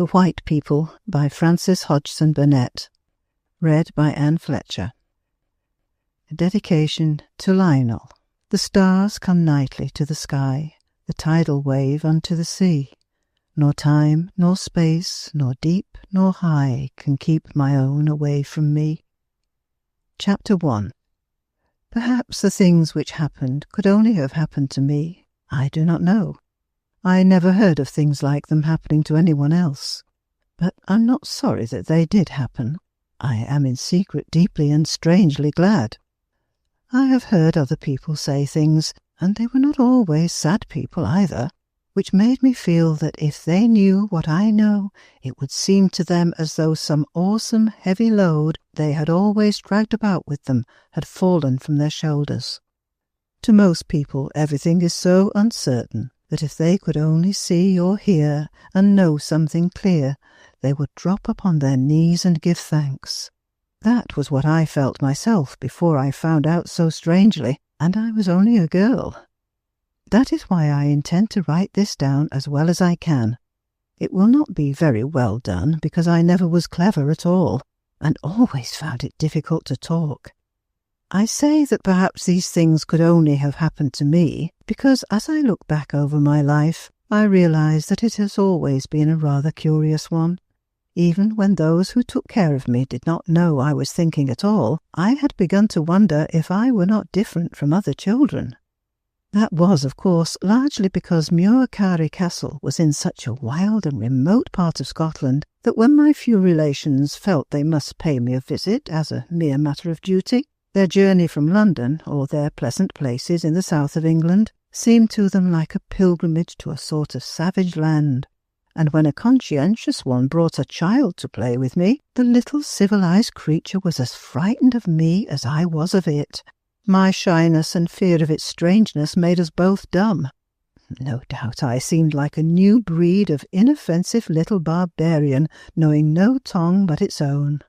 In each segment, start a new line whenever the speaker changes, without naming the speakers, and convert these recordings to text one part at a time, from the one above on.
The White People by Frances Hodgson Burnett. Read by Anne Fletcher. A dedication to Lionel. The stars come nightly to the sky, the tidal wave unto the sea. Nor time, nor space, nor deep, nor high can keep my own away from me. Chapter 1. Perhaps the things which happened could only have happened to me. I do not know. I never heard of things like them happening to anyone else. But I'm not sorry that they did happen. I am in secret deeply and strangely glad. I have heard other people say things, and they were not always sad people either, which made me feel that if they knew what I know, it would seem to them as though some awesome heavy load they had always dragged about with them had fallen from their shoulders. To most people everything is so uncertain that if they could only see or hear and know something clear, they would drop upon their knees and give thanks. That was what I felt myself before I found out so strangely, and I was only a girl. That is why I intend to write this down as well as I can. It will not be very well done, because I never was clever at all, and always found it difficult to talk. I say that perhaps these things could only have happened to me, because as I look back over my life, I realise that it has always been a rather curious one. Even when those who took care of me did not know I was thinking at all, I had begun to wonder if I were not different from other children. That was, of course, largely because Muircary Castle was in such a wild and remote part of Scotland that when my few relations felt they must pay me a visit as a mere matter of duty, their journey from London, or their pleasant places in the south of England, seemed to them like a pilgrimage to a sort of savage land. And when a conscientious one brought a child to play with me, the little civilized creature was as frightened of me as I was of it. My shyness and fear of its strangeness made us both dumb. No doubt I seemed like a new breed of inoffensive little barbarian, knowing no tongue but its own.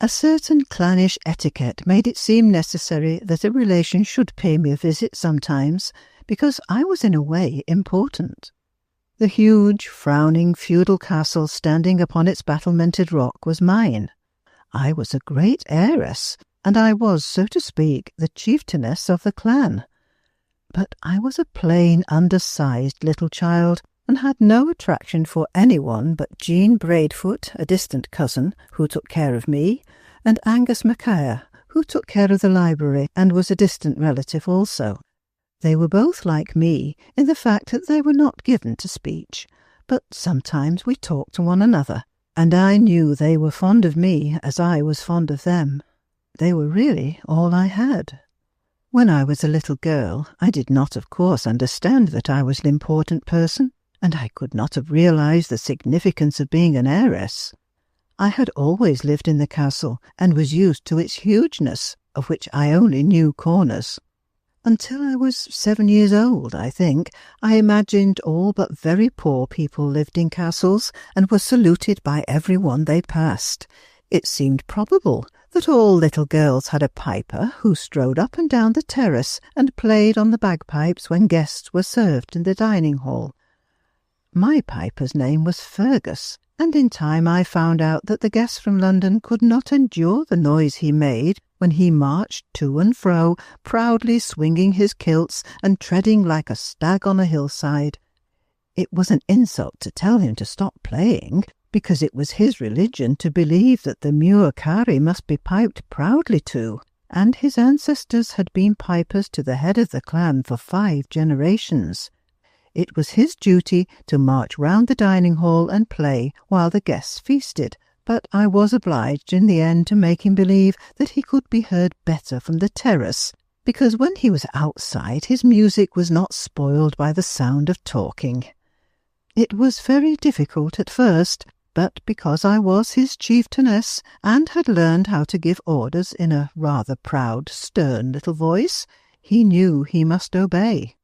A certain clannish etiquette made it seem necessary that a relation should pay me a visit sometimes, because I was in a way important. The huge, frowning feudal castle standing upon its battlemented rock was mine. I was a great heiress, and I was, so to speak, the chieftainess of the clan. But I was a plain, undersized little child, and had no attraction for anyone but Jean Braidfoot, a distant cousin, who took care of me, and Angus Mackay, who took care of the library and was a distant relative also. They were both like me in the fact that they were not given to speech, but sometimes we talked to one another, and I knew they were fond of me as I was fond of them. They were really all I had. When I was a little girl, I did not, of course, understand that I was an important person, and I could not have realized the significance of being an heiress. I had always lived in the castle and was used to its hugeness, of which I only knew corners. Until I was 7 years old, I think, I imagined all but very poor people lived in castles and were saluted by every one they passed. It seemed probable that all little girls had a piper who strode up and down the terrace and played on the bagpipes when guests were served in the dining hall. My piper's name was Fergus, and in time I found out that the guests from London could not endure the noise he made when he marched to and fro, proudly swinging his kilts and treading like a stag on a hillside. It was an insult to tell him to stop playing, because it was his religion to believe that the Muircary must be piped proudly to, and his ancestors had been pipers to the head of the clan for 5 generations. It was his duty to march round the dining hall and play while the guests feasted, but I was obliged in the end to make him believe that he could be heard better from the terrace, because when he was outside his music was not spoiled by the sound of talking. It was very difficult at first, but because I was his chieftainess and had learned how to give orders in a rather proud, stern little voice, he knew he must obey.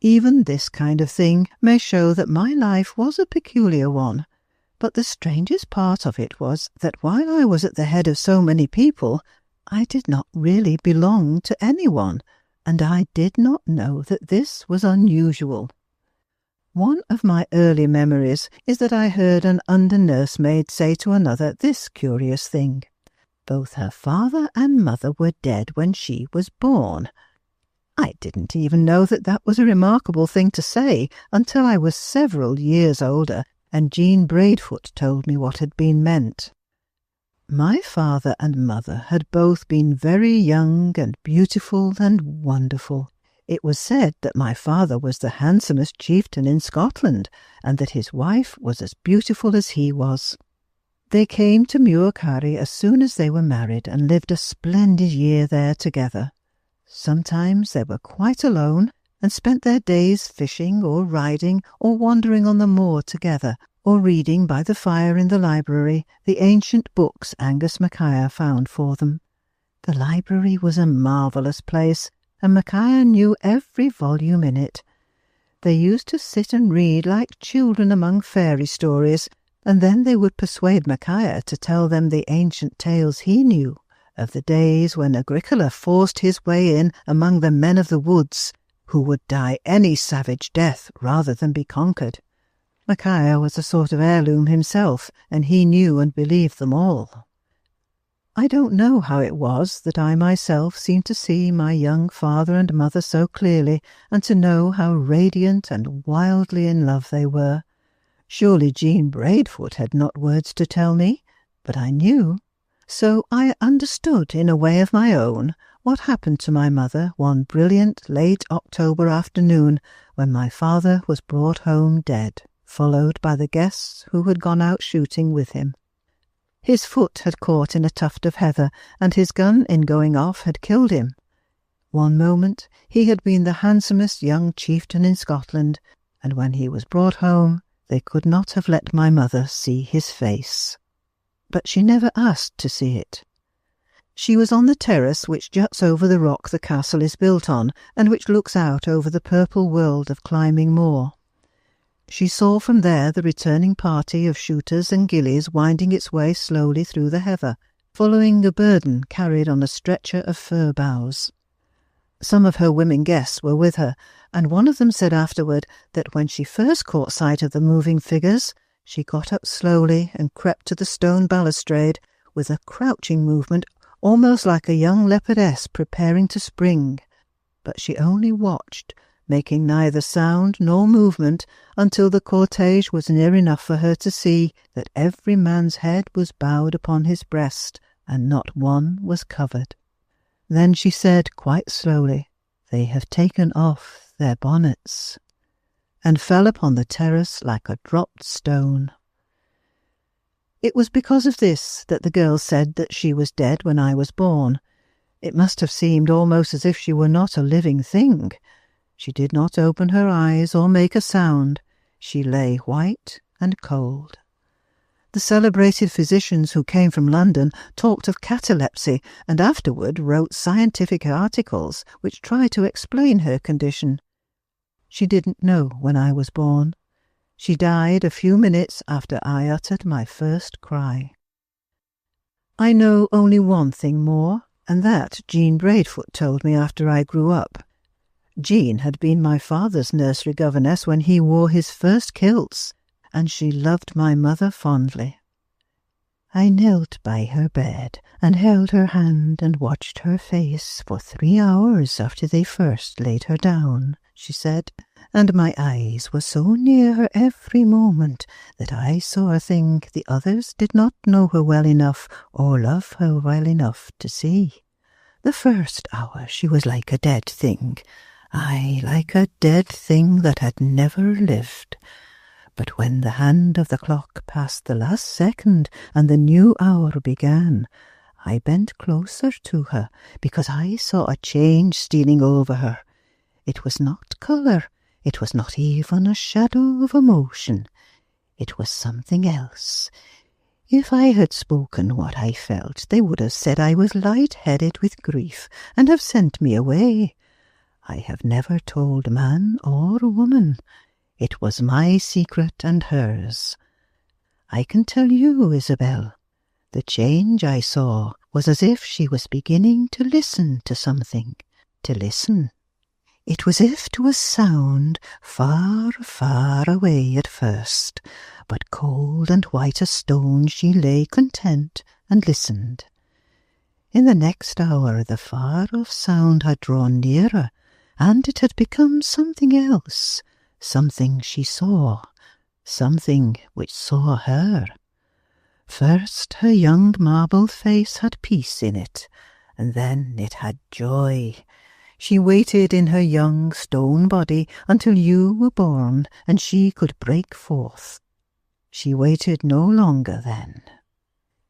Even this kind of thing may show that my life was a peculiar one, but the strangest part of it was that while I was at the head of so many people, I did not really belong to anyone, and I did not know that this was unusual. One of my early memories is that I heard an under-nursemaid say to another this curious thing. Both her father and mother were dead when she was born. I didn't even know that was a remarkable thing to say until I was several years older and Jean Braidfoot told me what had been meant. My father and mother had both been very young and beautiful and wonderful. It was said that my father was the handsomest chieftain in Scotland, and that his wife was as beautiful as he was. They came to Muircarry as soon as they were married and lived a splendid year there together. Sometimes they were quite alone and spent their days fishing or riding or wandering on the moor together, or reading by the fire in the library the ancient books Angus Mackay found for them. The library was a marvellous place, and Mackay knew every volume in it. They used to sit and read like children among fairy stories, and then they would persuade Mackay to tell them the ancient tales he knew, of the days when Agricola forced his way in among the men of the woods, who would die any savage death rather than be conquered. Mackay was a sort of heirloom himself, and he knew and believed them all. I don't know how it was that I myself seemed to see my young father and mother so clearly, and to know how radiant and wildly in love they were. Surely Jean Braidfoot had not words to tell me, but I knew. So I understood in a way of my own what happened to my mother one brilliant late October afternoon when my father was brought home dead, followed by the guests who had gone out shooting with him. His foot had caught in a tuft of heather, and his gun in going off had killed him. One moment he had been the handsomest young chieftain in Scotland, and when he was brought home they could not have let my mother see his face. But she never asked to see it. She was on the terrace which juts over the rock the castle is built on, and which looks out over the purple world of climbing moor. She saw from there the returning party of shooters and gillies winding its way slowly through the heather, following a burden carried on a stretcher of fir boughs. Some of her women guests were with her, and one of them said afterward that when she first caught sight of the moving figures, she got up slowly and crept to the stone balustrade with a crouching movement almost like a young leopardess preparing to spring. But she only watched, making neither sound nor movement until the cortege was near enough for her to see that every man's head was bowed upon his breast, and not one was covered. Then she said quite slowly, "They have taken off their bonnets," and fell upon the terrace like a dropped stone. It was because of this that the girls said that she was dead when I was born. It must have seemed almost as if she were not a living thing. She did not open her eyes or make a sound. She lay white and cold. The celebrated physicians who came from London talked of catalepsy and afterward wrote scientific articles which tried to explain her condition. She didn't know when I was born. She died a few minutes after I uttered my first cry. I know only one thing more, and that Jean Braidfoot told me after I grew up. Jean had been my father's nursery governess when he wore his first kilts, and she loved my mother fondly. I knelt by her bed and held her hand and watched her face for 3 hours after they first laid her down, she said, and my eyes were so near her every moment that I saw a thing the others did not know her well enough or love her well enough to see. The first hour she was like a dead thing, aye, like a dead thing that had never lived. But when the hand of the clock passed the last second and the new hour began, I bent closer to her because I saw a change stealing over her. It was not colour, it was not even a shadow of emotion. It was something else. If I had spoken what I felt, they would have said I was light-headed with grief and have sent me away. I have never told man or woman. It was my secret and hers. I can tell you, Isabel, the change I saw was as if she was beginning to listen to something, to listen. It was if to a sound far, far away at first, but cold and white as stone she lay content and listened. In the next hour the far-off sound had drawn nearer, and it had become something else, something she saw, something which saw her. First her young marble face had peace in it, and then it had joy. She waited in her young stone body until you were born and she could break forth. She waited no longer then.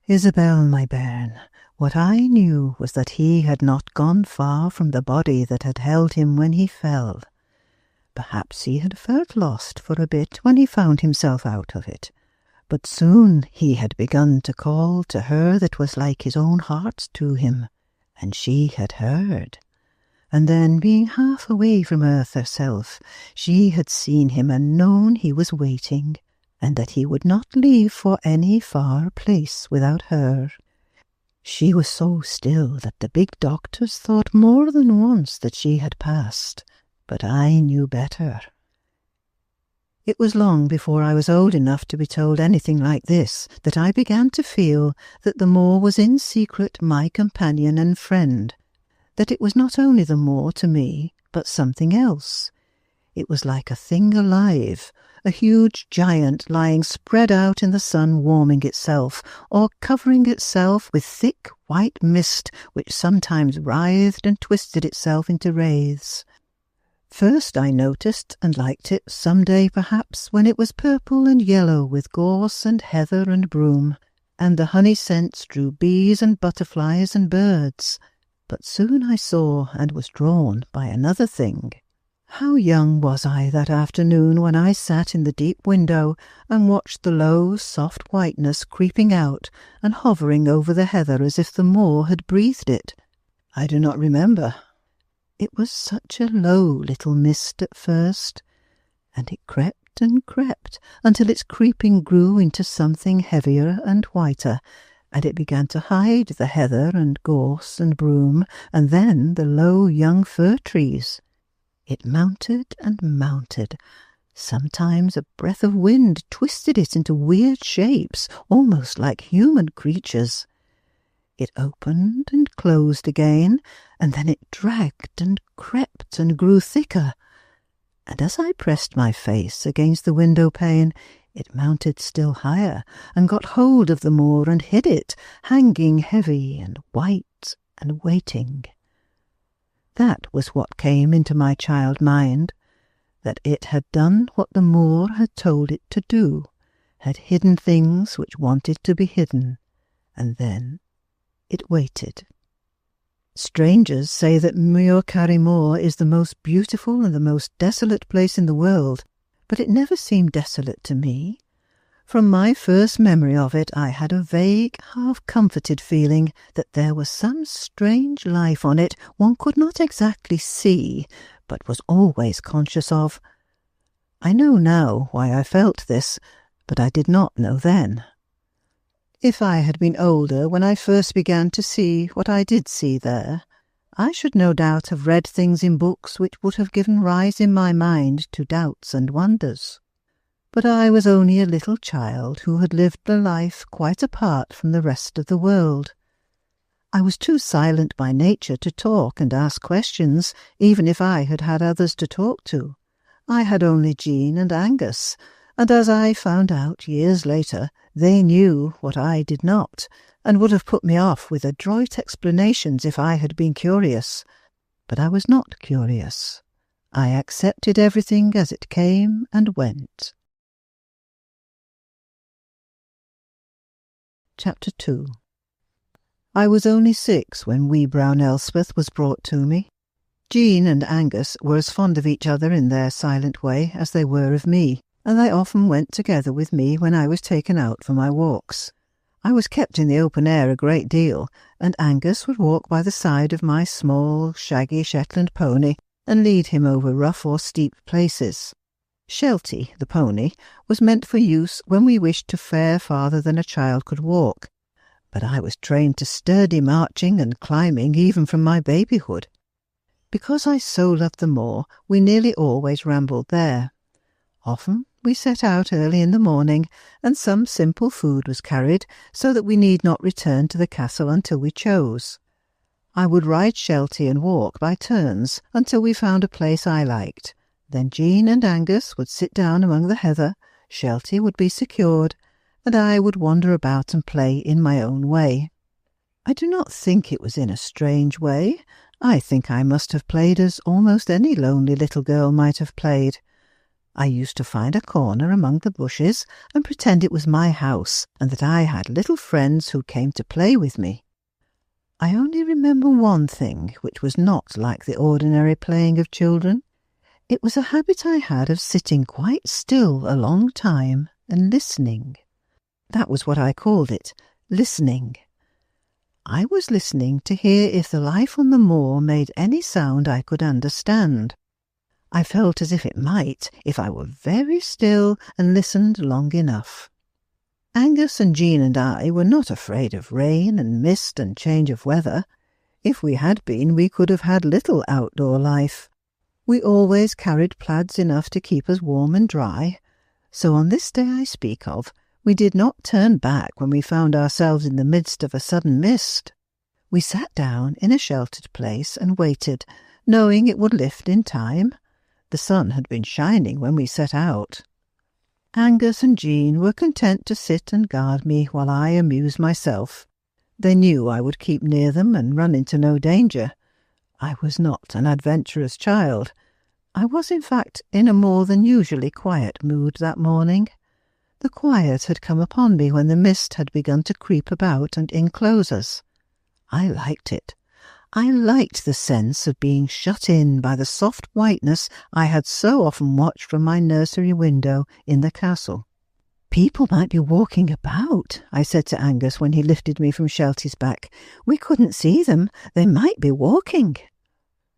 Isabel, my bairn, what I knew was that he had not gone far from the body that had held him when he fell. Perhaps he had felt lost for a bit when he found himself out of it, but soon he had begun to call to her that was like his own heart to him, and she had heard. And then, being half away from earth herself, she had seen him and known he was waiting, and that he would not leave for any far place without her. She was so still that the big doctors thought more than once that she had passed, but I knew better. It was long before I was old enough to be told anything like this that I began to feel that the moor was in secret my companion and friend, that it was not only the moor to me, but something else. It was like a thing alive, a huge giant lying spread out in the sun warming itself, or covering itself with thick white mist which sometimes writhed and twisted itself into wraiths. First I noticed and liked it some day perhaps when it was purple and yellow with gorse and heather and broom, and the honey scents drew bees and butterflies and birds. But soon I saw and was drawn by another thing. How young was I that afternoon when I sat in the deep window and watched the low, soft whiteness creeping out and hovering over the heather as if the moor had breathed it. I do not remember. It was such a low little mist at first, and it crept and crept until its creeping grew into something heavier and whiter, and it began to hide the heather and gorse and broom, and then the low young fir trees. It mounted and mounted. Sometimes a breath of wind twisted it into weird shapes, almost like human creatures. It opened and closed again, and then it dragged and crept and grew thicker. And as I pressed my face against the window pane, it mounted still higher and got hold of the moor and hid it, hanging heavy and white and waiting. That was what came into my child mind, that it had done what the moor had told it to do, had hidden things which wanted to be hidden, and then it waited. Strangers say that Muir Carry Moor is the most beautiful and the most desolate place in the world, but it never seemed desolate to me. From my first memory of it I had a vague, half-comforted feeling that there was some strange life on it one could not exactly see, but was always conscious of. I know now why I felt this, but I did not know then. If I had been older when I first began to see what I did see there, I should no doubt have read things in books which would have given rise in my mind to doubts and wonders. But I was only a little child who had lived a life quite apart from the rest of the world. I was too silent by nature to talk and ask questions, even if I had had others to talk to. I had only Jean and Angus, and as I found out years later, they knew what I did not, and would have put me off with adroit explanations if I had been curious. But I was not curious. I accepted everything as it came and went. Chapter 2. I was only 6 when wee brown Elspeth was brought to me. Jean and Angus were as fond of each other in their silent way as they were of me, and they often went together with me when I was taken out for my walks. I was kept in the open air a great deal, and Angus would walk by the side of my small, shaggy Shetland pony and lead him over rough or steep places. Shelty, the pony, was meant for use when we wished to fare farther than a child could walk, but I was trained to sturdy marching and climbing even from my babyhood. Because I so loved the moor, we nearly always rambled there. Often we set out early in the morning, and some simple food was carried, so that we need not return to the castle until we chose. I would ride Sheltie and walk by turns until we found a place I liked. Then Jean and Angus would sit down among the heather, Sheltie would be secured, and I would wander about and play in my own way. I do not think it was in a strange way. I think I must have played as almost any lonely little girl might have played. I used to find a corner among the bushes and pretend it was my house and that I had little friends who came to play with me. I only remember one thing which was not like the ordinary playing of children. It was a habit I had of sitting quite still a long time and listening. That was what I called it, listening. I was listening to hear if the life on the moor made any sound I could understand. I felt as if it might if I were very still and listened long enough. Angus and Jean and I were not afraid of rain and mist and change of weather. If we had been, we could have had little outdoor life. We always carried plaids enough to keep us warm and dry. So on this day I speak of, we did not turn back when we found ourselves in the midst of a sudden mist. We sat down in a sheltered place and waited, knowing it would lift in time. The sun had been shining when we set out. Angus and Jean were content to sit and guard me while I amused myself. They knew I would keep near them and run into no danger. I was not an adventurous child. I was, in fact, in a more than usually quiet mood that morning. The quiet had come upon me when the mist had begun to creep about and enclose us. I liked it. I liked the sense of being shut in by the soft whiteness I had so often watched from my nursery window in the castle. "People might be walking about," I said to Angus when he lifted me from Sheltie's back. "We couldn't see them. They might be walking."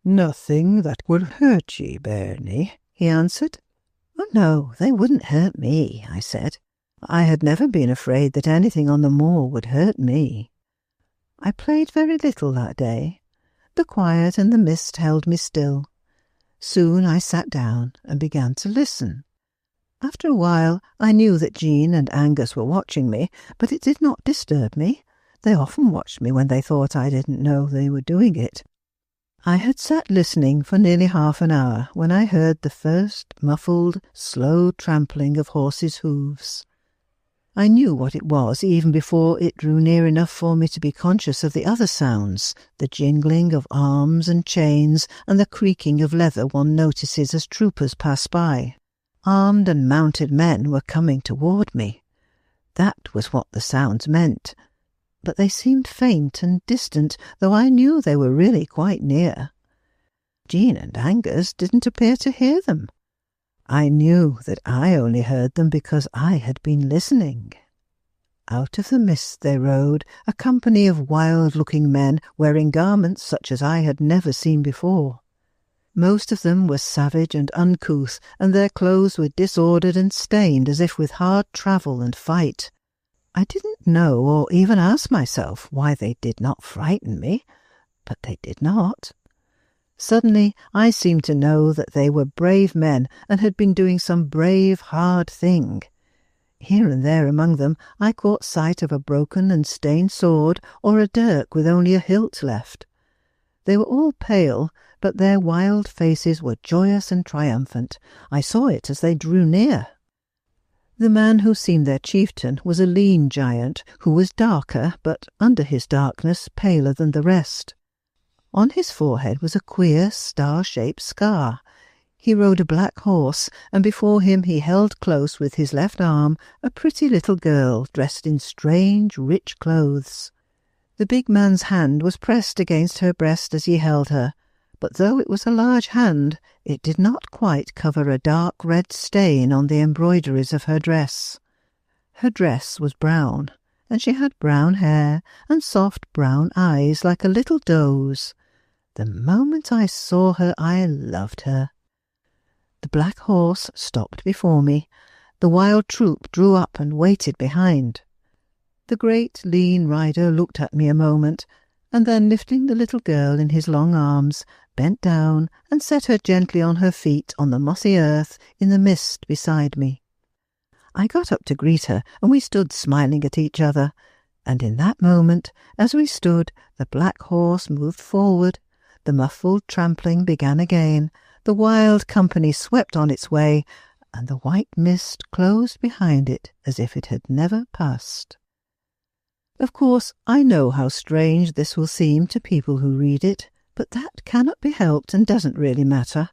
"Nothing that would hurt ye, bairnie," he answered. "Oh, no, they wouldn't hurt me," I said. I had never been afraid that anything on the moor would hurt me. I played very little that day. The quiet and the mist held me still. Soon I sat down and began to listen. After a while I knew that Jean and Angus were watching me, but it did not disturb me. They often watched me when they thought I didn't know they were doing it. I had sat listening for nearly half an hour when I heard the first muffled, slow trampling of horses' hooves. I knew what it was even before it drew near enough for me to be conscious of the other sounds, the jingling of arms and chains and the creaking of leather one notices as troopers pass by. Armed and mounted men were coming toward me. That was what the sounds meant. But they seemed faint and distant, though I knew they were really quite near. Jean and Angus didn't appear to hear them. I knew that I only heard them because I had been listening. Out of the mist they rode, a company of wild-looking men wearing garments such as I had never seen before. Most of them were savage and uncouth, and their clothes were disordered and stained as if with hard travel and fight. I didn't know or even ask myself why they did not frighten me, but they did not. Suddenly I seemed to know that they were brave men and had been doing some brave, hard thing. Here and there among them I caught sight of a broken and stained sword or a dirk with only a hilt left. They were all pale, but their wild faces were joyous and triumphant. I saw it as they drew near. The man who seemed their chieftain was a lean giant who was darker, but under his darkness paler than the rest. On his forehead was a queer, star-shaped scar. He rode a black horse, and before him he held close with his left arm a pretty little girl dressed in strange, rich clothes. The big man's hand was pressed against her breast as he held her, but though it was a large hand, it did not quite cover a dark red stain on the embroideries of her dress. Her dress was brown, and she had brown hair and soft brown eyes like a little doe's. The moment I saw her, I loved her. The black horse stopped before me. The wild troop drew up and waited behind. The great lean rider looked at me a moment, and then lifting the little girl in his long arms, bent down and set her gently on her feet on the mossy earth in the mist beside me. I got up to greet her, and we stood smiling at each other, and in that moment, as we stood, the black horse moved forward, the muffled trampling began again, the wild company swept on its way, and the white mist closed behind it as if it had never passed. Of course, I know how strange this will seem to people who read it, but that cannot be helped and doesn't really matter.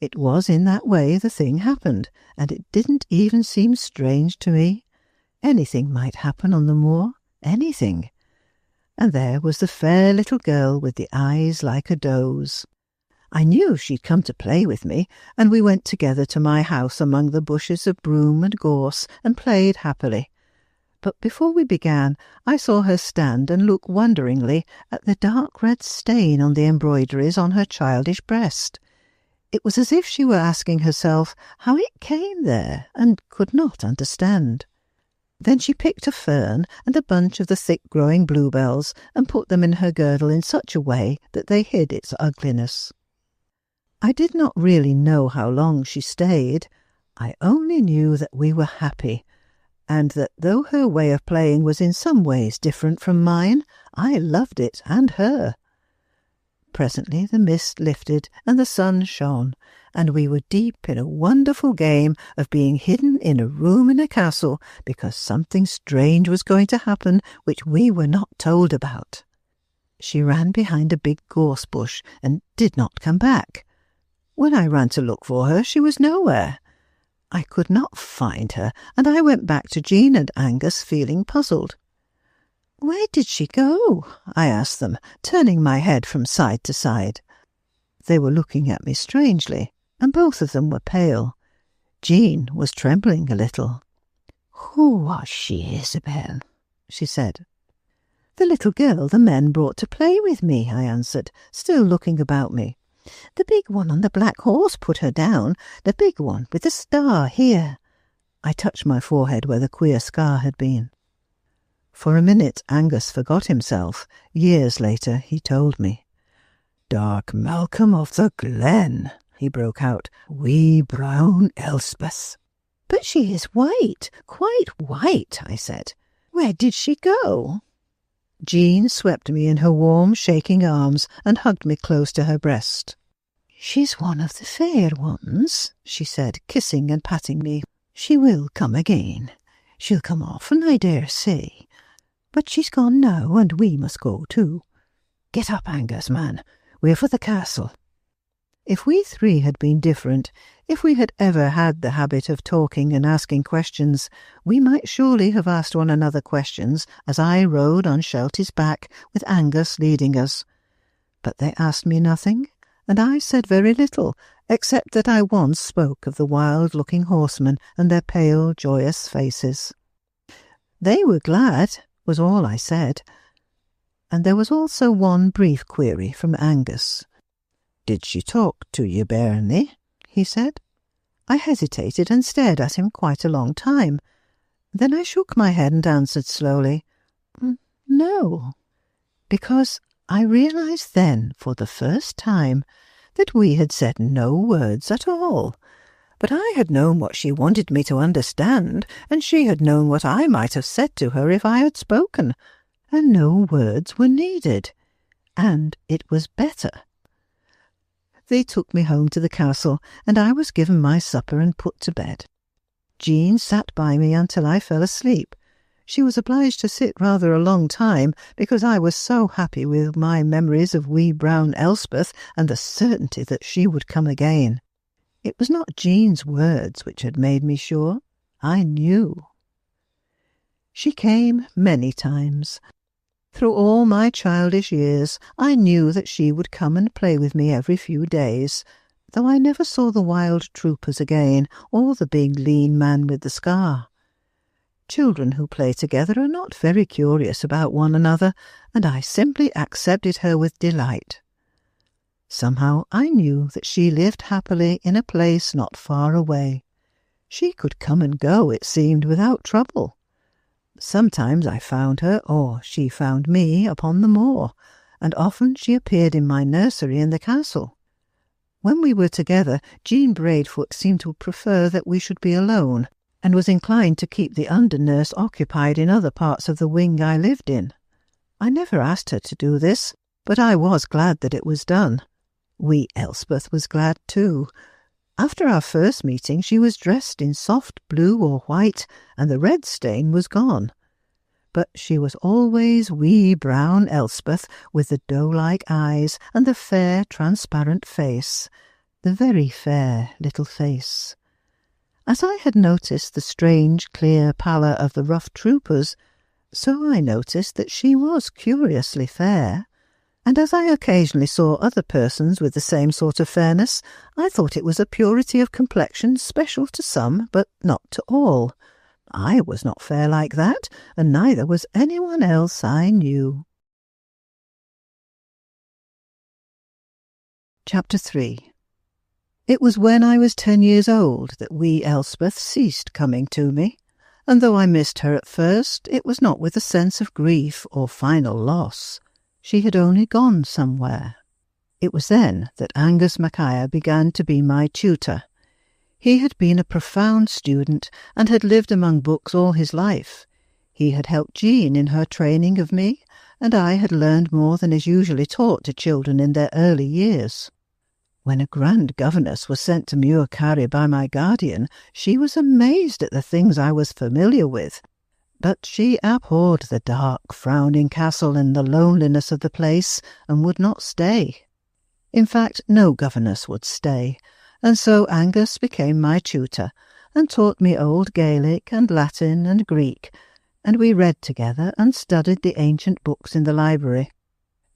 It was in that way the thing happened, and it didn't even seem strange to me. Anything might happen on the moor, anything. And there was the fair little girl with the eyes like a doe's. I knew she'd come to play with me, and we went together to my house among the bushes of broom and gorse and played happily. But before we began, I saw her stand and look wonderingly at the dark red stain on the embroideries on her childish breast. It was as if she were asking herself how it came there, and could not understand. Then she picked a fern and a bunch of the thick-growing bluebells and put them in her girdle in such a way that they hid its ugliness. I did not really know how long she stayed. I only knew that we were happy, and that though her way of playing was in some ways different from mine, I loved it and her. Presently the mist lifted and the sun shone, and we were deep in a wonderful game of being hidden in a room in a castle because something strange was going to happen which we were not told about. She ran behind a big gorse bush and did not come back. When I ran to look for her, she was nowhere. I could not find her, and I went back to Jean and Angus feeling puzzled. "Where did she go?" I asked them, turning my head from side to side. They were looking at me strangely, and both of them were pale. Jean was trembling a little. "Who was she, Isabel?" she said. "The little girl the men brought to play with me," I answered, still looking about me. "The big one on the black horse put her down, the big one with the star here." I touched my forehead where the queer scar had been. For a minute Angus forgot himself. Years later he told me. "Dark Malcolm of the Glen," he broke out, "wee brown Elspeth." "But she is white, quite white," I said. "Where did she go?" Jean swept me in her warm, shaking arms and hugged me close to her breast. "She's one of the fair ones," she said, kissing and patting me. "She will come again. She'll come often, I dare say. But she's gone now, and we must go too. Get up, Angus, man. We're for the castle." If we three had been different, if we had ever had the habit of talking and asking questions, we might surely have asked one another questions as I rode on Shelty's back with Angus leading us. But they asked me nothing, and I said very little, except that I once spoke of the wild-looking horsemen and their pale, joyous faces. They were glad, was all I said. And there was also one brief query from Angus. "Did she talk to you, bairnie?" he said. I hesitated and stared at him quite a long time. Then I shook my head and answered slowly, "No," because I realised then, for the first time, that we had said no words at all. But I had known what she wanted me to understand, and she had known what I might have said to her if I had spoken, and no words were needed. And it was better. They took me home to the castle, and I was given my supper and put to bed. Jean sat by me until I fell asleep. She was obliged to sit rather a long time, because I was so happy with my memories of wee brown Elspeth and the certainty that she would come again. It was not Jean's words which had made me sure. I knew. She came many times. Through all my childish years, I knew that she would come and play with me every few days, though I never saw the wild troopers again, or the big lean man with the scar. Children who play together are not very curious about one another, and I simply accepted her with delight. Somehow I knew that she lived happily in a place not far away. She could come and go, it seemed, without trouble. Sometimes I found her, or she found me, upon the moor, and often she appeared in my nursery in the castle. When we were together, Jean Braidfoot seemed to prefer that we should be alone, and was inclined to keep the under-nurse occupied in other parts of the wing I lived in. I never asked her to do this, but I was glad that it was done. Wee Elspeth was glad too. After our first meeting she was dressed in soft blue or white, and the red stain was gone. But she was always wee brown Elspeth, with the doe-like eyes and the fair, transparent face, the very fair little face. As I had noticed the strange, clear pallor of the rough troopers, so I noticed that she was curiously fair, and as I occasionally saw other persons with the same sort of fairness, I thought it was a purity of complexion special to some, but not to all. I was not fair like that, and neither was anyone else I knew. Chapter 3. It was when I was 10 years old that wee Elspeth ceased coming to me, and though I missed her at first, it was not with a sense of grief or final loss. She had only gone somewhere. It was then that Angus Mackay began to be my tutor. He had been a profound student and had lived among books all his life. He had helped Jean in her training of me, and I had learned more than is usually taught to children in their early years. When a grand governess was sent to Muir Carry by my guardian, she was amazed at the things I was familiar with. But she abhorred the dark, frowning castle and the loneliness of the place, and would not stay. In fact, no governess would stay, and so Angus became my tutor, and taught me Old Gaelic and Latin and Greek, and we read together and studied the ancient books in the library.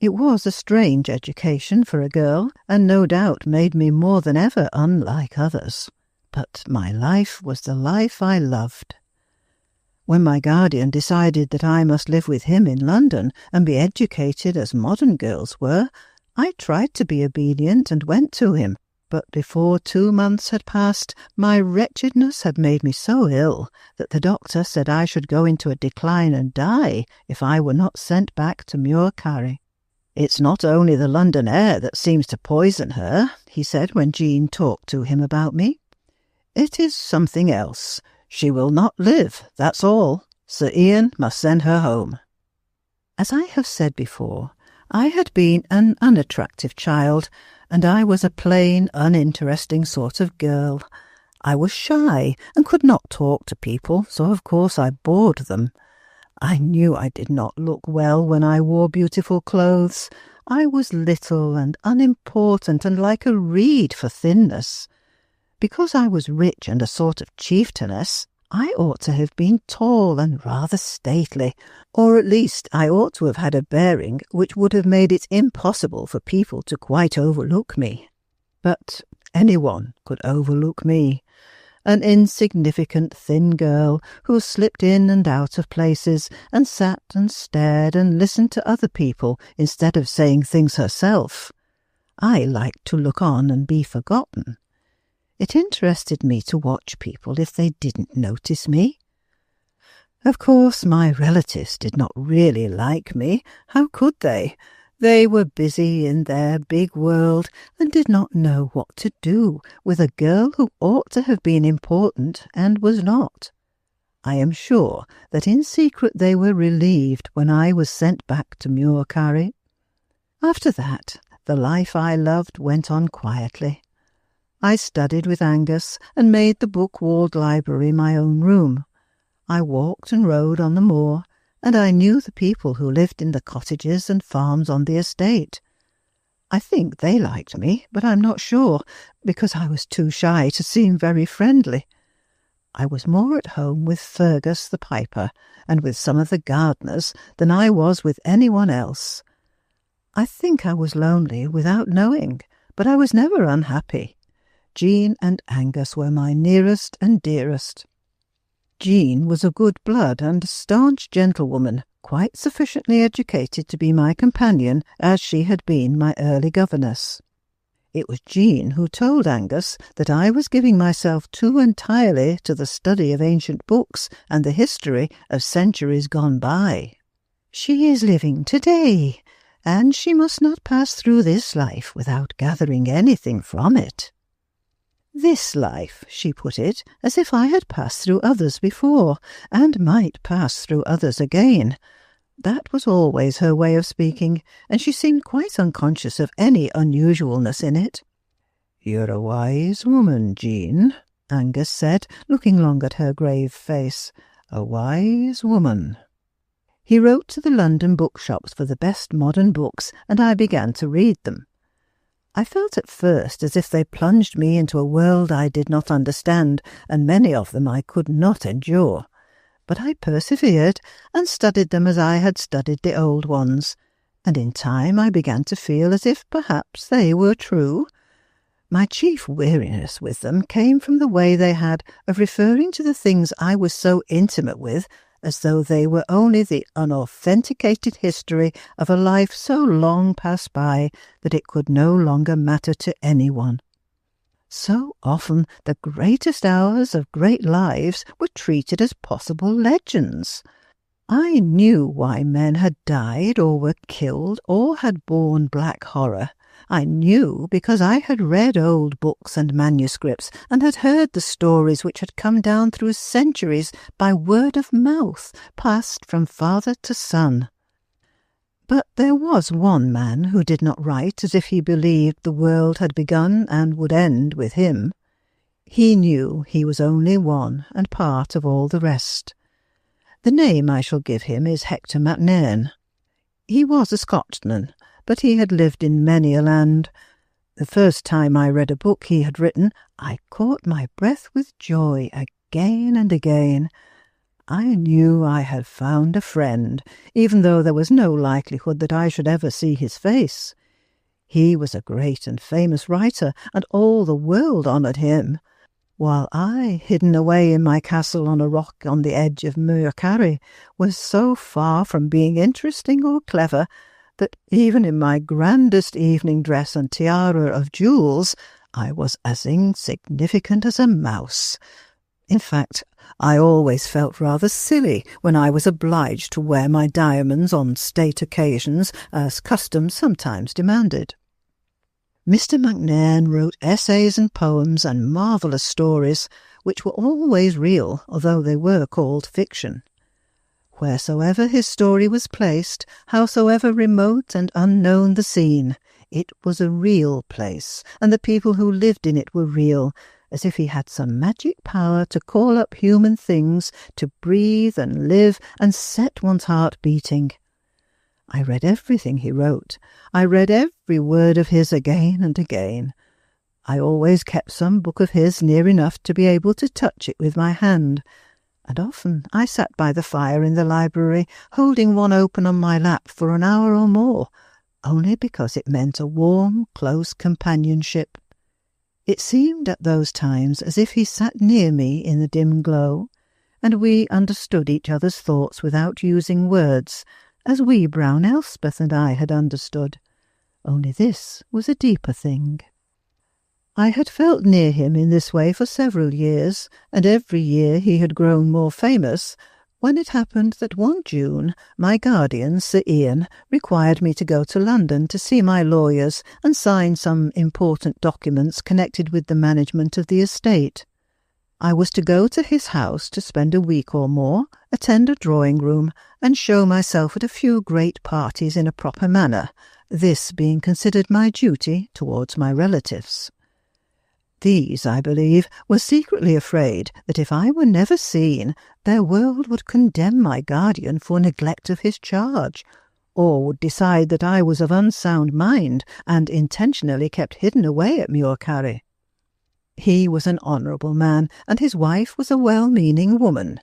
It was a strange education for a girl, and no doubt made me more than ever unlike others. But my life was the life I loved. When my guardian decided that I must live with him in London and be educated as modern girls were, I tried to be obedient and went to him, but before 2 months had passed, my wretchedness had made me so ill that the doctor said I should go into a decline and die if I were not sent back to Muir Carry. "It's not only the London air that seems to poison her," he said when Jean talked to him about me. "It is something else. She will not live, that's all. Sir Ian must send her home." As I have said before, I had been an unattractive child, and I was a plain, uninteresting sort of girl. I was shy and could not talk to people, so of course I bored them. I knew I did not look well when I wore beautiful clothes. I was little and unimportant and like a reed for thinness. Because I was rich and a sort of chieftainess, I ought to have been tall and rather stately, or at least I ought to have had a bearing which would have made it impossible for people to quite overlook me. But anyone could overlook me, an insignificant thin girl who slipped in and out of places and sat and stared and listened to other people instead of saying things herself. I liked to look on and be forgotten. It interested me to watch people if they didn't notice me. Of course, my relatives did not really like me. How could they? They were busy in their big world and did not know what to do with a girl who ought to have been important and was not. I am sure that in secret they were relieved when I was sent back to Muir Carry. After that, the life I loved went on quietly. I studied with Angus and made the book-walled library my own room. I walked and rode on the moor, and I knew the people who lived in the cottages and farms on the estate. I think they liked me, but I'm not sure, because I was too shy to seem very friendly. I was more at home with Fergus the piper and with some of the gardeners than I was with anyone else. I think I was lonely without knowing, but I was never unhappy. Jean and Angus were my nearest and dearest. Jean was a good blood and a staunch gentlewoman, quite sufficiently educated to be my companion as she had been my early governess. It was Jean who told Angus that I was giving myself too entirely to the study of ancient books and the history of centuries gone by. "She is living today, and she must not pass through this life without gathering anything from it. This life, she put it, as if I had passed through others before, and might pass through others again. That was always her way of speaking, and she seemed quite unconscious of any unusualness in it. "You're a wise woman, Jean," Angus said, looking long at her grave face. "A wise woman." He wrote to the London bookshops for the best modern books, and I began to read them. I felt at first as if they plunged me into a world I did not understand, and many of them I could not endure. But I persevered, and studied them as I had studied the old ones, and in time I began to feel as if perhaps they were true. My chief weariness with them came from the way they had of referring to the things I was so intimate with as though they were only the unauthenticated history of a life so long past by that it could no longer matter to anyone. So often the greatest hours of great lives were treated as possible legends. I knew why men had died or were killed or had borne black horror. I knew because I had read old books and manuscripts and had heard the stories which had come down through centuries by word of mouth, passed from father to son. But there was one man who did not write as if he believed the world had begun and would end with him. He knew he was only one and part of all the rest. The name I shall give him is Hector MacNairn. He was a Scotchman, but he had lived in many a land. The first time I read a book he had written, I caught my breath with joy again and again. I knew I had found a friend, even though there was no likelihood that I should ever see his face. He was a great and famous writer, and all the world honoured him, while I, hidden away in my castle on a rock on the edge of Muircarry, was so far from being interesting or clever that even in my grandest evening dress and tiara of jewels I was as insignificant as a mouse. In fact, I always felt rather silly when I was obliged to wear my diamonds on state occasions, as custom sometimes demanded. Mr. MacNairn wrote essays and poems and marvellous stories, which were always real, although they were called fiction. Wheresoever his story was placed, howsoever remote and unknown the scene, it was a real place, and the people who lived in it were real, as if he had some magic power to call up human things, to breathe and live and set one's heart beating. I read everything he wrote. I read every word of his again and again. I always kept some book of his near enough to be able to touch it with my hand, and often I sat by the fire in the library, holding one open on my lap for an hour or more, only because it meant a warm, close companionship. It seemed at those times as if he sat near me in the dim glow, and we understood each other's thoughts without using words, as wee brown Elspeth and I had understood. Only this was a deeper thing. I had felt near him in this way for several years, and every year he had grown more famous, when it happened that one June my guardian, Sir Ian, required me to go to London to see my lawyers and sign some important documents connected with the management of the estate. I was to go to his house to spend a week or more, attend a drawing-room, and show myself at a few great parties in a proper manner, this being considered my duty towards my relatives. These, I believe, were secretly afraid that if I were never seen, their world would condemn my guardian for neglect of his charge, or would decide that I was of unsound mind and intentionally kept hidden away at Muircarry. He was an honourable man, and his wife was a well-meaning woman.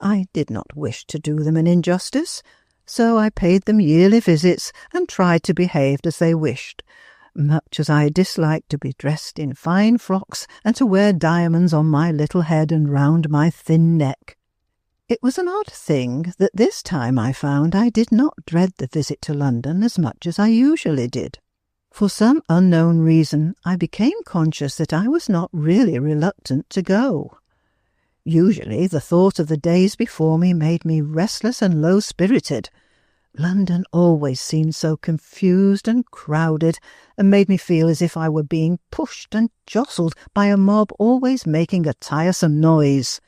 I did not wish to do them an injustice, so I paid them yearly visits and tried to behave as they wished, much as I disliked to be dressed in fine frocks and to wear diamonds on my little head and round my thin neck. It was an odd thing that this time I found I did not dread the visit to London as much as I usually did. For some unknown reason I became conscious that I was not really reluctant to go. Usually the thought of the days before me made me restless and low-spirited. London always seemed so confused and crowded, and made me feel as if I were being pushed and jostled by a mob always making a tiresome noise.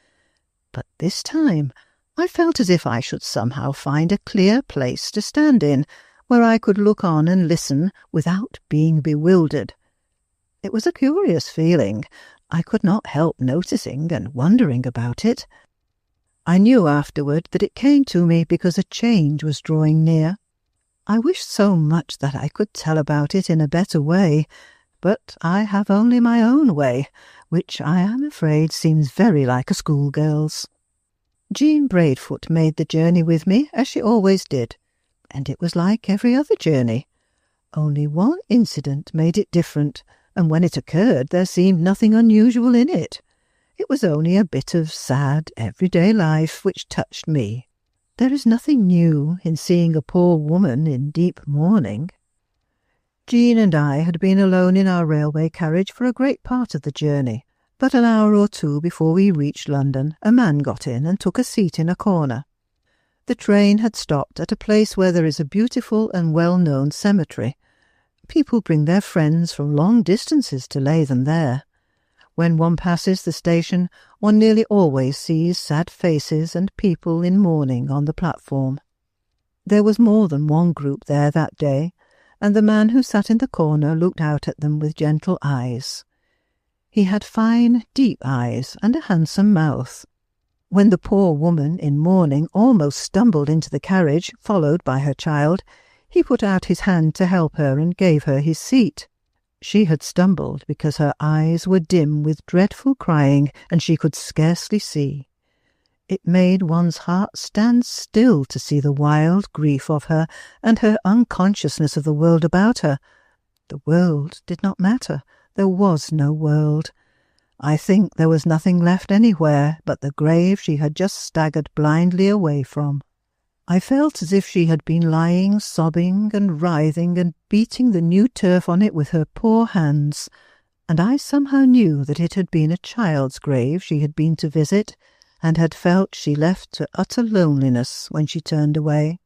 But this time I felt as if I should somehow find a clear place to stand in, where I could look on and listen without being bewildered. It was a curious feeling. I could not help noticing and wondering about it. I knew afterward that it came to me because a change was drawing near. I wished so much that I could tell about it in a better way, but I have only my own way, which I am afraid seems very like a schoolgirl's. Jean Braidfoot made the journey with me, as she always did, and it was like every other journey. Only one incident made it different, and when it occurred there seemed nothing unusual in it. It was only a bit of sad, everyday life which touched me. There is nothing new in seeing a poor woman in deep mourning. Jean and I had been alone in our railway carriage for a great part of the journey, but an hour or two before we reached London, a man got in and took a seat in a corner. The train had stopped at a place where there is a beautiful and well-known cemetery. People bring their friends from long distances to lay them there. When one passes the station, one nearly always sees sad faces and people in mourning on the platform. There was more than one group there that day, and the man who sat in the corner looked out at them with gentle eyes. He had fine, deep eyes and a handsome mouth. When the poor woman in mourning almost stumbled into the carriage, followed by her child, he put out his hand to help her and gave her his seat. She had stumbled because her eyes were dim with dreadful crying, and she could scarcely see. It made one's heart stand still to see the wild grief of her and her unconsciousness of the world about her. The world did not matter. There was no world. I think there was nothing left anywhere but the grave she had just staggered blindly away from. I felt as if she had been lying, sobbing and writhing and beating the new turf on it with her poor hands, and I somehow knew that it had been a child's grave she had been to visit, and had felt she left to utter loneliness when she turned away.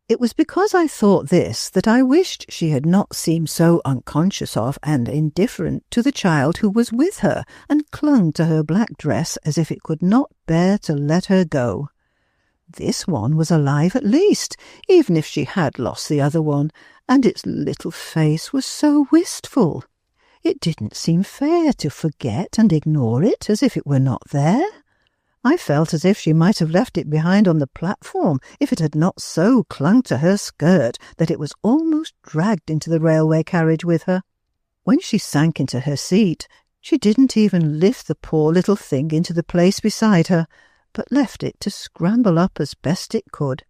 It was because I thought this that I wished she had not seemed so unconscious of and indifferent to the child who was with her and clung to her black dress as if it could not bear to let her go. This one was alive at least, even if she had lost the other one, and its little face was so wistful. It didn't seem fair to forget and ignore it as if it were not there. I felt as if she might have left it behind on the platform if it had not so clung to her skirt that it was almost dragged into the railway carriage with her. When she sank into her seat, she didn't even lift the poor little thing into the place beside her, but left it to scramble up as best it could.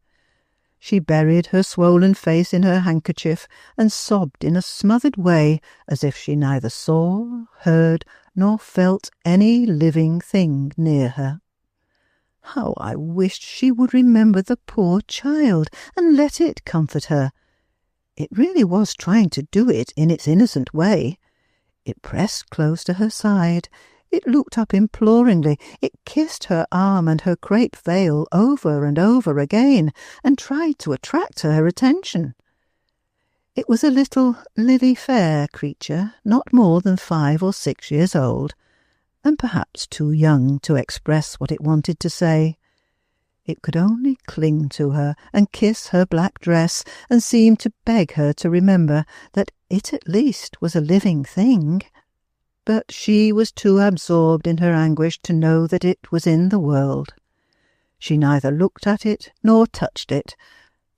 She buried her swollen face in her handkerchief and sobbed in a smothered way as if she neither saw, heard, nor felt any living thing near her. How I wished she would remember the poor child and let it comfort her. It really was trying to do it in its innocent way. It pressed close to her side. It looked up imploringly. It kissed her arm and her crape veil over and over again, and tried to attract her attention. It was a little lily-fair creature, not more than 5 or 6 years old, and perhaps too young to express what it wanted to say. It could only cling to her and kiss her black dress and seem to beg her to remember that it at least was a living thing. But she was too absorbed in her anguish to know that it was in the world. She neither looked at it nor touched it,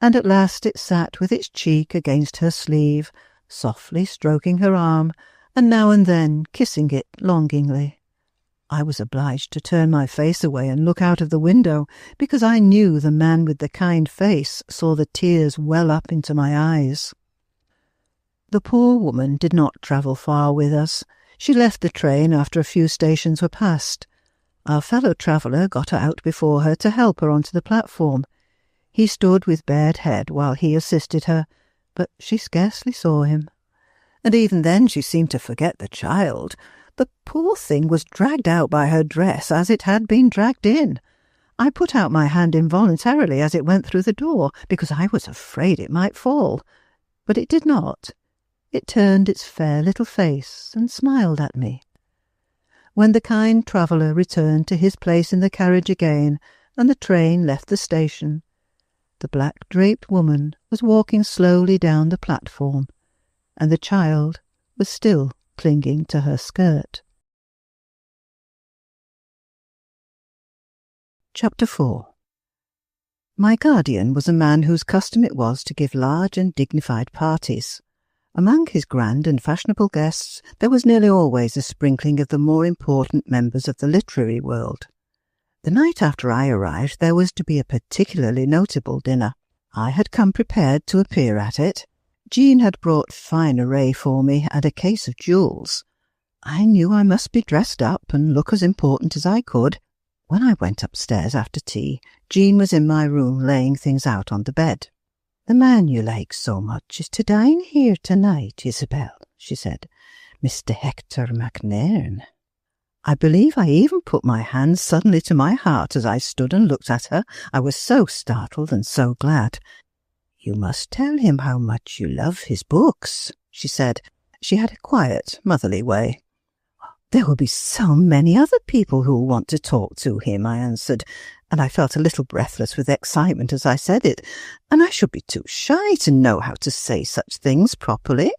and at last it sat with its cheek against her sleeve, softly stroking her arm, and now and then kissing it longingly. I was obliged to turn my face away and look out of the window, because I knew the man with the kind face saw the tears well up into my eyes. The poor woman did not travel far with us. She left the train after a few stations were passed. Our fellow traveller got her out before her to help her onto the platform. He stood with bared head while he assisted her, but she scarcely saw him. And even then she seemed to forget the child. The poor thing was dragged out by her dress as it had been dragged in. I put out my hand involuntarily as it went through the door, because I was afraid it might fall. But it did not. It turned its fair little face and smiled at me. When the kind traveller returned to his place in the carriage again, and the train left the station, the black-draped woman was walking slowly down the platform, and the child was still clinging to her skirt. Chapter 4. My guardian was a man whose custom it was to give large and dignified parties. Among his grand and fashionable guests there was nearly always a sprinkling of the more important members of the literary world. The night after I arrived there was to be a particularly notable dinner. I had come prepared to appear at it. Jean had brought fine array for me and a case of jewels. I knew I must be dressed up and look as important as I could. When I went upstairs after tea, Jean was in my room laying things out on the bed. "The man you like so much is to dine here tonight, Isabel," she said. "Mr. Hector MacNairn." I believe I even put my hand suddenly to my heart as I stood and looked at her. I was so startled and so glad. "You must tell him how much you love his books," she said. She had a quiet, motherly way. "There will be so many other people who will want to talk to him," I answered, and I felt a little breathless with excitement as I said it, and I should be too shy to know how to say such things properly.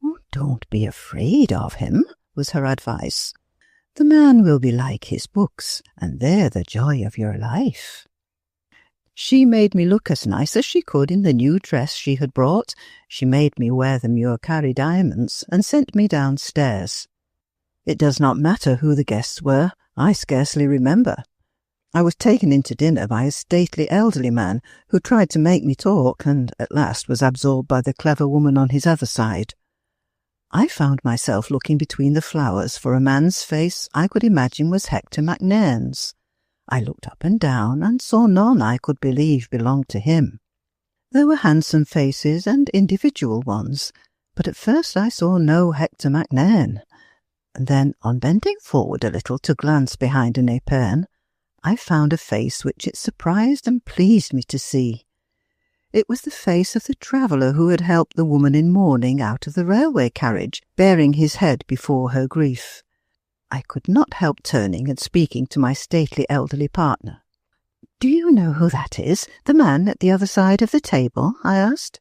"Oh, don't be afraid of him," was her advice. "The man will be like his books, and they're the joy of your life." She made me look as nice as she could in the new dress she had brought. She made me wear the Muircari diamonds and sent me downstairs. It does not matter who the guests were. I scarcely remember. I was taken in to dinner by a stately elderly man who tried to make me talk and at last was absorbed by the clever woman on his other side. I found myself looking between the flowers for a man's face I could imagine was Hector MacNairn's. I looked up and down and saw none I could believe belonged to him. There were handsome faces and individual ones, but at first I saw no Hector MacNairn. And then, on bending forward a little to glance behind an épergne, I found a face which it surprised and pleased me to see. It was the face of the traveller who had helped the woman in mourning out of the railway carriage, bearing his head before her grief. I could not help turning and speaking to my stately elderly partner. "Do you know who that is, the man at the other side of the table?" I asked.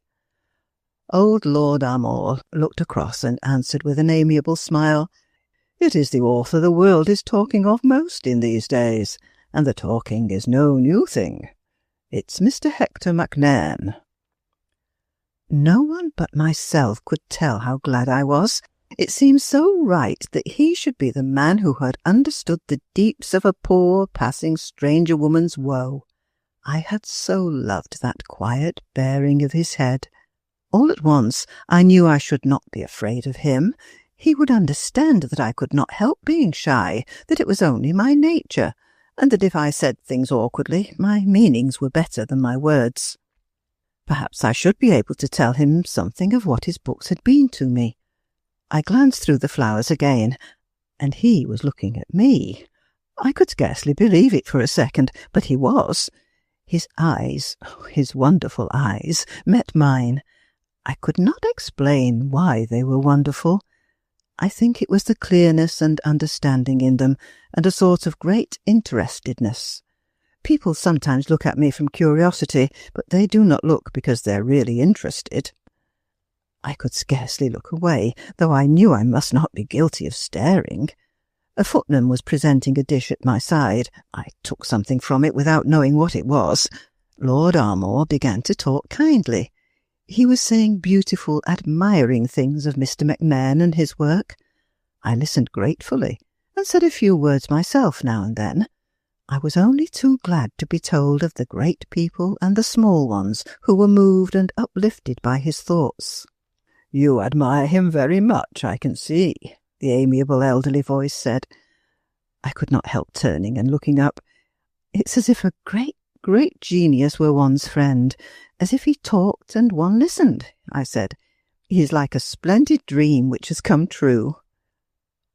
Old Lord Armor looked across and answered with an amiable smile, "It is the author the world is talking of most in these days, and the talking is no new thing. It's Mr. Hector MacNairn." No one but myself could tell how glad I was. It seemed so right that he should be the man who had understood the deeps of a poor, passing stranger woman's woe. I had so loved that quiet bearing of his head. All at once I knew I should not be afraid of him. He would understand that I could not help being shy, that it was only my nature, and that if I said things awkwardly, my meanings were better than my words. Perhaps I should be able to tell him something of what his books had been to me. I glanced through the flowers again, and he was looking at me. I could scarcely believe it for a second, but he was. His eyes, his wonderful eyes, met mine. I could not explain why they were wonderful. I think it was the clearness and understanding in them, and a sort of great interestedness. People sometimes look at me from curiosity, but they do not look because they are really interested. I could scarcely look away, though I knew I must not be guilty of staring. A footman was presenting a dish at my side. I took something from it without knowing what it was. Lord Armor began to talk kindly. He was saying beautiful, admiring things of Mr. MacNairn and his work. I listened gratefully, and said a few words myself now and then. I was only too glad to be told of the great people and the small ones who were moved and uplifted by his thoughts. "You admire him very much, I can see," the amiable elderly voice said. I could not help turning and looking up. It's as if a great genius were one's friend, as if he talked and one listened, I said. "He is like a splendid dream which has come true."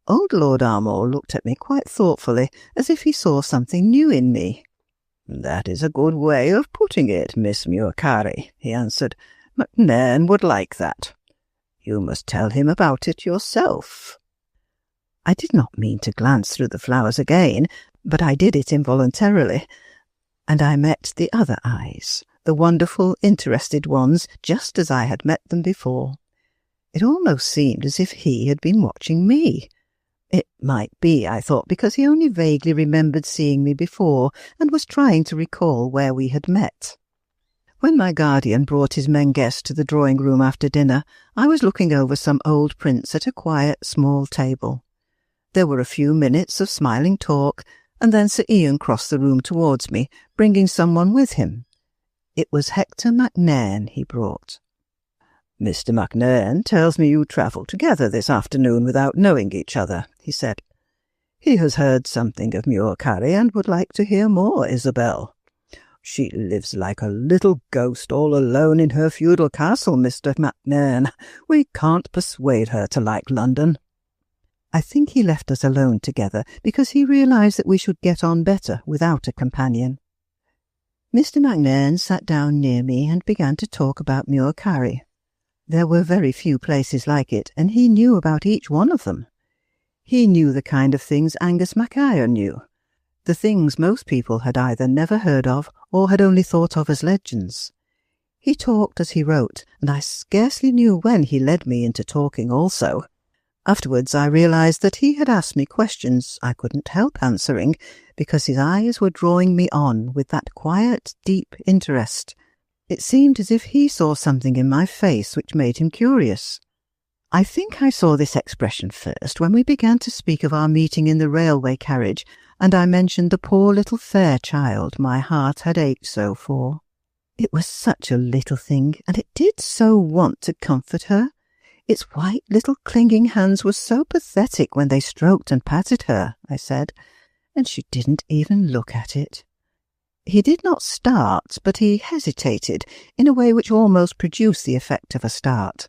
Old Lord Armore looked at me quite thoughtfully, as if he saw something new in me. "That is a good way of putting it, Miss Muircari," he answered. "MacNairn would like that. You must tell him about it yourself." I did not mean to glance through the flowers again, but I did it involuntarily, and I met the other eyes, the wonderful, interested ones, just as I had met them before. It almost seemed as if he had been watching me. It might be, I thought, because he only vaguely remembered seeing me before and was trying to recall where we had met. When my guardian brought his men guest to the drawing-room after dinner, I was looking over some old prints at a quiet, small table. There were a few minutes of smiling talk, and then Sir Ian crossed the room towards me, bringing someone with him. It was Hector MacNairn he brought. "Mr. MacNairn tells me you travelled together this afternoon without knowing each other," he said. "He has heard something of Muircari and would like to hear more, Isabel. She lives like a little ghost all alone in her feudal castle, Mr. MacNairn. We can't persuade her to like London." I think he left us alone together because he realised that we should get on better without a companion. Mr. MacNairn sat down near me and began to talk about Muircari. There were very few places like it, and he knew about each one of them. He knew the kind of things Angus MacIron knew, the things most people had either never heard of or had only thought of as legends. He talked as he wrote, and I scarcely knew when he led me into talking also. Afterwards I realised that he had asked me questions I couldn't help answering, because his eyes were drawing me on with that quiet, deep interest. It seemed as if he saw something in my face which made him curious. I think I saw this expression first when we began to speak of our meeting in the railway carriage, and I mentioned the poor little fair child my heart had ached so for. It was such a little thing, and it did so want to comfort her. Its white little clinging hands were so pathetic when they stroked and patted her, I said, and she didn't even look at it. He did not start, but he hesitated in a way which almost produced the effect of a start.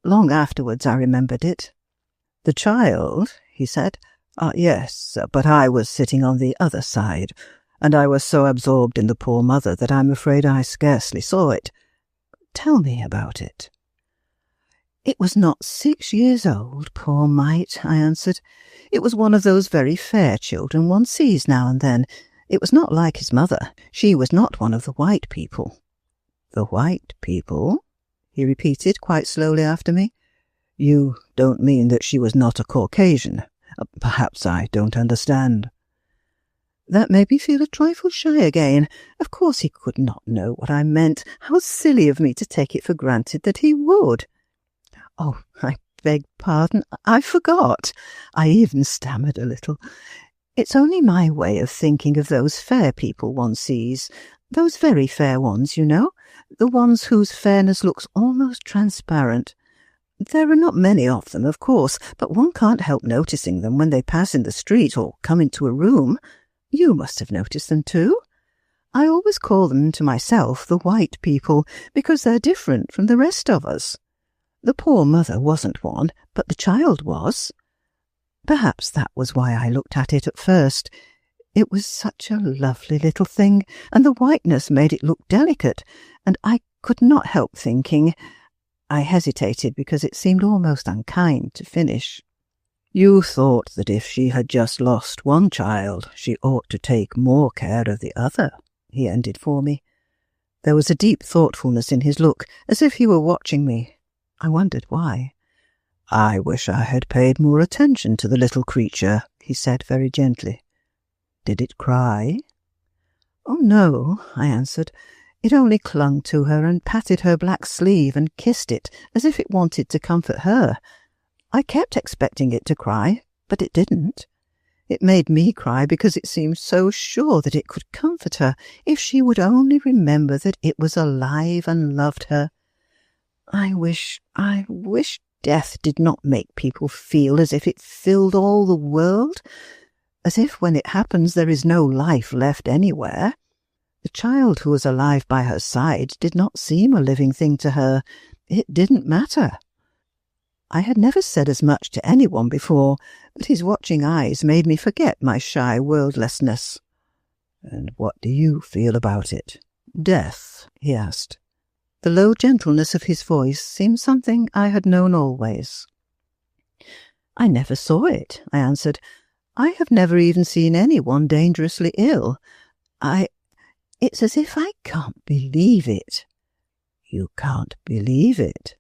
Long afterwards I remembered it. "The child," he said. Yes, but I was sitting on the other side, and I was so absorbed in the poor mother that I'm afraid I scarcely saw it. Tell me about it." "It was not 6 years old, poor mite," I answered. "It was one of those very fair children one sees now and then. It was not like his mother. She was not one of the white people." "The white people?" he repeated quite slowly after me. "You don't mean that she was not a Caucasian? Perhaps I don't understand." That made me feel a trifle shy again. Of course he could not know what I meant. How silly of me to take it for granted that he would. "Oh, I beg pardon. I forgot." I even stammered a little. "It's only my way of thinking of those fair people one sees. Those very fair ones, you know. The ones whose fairness looks almost transparent. There are not many of them, of course, but one can't help noticing them when they pass in the street or come into a room. You must have noticed them too. I always call them to myself the white people, because they're different from the rest of us. The poor mother wasn't one, but the child was. Perhaps that was why I looked at it at first. It was such a lovely little thing, and the whiteness made it look delicate, and I could not help thinking—" I hesitated because it seemed almost unkind to finish. "You thought that if she had just lost one child, she ought to take more care of the other," he ended for me. There was a deep thoughtfulness in his look, as if he were watching me. I wondered why. "I wish I had paid more attention to the little creature," he said very gently. "Did it cry?" "Oh, no," I answered. "It only clung to her and patted her black sleeve and kissed it, as if it wanted to comfort her. I kept expecting it to cry, but it didn't. It made me cry because it seemed so sure that it could comfort her if she would only remember that it was alive and loved her. I wish death did not make people feel as if it filled all the world, as if when it happens there is no life left anywhere. The child who was alive by her side did not seem a living thing to her. It didn't matter." I had never said as much to anyone before, but his watching eyes made me forget my shy worldlessness. "And what do you feel about it? Death?" he asked. The low gentleness of his voice seemed something I had known always. "I never saw it," I answered. "I have never even seen anyone dangerously ill. It's as if I can't believe it." "You can't believe it?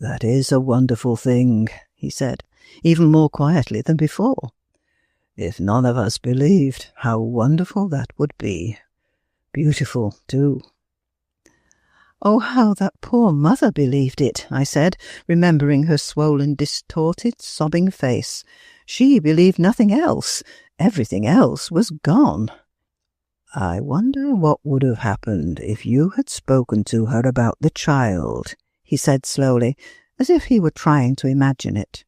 That is a wonderful thing," he said, even more quietly than before. "If none of us believed, how wonderful that would be. Beautiful, too." "Oh, how that poor mother believed it," I said, remembering her swollen, distorted, sobbing face. She believed nothing else. Everything else was gone. "I wonder what would have happened if you had spoken to her about the child," he said slowly, as if he were trying to imagine it.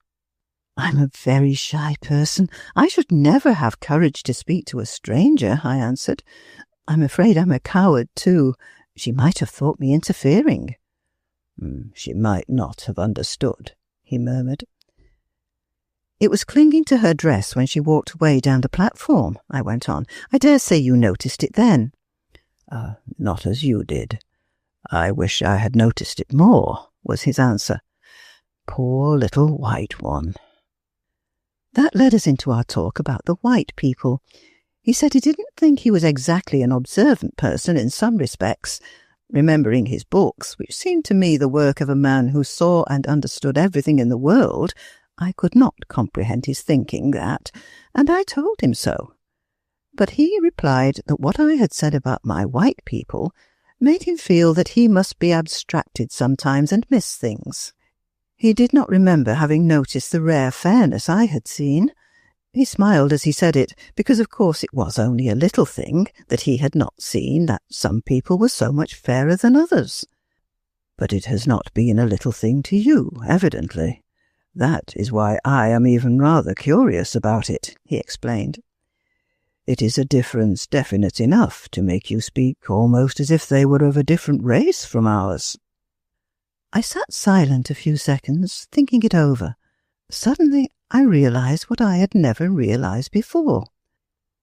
"I'm a very shy person. I should never have courage to speak to a stranger," I answered. "I'm afraid I'm a coward, too. She might have thought me interfering." "She might not have understood," he murmured. "It was clinging to her dress when she walked away down the platform," I went on. "I dare say you noticed it then." "Not as you did. I wish I had noticed it more," was his answer. "Poor little white one." That led us into our talk about the white people. He said he didn't think he was exactly an observant person in some respects. Remembering his books, which seemed to me the work of a man who saw and understood everything in the world, I could not comprehend his thinking that, and I told him so. But he replied that what I had said about my white people made him feel that he must be abstracted sometimes and miss things. He did not remember having noticed the rare fairness I had seen. He smiled as he said it, because of course it was only a little thing that he had not seen, that some people were so much fairer than others. "But it has not been a little thing to you, evidently. That is why I am even rather curious about it," he explained. "It is a difference definite enough to make you speak almost as if they were of a different race from ours." I sat silent a few seconds, thinking it over. Suddenly I realized what I had never realized before.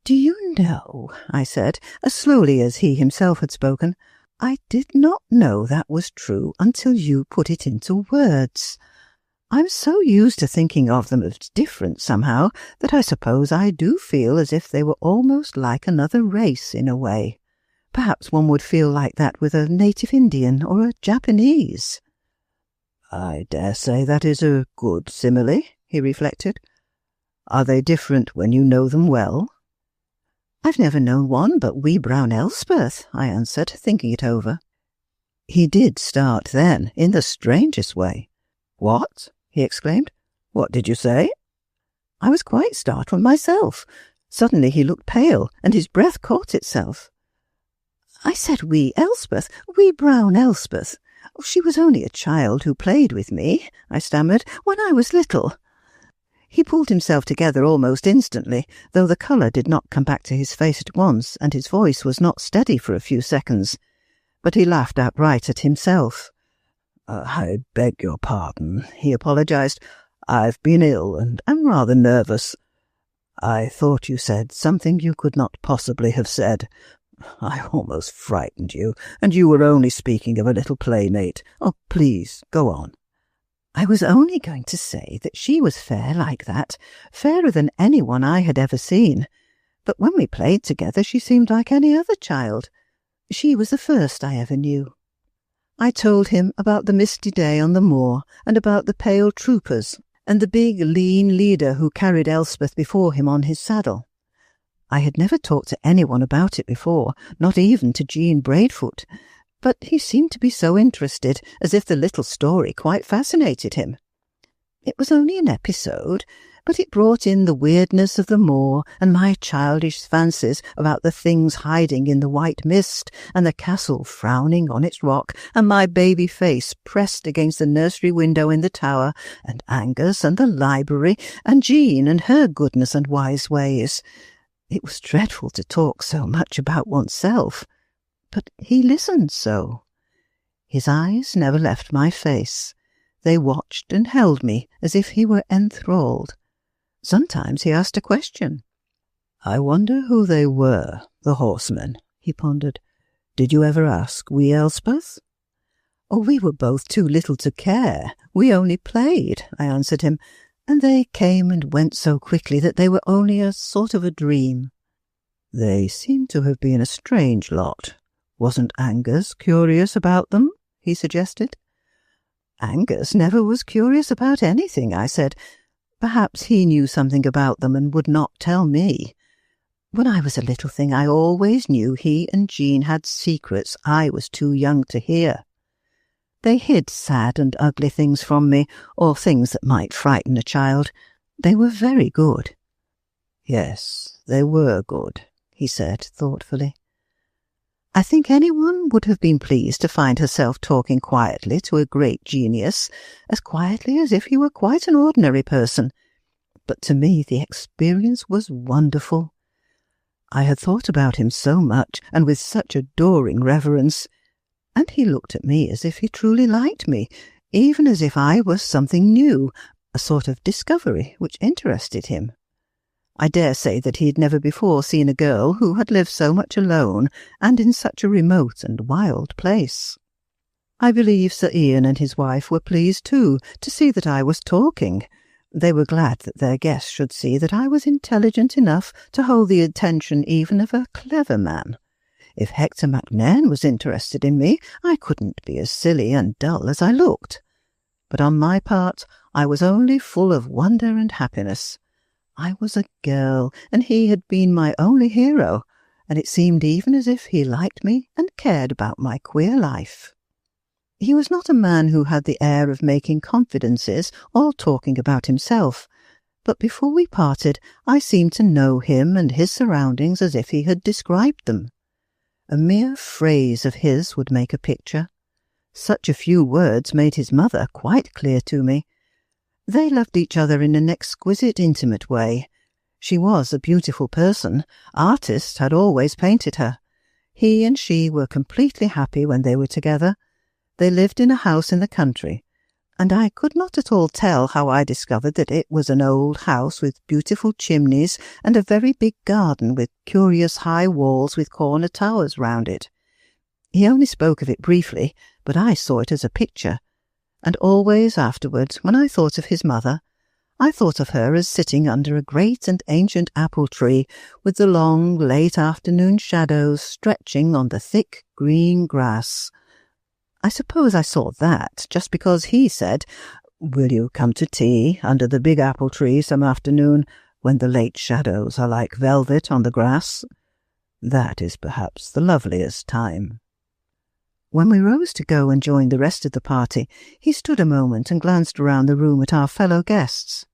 "Do you know," I said, as slowly as he himself had spoken, "I did not know that was true until you put it into words. I'm so used to thinking of them as different somehow that I suppose I do feel as if they were almost like another race in a way. Perhaps one would feel like that with a native Indian or a Japanese." "I dare say that is a good simile," he reflected. "Are they different when you know them well?" "I've never known one but wee brown Elspeth," I answered, thinking it over. He did start then, in the strangest way. "What?" he exclaimed. "What did you say?" I was quite startled myself. Suddenly he looked pale, and his breath caught itself. "I said wee Elspeth, wee brown Elspeth. She was only a child who played with me," I stammered, "when I was little." He pulled himself together almost instantly, though the colour did not come back to his face at once, and his voice was not steady for a few seconds. But he laughed outright at himself. "I beg your pardon," he apologised. "I've been ill and am rather nervous. I thought you said something you could not possibly have said. I almost frightened you, and you were only speaking of a little playmate. Oh, please, go on." "I was only going to say that she was fair like that, fairer than anyone I had ever seen. But when we played together she seemed like any other child. She was the first I ever knew." I told him about the misty day on the moor, and about the pale troopers, and the big, lean leader who carried Elspeth before him on his saddle. I had never talked to anyone about it before, not even to Jean Braidfoot, but he seemed to be so interested, as if the little story quite fascinated him. It was only an episode, but it brought in the weirdness of the moor and my childish fancies about the things hiding in the white mist and the castle frowning on its rock and my baby face pressed against the nursery window in the tower, and Angus and the library and Jean and her goodness and wise ways. It was dreadful to talk so much about oneself, but he listened so. His eyes never left my face. They watched and held me as if he were enthralled. Sometimes he asked a question. "I wonder who they were, the horsemen," he pondered. "Did you ever ask wee Elspeth?" "Oh, we were both too little to care. We only played," I answered him, "and they came and went so quickly that they were only a sort of a dream." "They seem to have been a strange lot. Wasn't Angus curious about them?" he suggested. "Angus never was curious about anything," I said. "Perhaps he knew something about them and would not tell me. When I was a little thing, I always knew he and Jean had secrets I was too young to hear. They hid sad and ugly things from me, or things that might frighten a child. They were very good." "Yes, they were good," he said thoughtfully. I think anyone would have been pleased to find herself talking quietly to a great genius, as quietly as if he were quite an ordinary person. But to me the experience was wonderful. I had thought about him so much, and with such adoring reverence, and he looked at me as if he truly liked me, even as if I was something new, a sort of discovery which interested him. I dare say that he had never before seen a girl who had lived so much alone and in such a remote and wild place. I believe Sir Ian and his wife were pleased too to see that I was talking. They were glad that their guest should see that I was intelligent enough to hold the attention even of a clever man. If Hector MacNairn was interested in me, I couldn't be as silly and dull as I looked. But on my part, I was only full of wonder and happiness. I was a girl, and he had been my only hero, and it seemed even as if he liked me and cared about my queer life. He was not a man who had the air of making confidences or talking about himself, but before we parted I seemed to know him and his surroundings as if he had described them. A mere phrase of his would make a picture. Such a few words made his mother quite clear to me. They loved each other in an exquisite, intimate way. She was a beautiful person. Artists had always painted her. He and she were completely happy when they were together. They lived in a house in the country, and I could not at all tell how I discovered that it was an old house with beautiful chimneys and a very big garden with curious high walls with corner towers round it. He only spoke of it briefly, but I saw it as a picture, and always afterwards, when I thought of his mother, I thought of her as sitting under a great and ancient apple tree with the long, late afternoon shadows stretching on the thick green grass. I suppose I saw that just because he said, "Will you come to tea under the big apple tree some afternoon when the late shadows are like velvet on the grass? That is perhaps the loveliest time." When we rose to go and join the rest of the party, he stood a moment and glanced around the room at our fellow guests.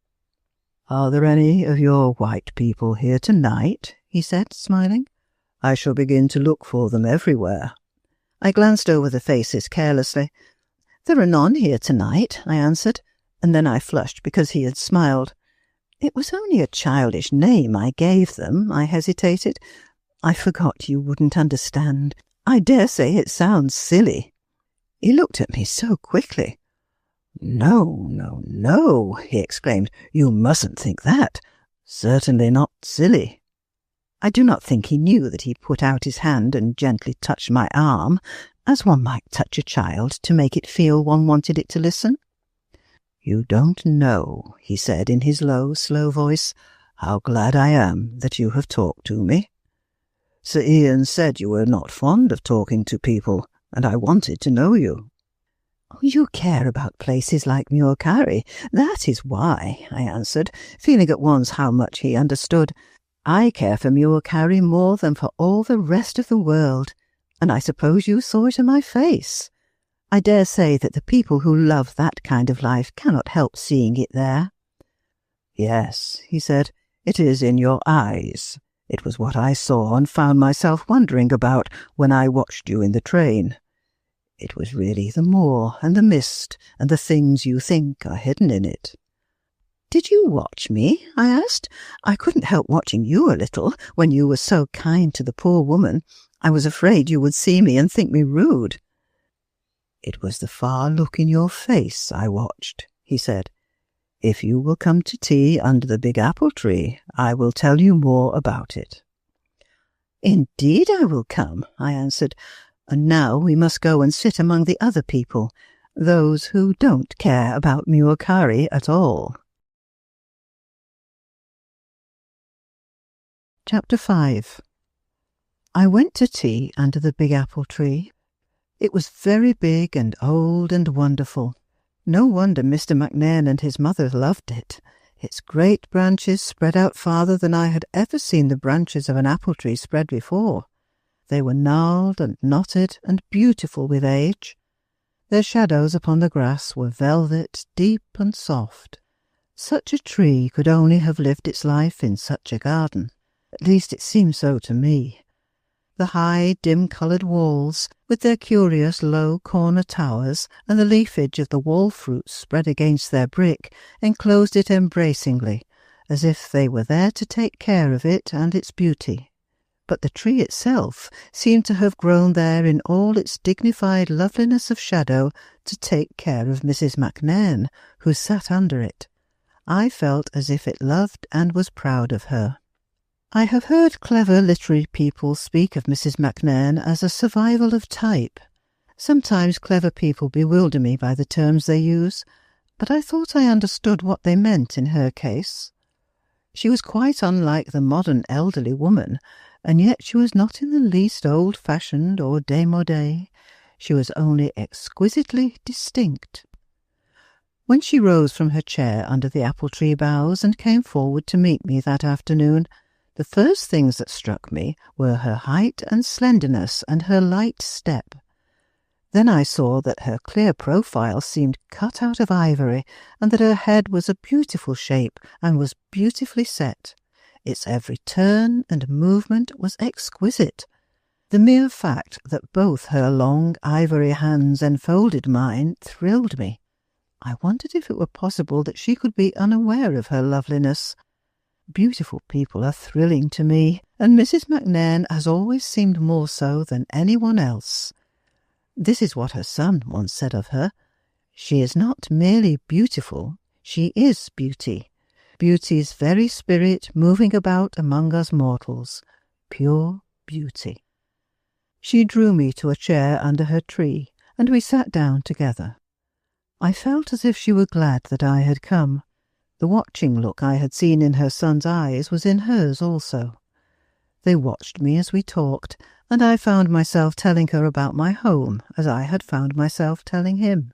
"Are there any of your white people here tonight?" he said, smiling. "I shall begin to look for them everywhere." I glanced over the faces carelessly. "There are none here tonight," I answered, and then I flushed because he had smiled. "It was only a childish name I gave them," I hesitated. "I forgot you wouldn't understand. I dare say it sounds silly." He looked at me so quickly. "No, no, no," he exclaimed. "You mustn't think that. Certainly not silly." I do not think he knew that he put out his hand and gently touched my arm, as one might touch a child to make it feel one wanted it to listen. "You don't know," he said in his low, slow voice, "how glad I am that you have talked to me. Sir Ian said you were not fond of talking to people, and I wanted to know you." "Oh, you care about places like Muir Carry. That is why," I answered, feeling at once how much he understood. "I care for Muir Carry more than for all the rest of the world, and I suppose you saw it in my face. I dare say that the people who love that kind of life cannot help seeing it there." "Yes," he said, "it is in your eyes. It was what I saw and found myself wondering about when I watched you in the train. It was really the moor and the mist and the things you think are hidden in it." "Did you watch me?" I asked. "I couldn't help watching you a little when you were so kind to the poor woman. I was afraid you would see me and think me rude." "It was the far look in your face I watched," he said. "If you will come to tea under the big apple tree, I will tell you more about it." "Indeed I will come," I answered, "and now we must go and sit among the other people, those who don't care about Muokari at all." Chapter 5. I went to tea under the big apple tree. It was very big and old and wonderful. No wonder Mr. MacNairn and his mother loved it. Its great branches spread out farther than I had ever seen the branches of an apple tree spread before. They were gnarled and knotted and beautiful with age. Their shadows upon the grass were velvet, deep and soft. Such a tree could only have lived its life in such a garden. At least it seemed so to me. The high, dim-coloured walls, with their curious low corner towers, and the leafage of the wall fruits spread against their brick, enclosed it embracingly, as if they were there to take care of it and its beauty. But the tree itself seemed to have grown there in all its dignified loveliness of shadow to take care of Mrs. MacNairn, who sat under it. I felt as if it loved and was proud of her. I have heard clever literary people speak of Mrs. MacNairn as a survival of type. Sometimes clever people bewilder me by the terms they use, but I thought I understood what they meant in her case. She was quite unlike the modern elderly woman, and yet she was not in the least old-fashioned or démodée. She was only exquisitely distinct. When she rose from her chair under the apple-tree boughs and came forward to meet me that afternoon, the first things that struck me were her height and slenderness and her light step. Then I saw that her clear profile seemed cut out of ivory, and that her head was a beautiful shape and was beautifully set. Its every turn and movement was exquisite. The mere fact that both her long ivory hands enfolded mine thrilled me. I wondered if it were possible that she could be unaware of her loveliness. Beautiful people are thrilling to me, and Mrs. MacNairn has always seemed more so than anyone else. This is what her son once said of her: "She is not merely beautiful, she is beauty. Beauty's very spirit moving about among us mortals. Pure beauty." She drew me to a chair under her tree, and we sat down together. I felt as if she were glad that I had come. The watching look I had seen in her son's eyes was in hers also. They watched me as we talked, and I found myself telling her about my home as I had found myself telling him.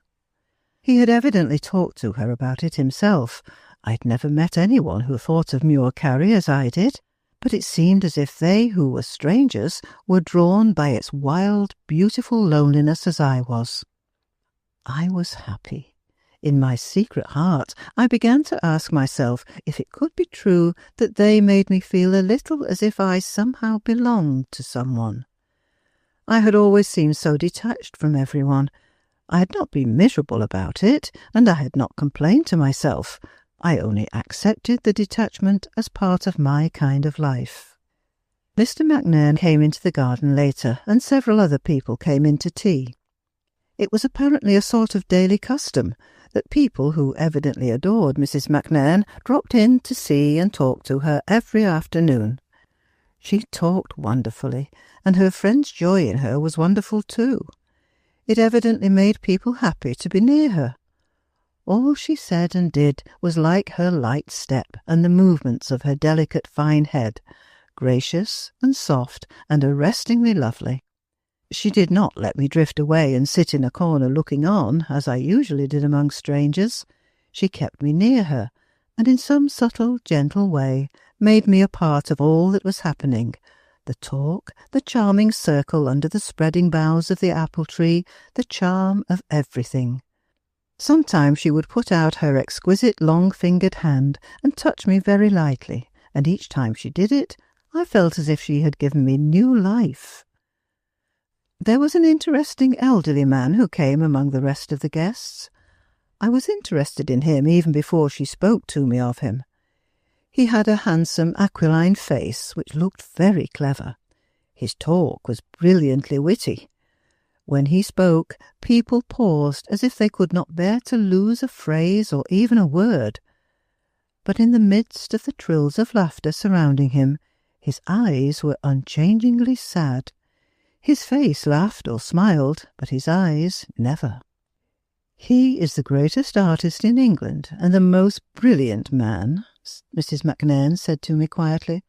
He had evidently talked to her about it himself. I'd never met anyone who thought of Muokari as I did, but it seemed as if they who were strangers were drawn by its wild, beautiful loneliness as I was. I was happy. In my secret heart, I began to ask myself if it could be true that they made me feel a little as if I somehow belonged to someone. I had always seemed so detached from everyone. I had not been miserable about it, and I had not complained to myself. I only accepted the detachment as part of my kind of life. Mr. MacNairn came into the garden later, and several other people came in to tea. It was apparently a sort of daily custom that people who evidently adored Mrs. MacNairn dropped in to see and talk to her every afternoon. She talked wonderfully, and her friend's joy in her was wonderful too. It evidently made people happy to be near her. All she said and did was like her light step and the movements of her delicate fine head, gracious and soft and arrestingly lovely. She did not let me drift away and sit in a corner looking on, as I usually did among strangers. She kept me near her, and in some subtle, gentle way made me a part of all that was happening. The talk, the charming circle under the spreading boughs of the apple tree, the charm of everything. Sometimes she would put out her exquisite long-fingered hand and touch me very lightly, and each time she did it, I felt as if she had given me new life. There was an interesting elderly man who came among the rest of the guests. I was interested in him even before she spoke to me of him. He had a handsome aquiline face which looked very clever. His talk was brilliantly witty. When he spoke, people paused as if they could not bear to lose a phrase or even a word. But in the midst of the trills of laughter surrounding him, his eyes were unchangingly sad. His face laughed or smiled, but his eyes never. "He is the greatest artist in England and the most brilliant man," Mrs. Macnairn said to me quietly.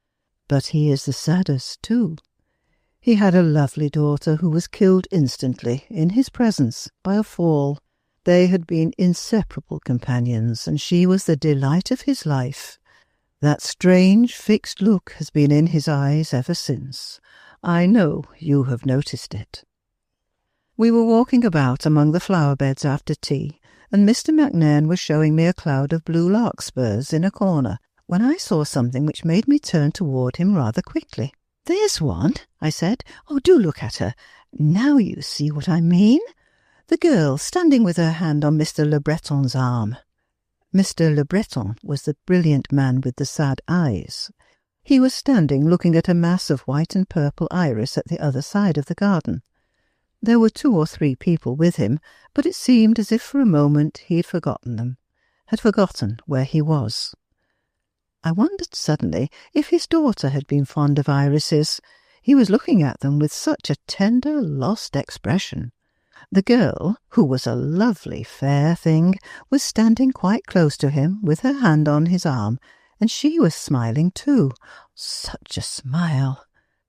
"But he is the saddest too. He had a lovely daughter who was killed instantly, in his presence, by a fall. They had been inseparable companions, and she was the delight of his life. That strange, fixed look has been in his eyes ever since. I know you have noticed it." We were walking about among the flower-beds after tea, and Mr. Macnairn was showing me a cloud of blue larkspurs in a corner, when I saw something which made me turn toward him rather quickly. "There's one," I said. "Oh, do look at her. Now you see what I mean. The girl standing with her hand on Mr. Le Breton's arm." Mr. Le Breton was the brilliant man with the sad eyes. He was standing looking at a mass of white and purple iris at the other side of the garden. There were 2 or 3 people with him, but it seemed as if for a moment he had forgotten them, had forgotten where he was. I wondered suddenly if his daughter had been fond of irises. He was looking at them with such a tender, lost expression. The girl, who was a lovely, fair thing, was standing quite close to him with her hand on his arm, and she was smiling too. Such a smile!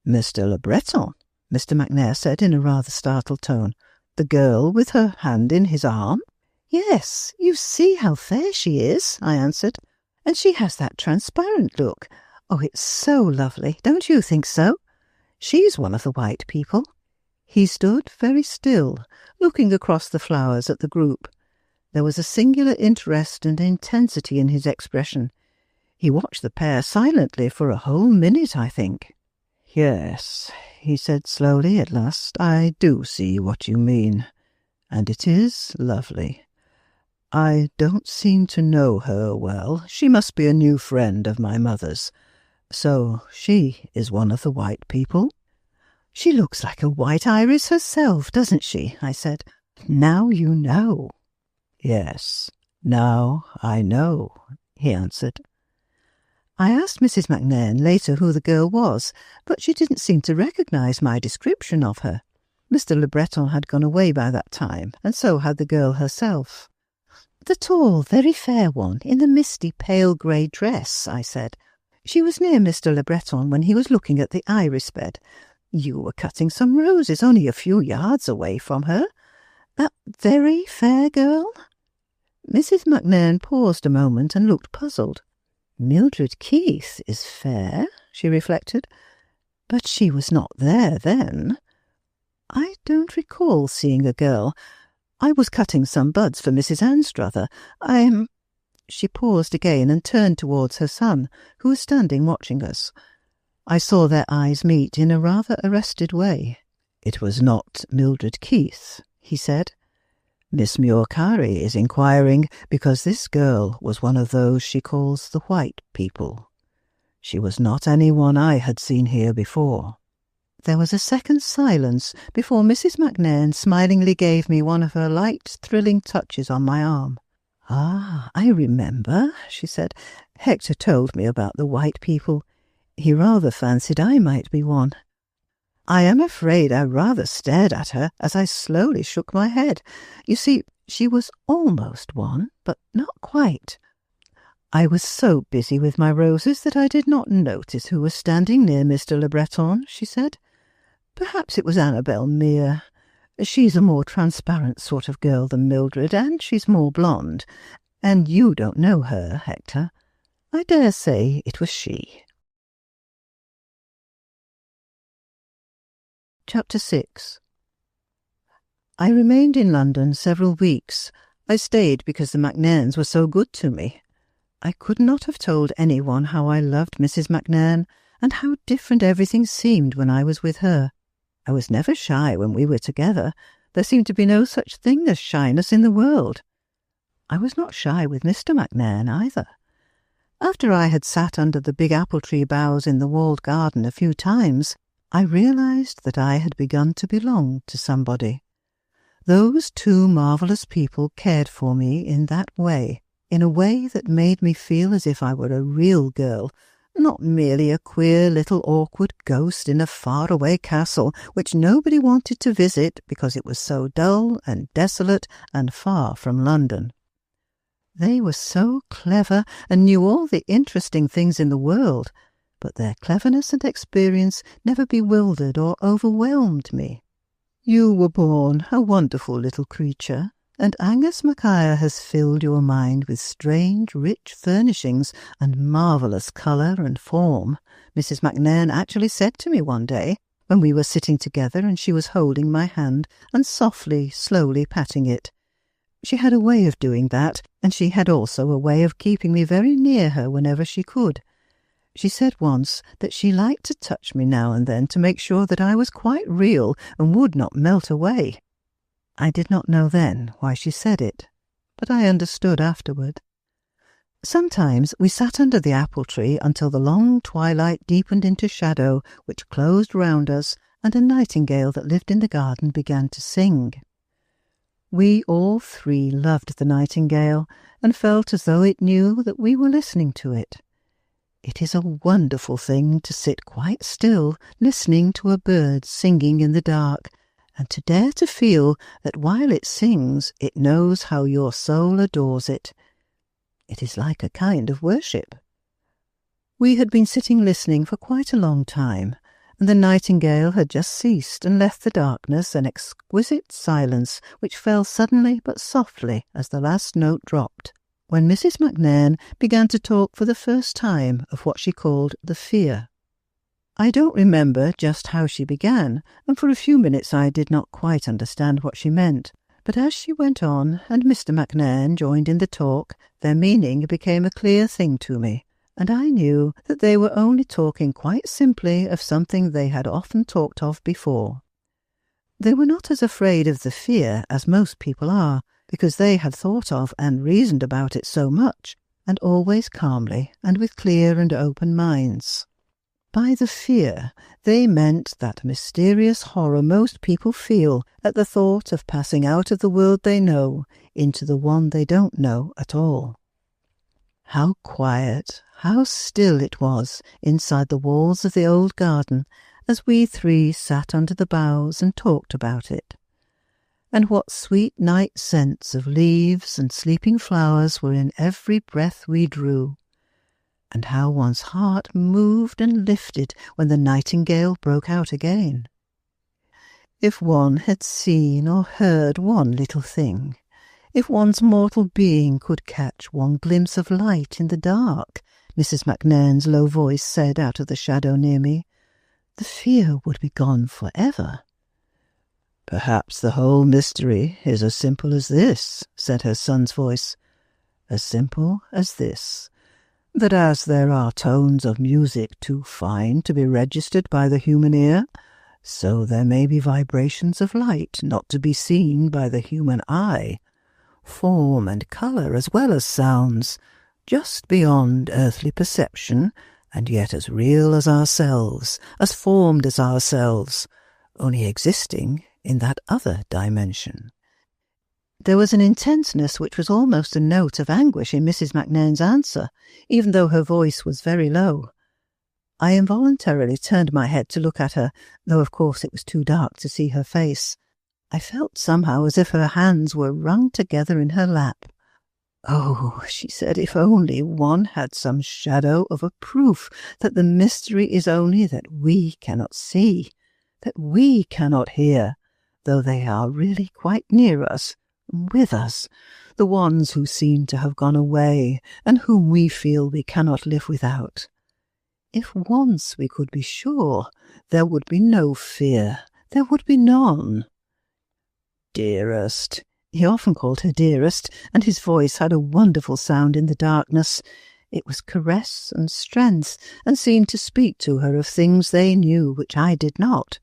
"Mr. Le Breton," Mr. Macnair said in a rather startled tone. "The girl with her hand in his arm?" "Yes, you see how fair she is," I answered. "And she has that transparent look. Oh, it's so lovely, don't you think so? She's one of the white people." He stood very still, looking across the flowers at the group. There was a singular interest and intensity in his expression. He watched the pair silently for a whole minute, I think. "Yes," he said slowly at last, "I do see what you mean, and it is lovely. I don't seem to know her well. She must be a new friend of my mother's. So she is one of the white people?" "She looks like a white iris herself, doesn't she?" I said. "Now you know." "Yes, now I know," he answered. I asked Mrs. Macnairn later who the girl was, but she didn't seem to recognise my description of her. Mr. Le Breton had gone away by that time, and so had the girl herself. "The tall, very fair one, in the misty pale grey dress," I said. "She was near Mr. Le Breton when he was looking at the iris bed. You were cutting some roses only a few yards away from her. That very fair girl?" Mrs. Macnairn paused a moment and looked puzzled. "Mildred Keith is fair," she reflected, "but she was not there then. I don't recall seeing a girl. I was cutting some buds for Mrs. Anstruther. She paused again and turned towards her son, who was standing watching us. I saw their eyes meet in a rather arrested way. "It was not Mildred Keith," he said. "Miss Muircari is inquiring because this girl was one of those she calls the white people. She was not anyone I had seen here before." There was a second's silence before Mrs. Macnairn smilingly gave me one of her light, thrilling touches on my arm. "Ah, I remember," she said. "Hector told me about the white people. He rather fancied I might be one." I am afraid I rather stared at her as I slowly shook my head. You see, she was almost one, but not quite. I was so busy with my roses that I did not notice who was standing near Mr. Le Breton, she said. "Perhaps it was Annabel Mere. She's a more transparent sort of girl than Mildred, and she's more blonde. And you don't know her, Hector. I dare say it was she." Chapter 6. I remained in London several weeks. I stayed because the Macnairns were so good to me. I could not have told anyone how I loved Mrs. Macnairn, and how different everything seemed when I was with her. I was never shy when we were together. There seemed to be no such thing as shyness in the world. I was not shy with Mr. Macnairn either. After I had sat under the big apple-tree boughs in the walled garden a few times, I realised that I had begun to belong to somebody. Those two marvellous people cared for me in that way, in a way that made me feel as if I were a real girl, not merely a queer little awkward ghost in a faraway castle which nobody wanted to visit because it was so dull and desolate and far from London. They were so clever and knew all the interesting things in the world, but their cleverness and experience never bewildered or overwhelmed me. You were born a wonderful little creature, and Angus Mackay has filled your mind with strange, rich furnishings and marvellous colour and form, Mrs. MacNairn actually said to me one day, when we were sitting together and she was holding my hand and softly, slowly patting it. She had a way of doing that, and she had also a way of keeping me very near her whenever she could. She said once that she liked to touch me now and then to make sure that I was quite real and would not melt away. I did not know then why she said it, but I understood afterward. Sometimes we sat under the apple tree until the long twilight deepened into shadow which closed round us, and a nightingale that lived in the garden began to sing. We all three loved the nightingale and felt as though it knew that we were listening to it. It is a wonderful thing to sit quite still, listening to a bird singing in the dark, and to dare to feel that while it sings, it knows how your soul adores it. It is like a kind of worship. We had been sitting listening for quite a long time, and the nightingale had just ceased and left the darkness an exquisite silence which fell suddenly but softly as the last note dropped, when Mrs. MacNairn began to talk for the first time of what she called the fear. I don't remember just how she began, and for a few minutes I did not quite understand what she meant. But as she went on, and Mr. MacNairn joined in the talk, their meaning became a clear thing to me, and I knew that they were only talking quite simply of something they had often talked of before. They were not as afraid of the fear as most people are, because they had thought of and reasoned about it so much, and always calmly and with clear and open minds. By the fear, they meant that mysterious horror most people feel at the thought of passing out of the world they know into the one they don't know at all. How quiet, how still it was inside the walls of the old garden as we three sat under the boughs and talked about it. And what sweet night scents of leaves and sleeping flowers were in every breath we drew. And how one's heart moved and lifted when the nightingale broke out again. If one had seen or heard one little thing, if one's mortal being could catch one glimpse of light in the dark, Mrs. MacNairn's low voice said out of the shadow near me, the fear would be gone for ever. Perhaps the whole mystery is as simple as this, said her son's voice. As simple as this, that as there are tones of music too fine to be registered by the human ear, so there may be vibrations of light not to be seen by the human eye, form and colour as well as sounds, just beyond earthly perception, and yet as real as ourselves, as formed as ourselves, only existing in that other dimension. There was an intenseness which was almost a note of anguish in Mrs. MacNairn's answer, even though her voice was very low. I involuntarily turned my head to look at her, though of course it was too dark to see her face. I felt somehow as if her hands were wrung together in her lap. Oh, she said, if only one had some shadow of a proof that the mystery is only that we cannot see, that we cannot hear, though they are really quite near us, with us, the ones who seem to have gone away and whom we feel we cannot live without. If once we could be sure, there would be no fear, there would be none. Dearest, he often called her dearest, and his voice had a wonderful sound in the darkness. It was caress and strength, and seemed to speak to her of things they knew which I did not.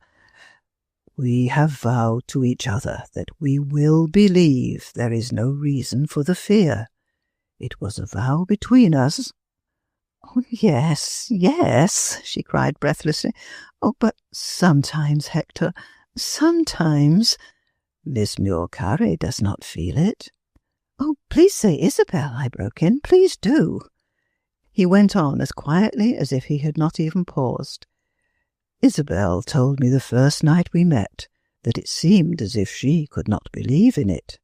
We have vowed to each other that we will believe there is no reason for the fear. It was a vow between us. Oh, yes, yes, she cried breathlessly. Oh, but sometimes, Hector, sometimes. Miss Muircarry does not feel it. Oh, please say Isabel, I broke in. Please do. He went on as quietly as if he had not even paused. Isabel told me the first night we met that it seemed as if she could not believe in it.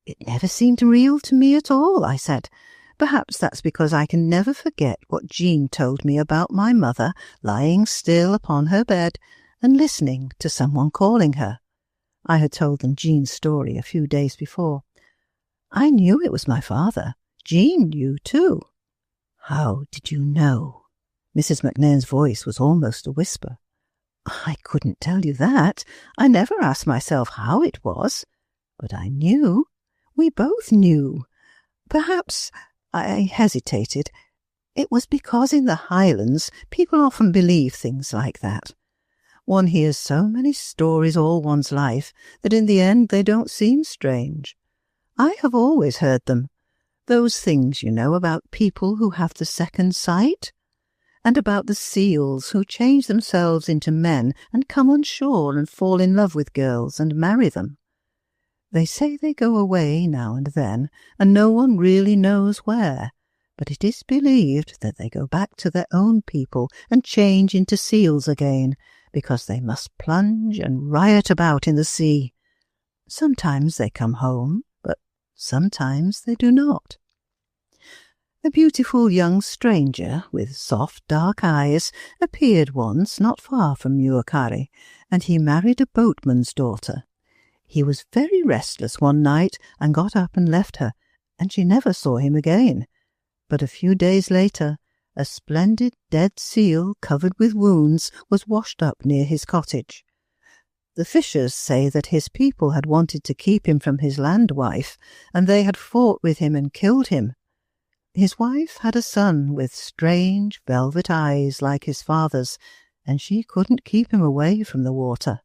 It never seemed real to me at all, I said. Perhaps that's because I can never forget what Jean told me about my mother lying still upon her bed and listening to someone calling her. I had told them Jean's story a few days before. I knew it was my father. Jean knew too. How did you know? Mrs. McNairn's voice was almost a whisper. I couldn't tell you that. I never asked myself how it was. But I knew. We both knew. Perhaps, I hesitated. It was because in the Highlands people often believe things like that. One hears so many stories all one's life that in the end they don't seem strange. I have always heard them. Those things, you know, about people who have the second sight, and about the seals who change themselves into men and come on shore and fall in love with girls and marry them. They say they go away now and then, and no one really knows where, but it is believed that they go back to their own people and change into seals again, because they must plunge and riot about in the sea. Sometimes they come home, but sometimes they do not. A beautiful young stranger with soft dark eyes appeared once not far from Muircarry, and he married a boatman's daughter. He was very restless one night and got up and left her, and she never saw him again. But a few days later, a splendid dead seal covered with wounds was washed up near his cottage. The fishers say that his people had wanted to keep him from his landwife, and they had fought with him and killed him. His wife had a son with strange velvet eyes like his father's, and she couldn't keep him away from the water.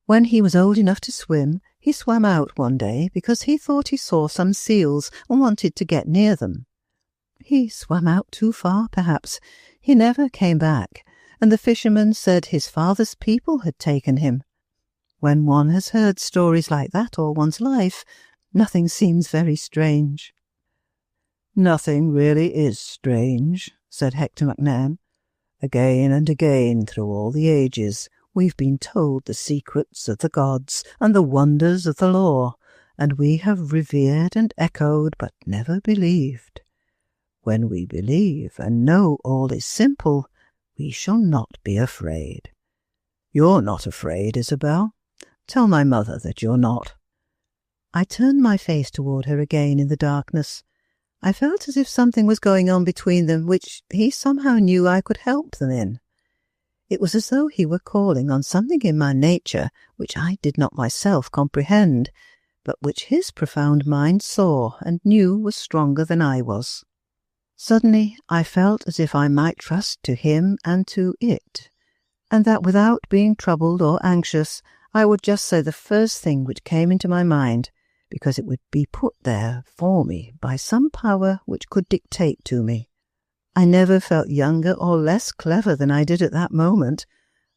When he was old enough to swim, he swam out one day because he thought he saw some seals and wanted to get near them. He swam out too far, perhaps. He never came back, and the fishermen said his father's people had taken him. When one has heard stories like that all one's life, nothing seems very strange. Nothing really is strange, said Hector McNairn. Again and again through all the ages we've been told the secrets of the gods and the wonders of the law, and we have revered and echoed but never believed. When we believe and know all is simple, we shall not be afraid. You're not afraid, Isabel. Tell my mother that you're not. I turned my face toward her again in the darkness. I felt as if something was going on between them which he somehow knew I could help them in. It was as though he were calling on something in my nature which I did not myself comprehend, but which his profound mind saw and knew was stronger than I was. Suddenly I felt as if I might trust to him and to it, and that without being troubled or anxious I would just say the first thing which came into my mind, because it would be put there for me by some power which could dictate to me. I never felt younger or less clever than I did at that moment.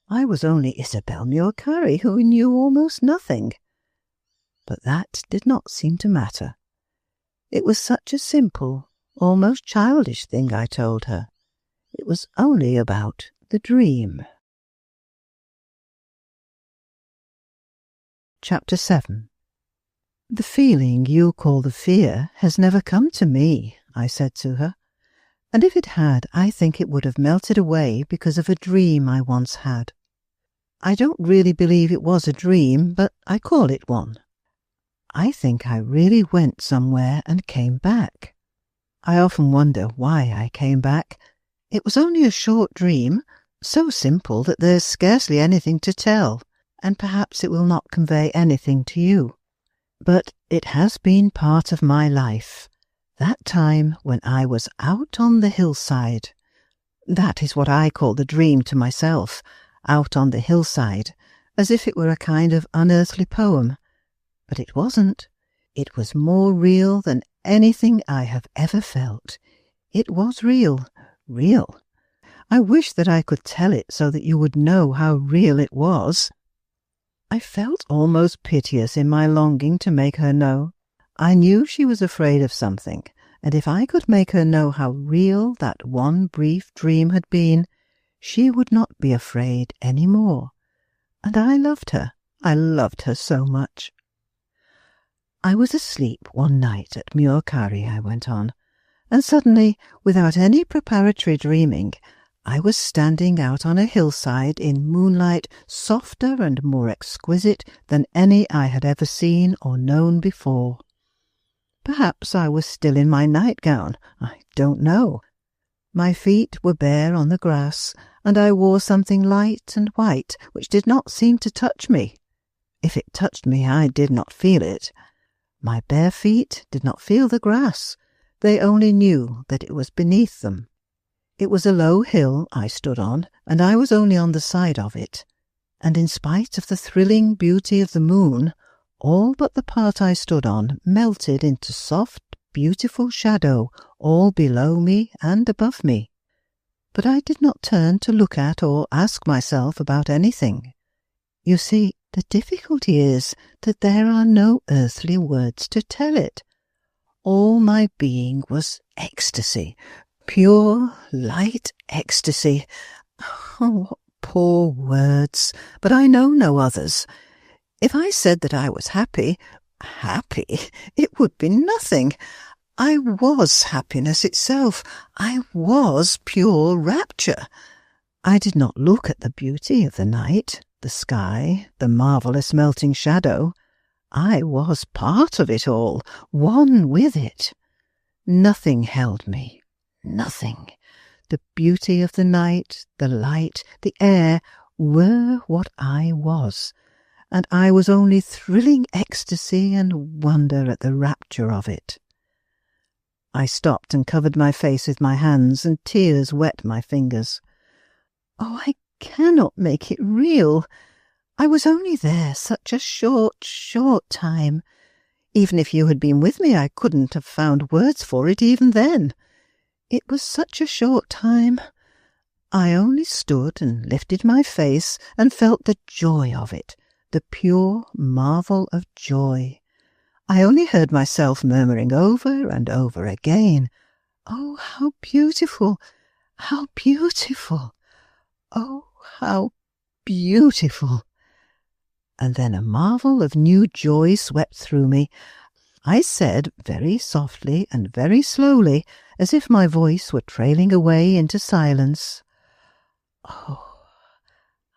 I was only Isabel Muircarry, who knew almost nothing. But that did not seem to matter. It was such a simple, almost childish thing I told her. It was only about the dream. Chapter 7. The feeling you call the fear has never come to me, I said to her. And if it had, I think it would have melted away because of a dream I once had. I don't really believe it was a dream, but I call it one. I think I really went somewhere and came back. I often wonder why I came back. It was only a short dream, so simple that there's scarcely anything to tell, and perhaps it will not convey anything to you. But it has been part of my life. That time when I was out on the hillside. That is what I call the dream to myself, out on the hillside, as if it were a kind of unearthly poem. But it wasn't. It was more real than anything I have ever felt. It was real, real. I wish that I could tell it so that you would know how real it was. I felt almost piteous in my longing to make her know. I knew she was afraid of something, and if I could make her know how real that one brief dream had been, she would not be afraid any more. And I loved her. I loved her so much. I was asleep one night at Muircarry, I went on, and suddenly, without any preparatory dreaming, I was standing out on a hillside in moonlight softer and more exquisite than any I had ever seen or known before. Perhaps I was still in my nightgown, I don't know. My feet were bare on the grass, and I wore something light and white which did not seem to touch me. If it touched me, I did not feel it. My bare feet did not feel the grass. They only knew that it was beneath them. It was a low hill I stood on, and I was only on the side of it. And in spite of the thrilling beauty of the moon, all but the part I stood on melted into soft, beautiful shadow all below me and above me. But I did not turn to look at or ask myself about anything. You see, the difficulty is that there are no earthly words to tell it. All my being was ecstasy, pure, light ecstasy. Oh, what poor words, but I know no others. If I said that I was happy, it would be nothing. I was happiness itself. I was pure rapture. I did not look at the beauty of the night, the sky, the marvellous melting shadow. I was part of it all, one with it. Nothing held me. Nothing. The beauty of the night, the light, the air were what I was, and I was only thrilling ecstasy and wonder at the rapture of it. I stopped and covered my face with my hands, and tears wet my fingers. Oh, I cannot make it real. I was only there such a short time. Even if you had been with me, I couldn't have found words for it even then. It was such a short time. I only stood and lifted my face and felt the joy of it, the pure marvel of joy. I only heard myself murmuring over and over again, "Oh, how beautiful! How beautiful! Oh, how beautiful!" And then a marvel of new joy swept through me. I said very softly and very slowly, as if my voice were trailing away into silence, "Oh,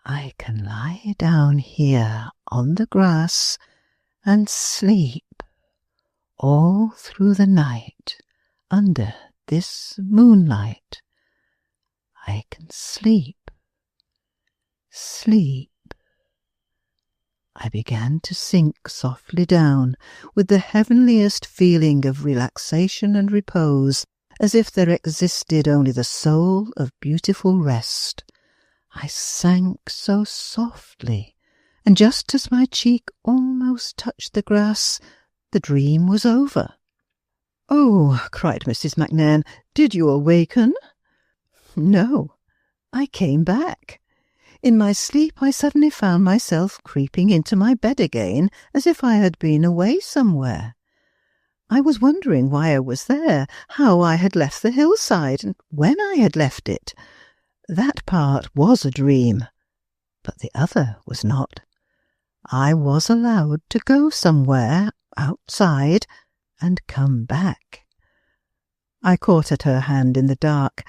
I can lie down here on the grass and sleep all through the night under this moonlight. I can sleep, sleep." I began to sink softly down with the heavenliest feeling of relaxation and repose, as if there existed only the soul of beautiful rest. I sank so softly, and just as my cheek almost touched the grass, the dream was over. "Oh," cried Mrs. McNairn, "did you awaken?" "No, I came back. In my sleep I suddenly found myself creeping into my bed again as if I had been away somewhere. I was wondering why I was there, how I had left the hillside, and when I had left it. That part was a dream, but the other was not. I was allowed to go somewhere outside and come back. I caught at her hand in the dark.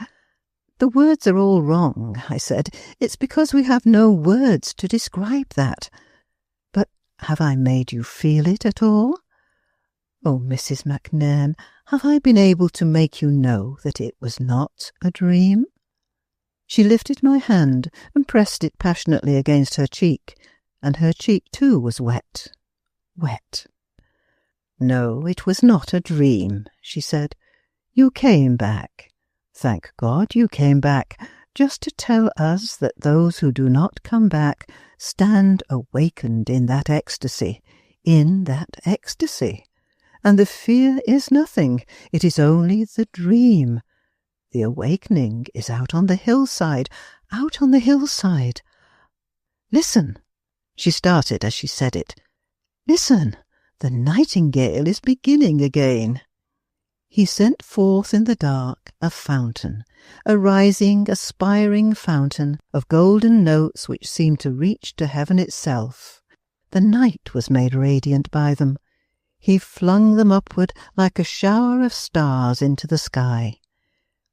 "The words are all wrong," I said. "It's because we have no words to describe that. But have I made you feel it at all? Oh, Mrs. McNairn, have I been able to make you know that it was not a dream?" She lifted my hand and pressed it passionately against her cheek, and her cheek too was wet. Wet. "No, it was not a dream," she said. "You came back. Thank God you came back, just to tell us that those who do not come back stand awakened in that ecstasy, and the fear is nothing, it is only the dream. The awakening is out on the hillside. Listen!" She started as she said it. "Listen, the nightingale is beginning again." He sent forth in the dark a fountain, a rising, aspiring fountain of golden notes which seemed to reach to heaven itself. The night was made radiant by them. He flung them upward like a shower of stars into the sky.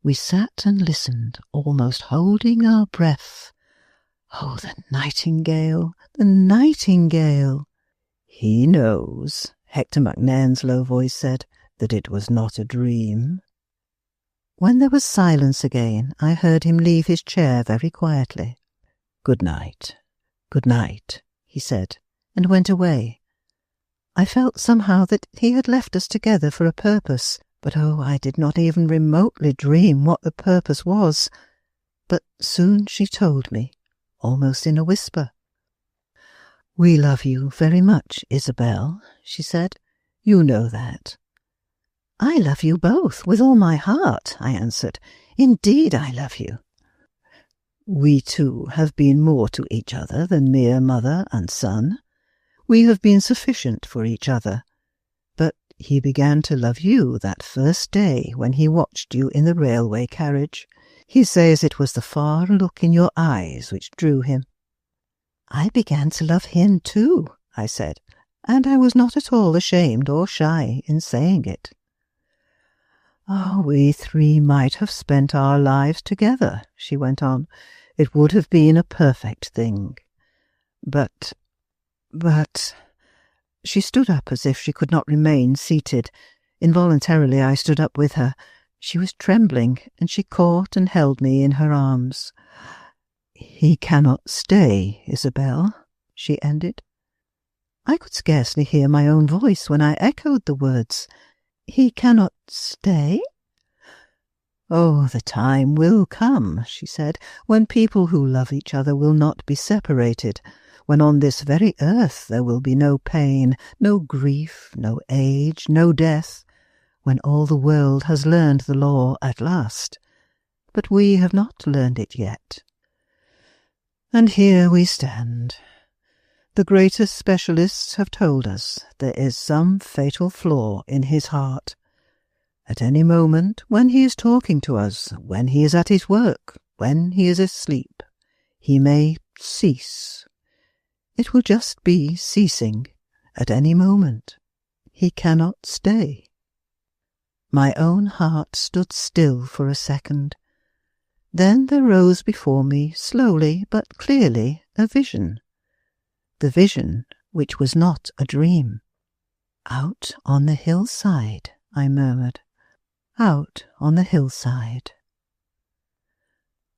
We sat and listened, almost holding our breath. Oh, the nightingale, the nightingale! "He knows," Hector MacNairn's low voice said, "that it was not a dream." When there was silence again, I heard him leave his chair very quietly. "Good night, he said, and went away. I felt somehow that he had left us together for a purpose, but I did not even remotely dream what the purpose was. But soon she told me, almost in a whisper. "We love you very much, Isabel," she said. "You know that." "I love you both with all my heart," I answered. "Indeed I love you." "We two have been more to each other than mere mother and son. We have been sufficient for each other. But he began to love you that first day when he watched you in the railway carriage. He says it was the far look in your eyes which drew him." "I began to love him too," I said, and I was not at all ashamed or shy in saying it. "We three might have spent our lives together," she went on. "It would have been a perfect thing. But... She stood up as if she could not remain seated. Involuntarily I stood up with her. She was trembling, and she caught and held me in her arms. "He cannot stay, Isabel," she ended. I could scarcely hear my own voice when I echoed the words. "He cannot stay?" "The time will come," she said, "when people who love each other will not be separated, when on this very earth there will be no pain, no grief, no age, no death, when all the world has learned the law at last. But we have not learned it yet. And here we stand. The greatest specialists have told us there is some fatal flaw in his heart. At any moment, when he is talking to us, when he is at his work, when he is asleep, he may cease. It will just be ceasing at any moment. He cannot stay." My own heart stood still for a second. Then there rose before me, slowly but clearly, a vision. The vision which was not a dream. "Out on the hillside," I murmured. "Out on the hillside."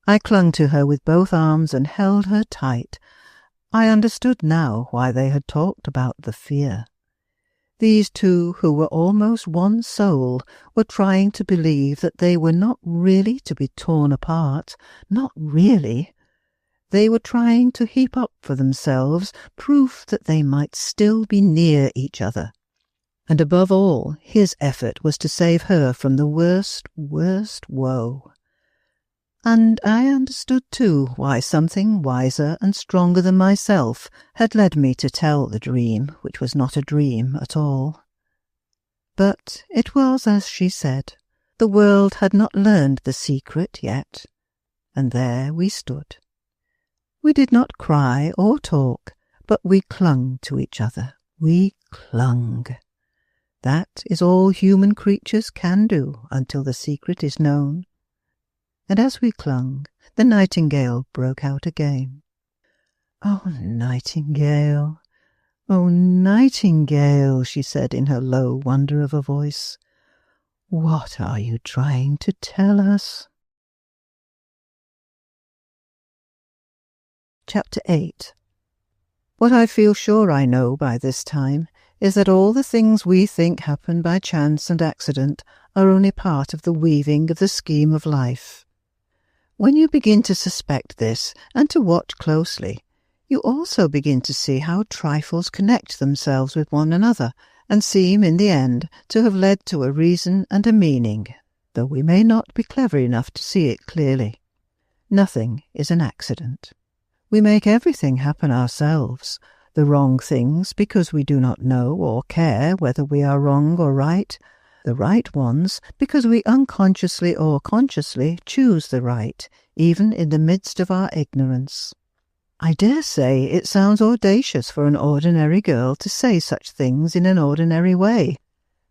I clung to her with both arms and held her tight. I understood now why they had talked about the fear. These two, who were almost one soul, were trying to believe that they were not really to be torn apart, not really. They were trying to heap up for themselves proof that they might still be near each other. And above all, his effort was to save her from the worst, worst woe. And I understood too why something wiser and stronger than myself had led me to tell the dream, which was not a dream at all. But it was as she said. The world had not learned the secret yet, and there we stood. We did not cry or talk, but we clung to each other. We clung. That is all human creatures can do until the secret is known. And as we clung, the nightingale broke out again. "Oh, nightingale, oh, nightingale," she said in her low wonder of a voice. "What are you trying to tell us?" Chapter 8. What I feel sure I know by this time is that all the things we think happen by chance and accident are only part of the weaving of the scheme of life. When you begin to suspect this and to watch closely, you also begin to see how trifles connect themselves with one another and seem in the end to have led to a reason and a meaning, though we may not be clever enough to see it clearly. Nothing is an accident. We make everything happen ourselves, the wrong things because we do not know or care whether we are wrong or right, the right ones because we unconsciously or consciously choose the right, even in the midst of our ignorance. I dare say it sounds audacious for an ordinary girl to say such things in an ordinary way,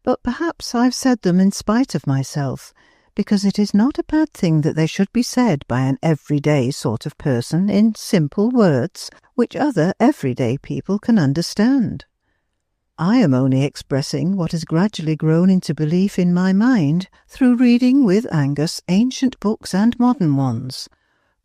but perhaps I've said them in spite of myself, because it is not a bad thing that they should be said by an everyday sort of person in simple words which other everyday people can understand. I am only expressing what has gradually grown into belief in my mind through reading with Angus ancient books and modern ones,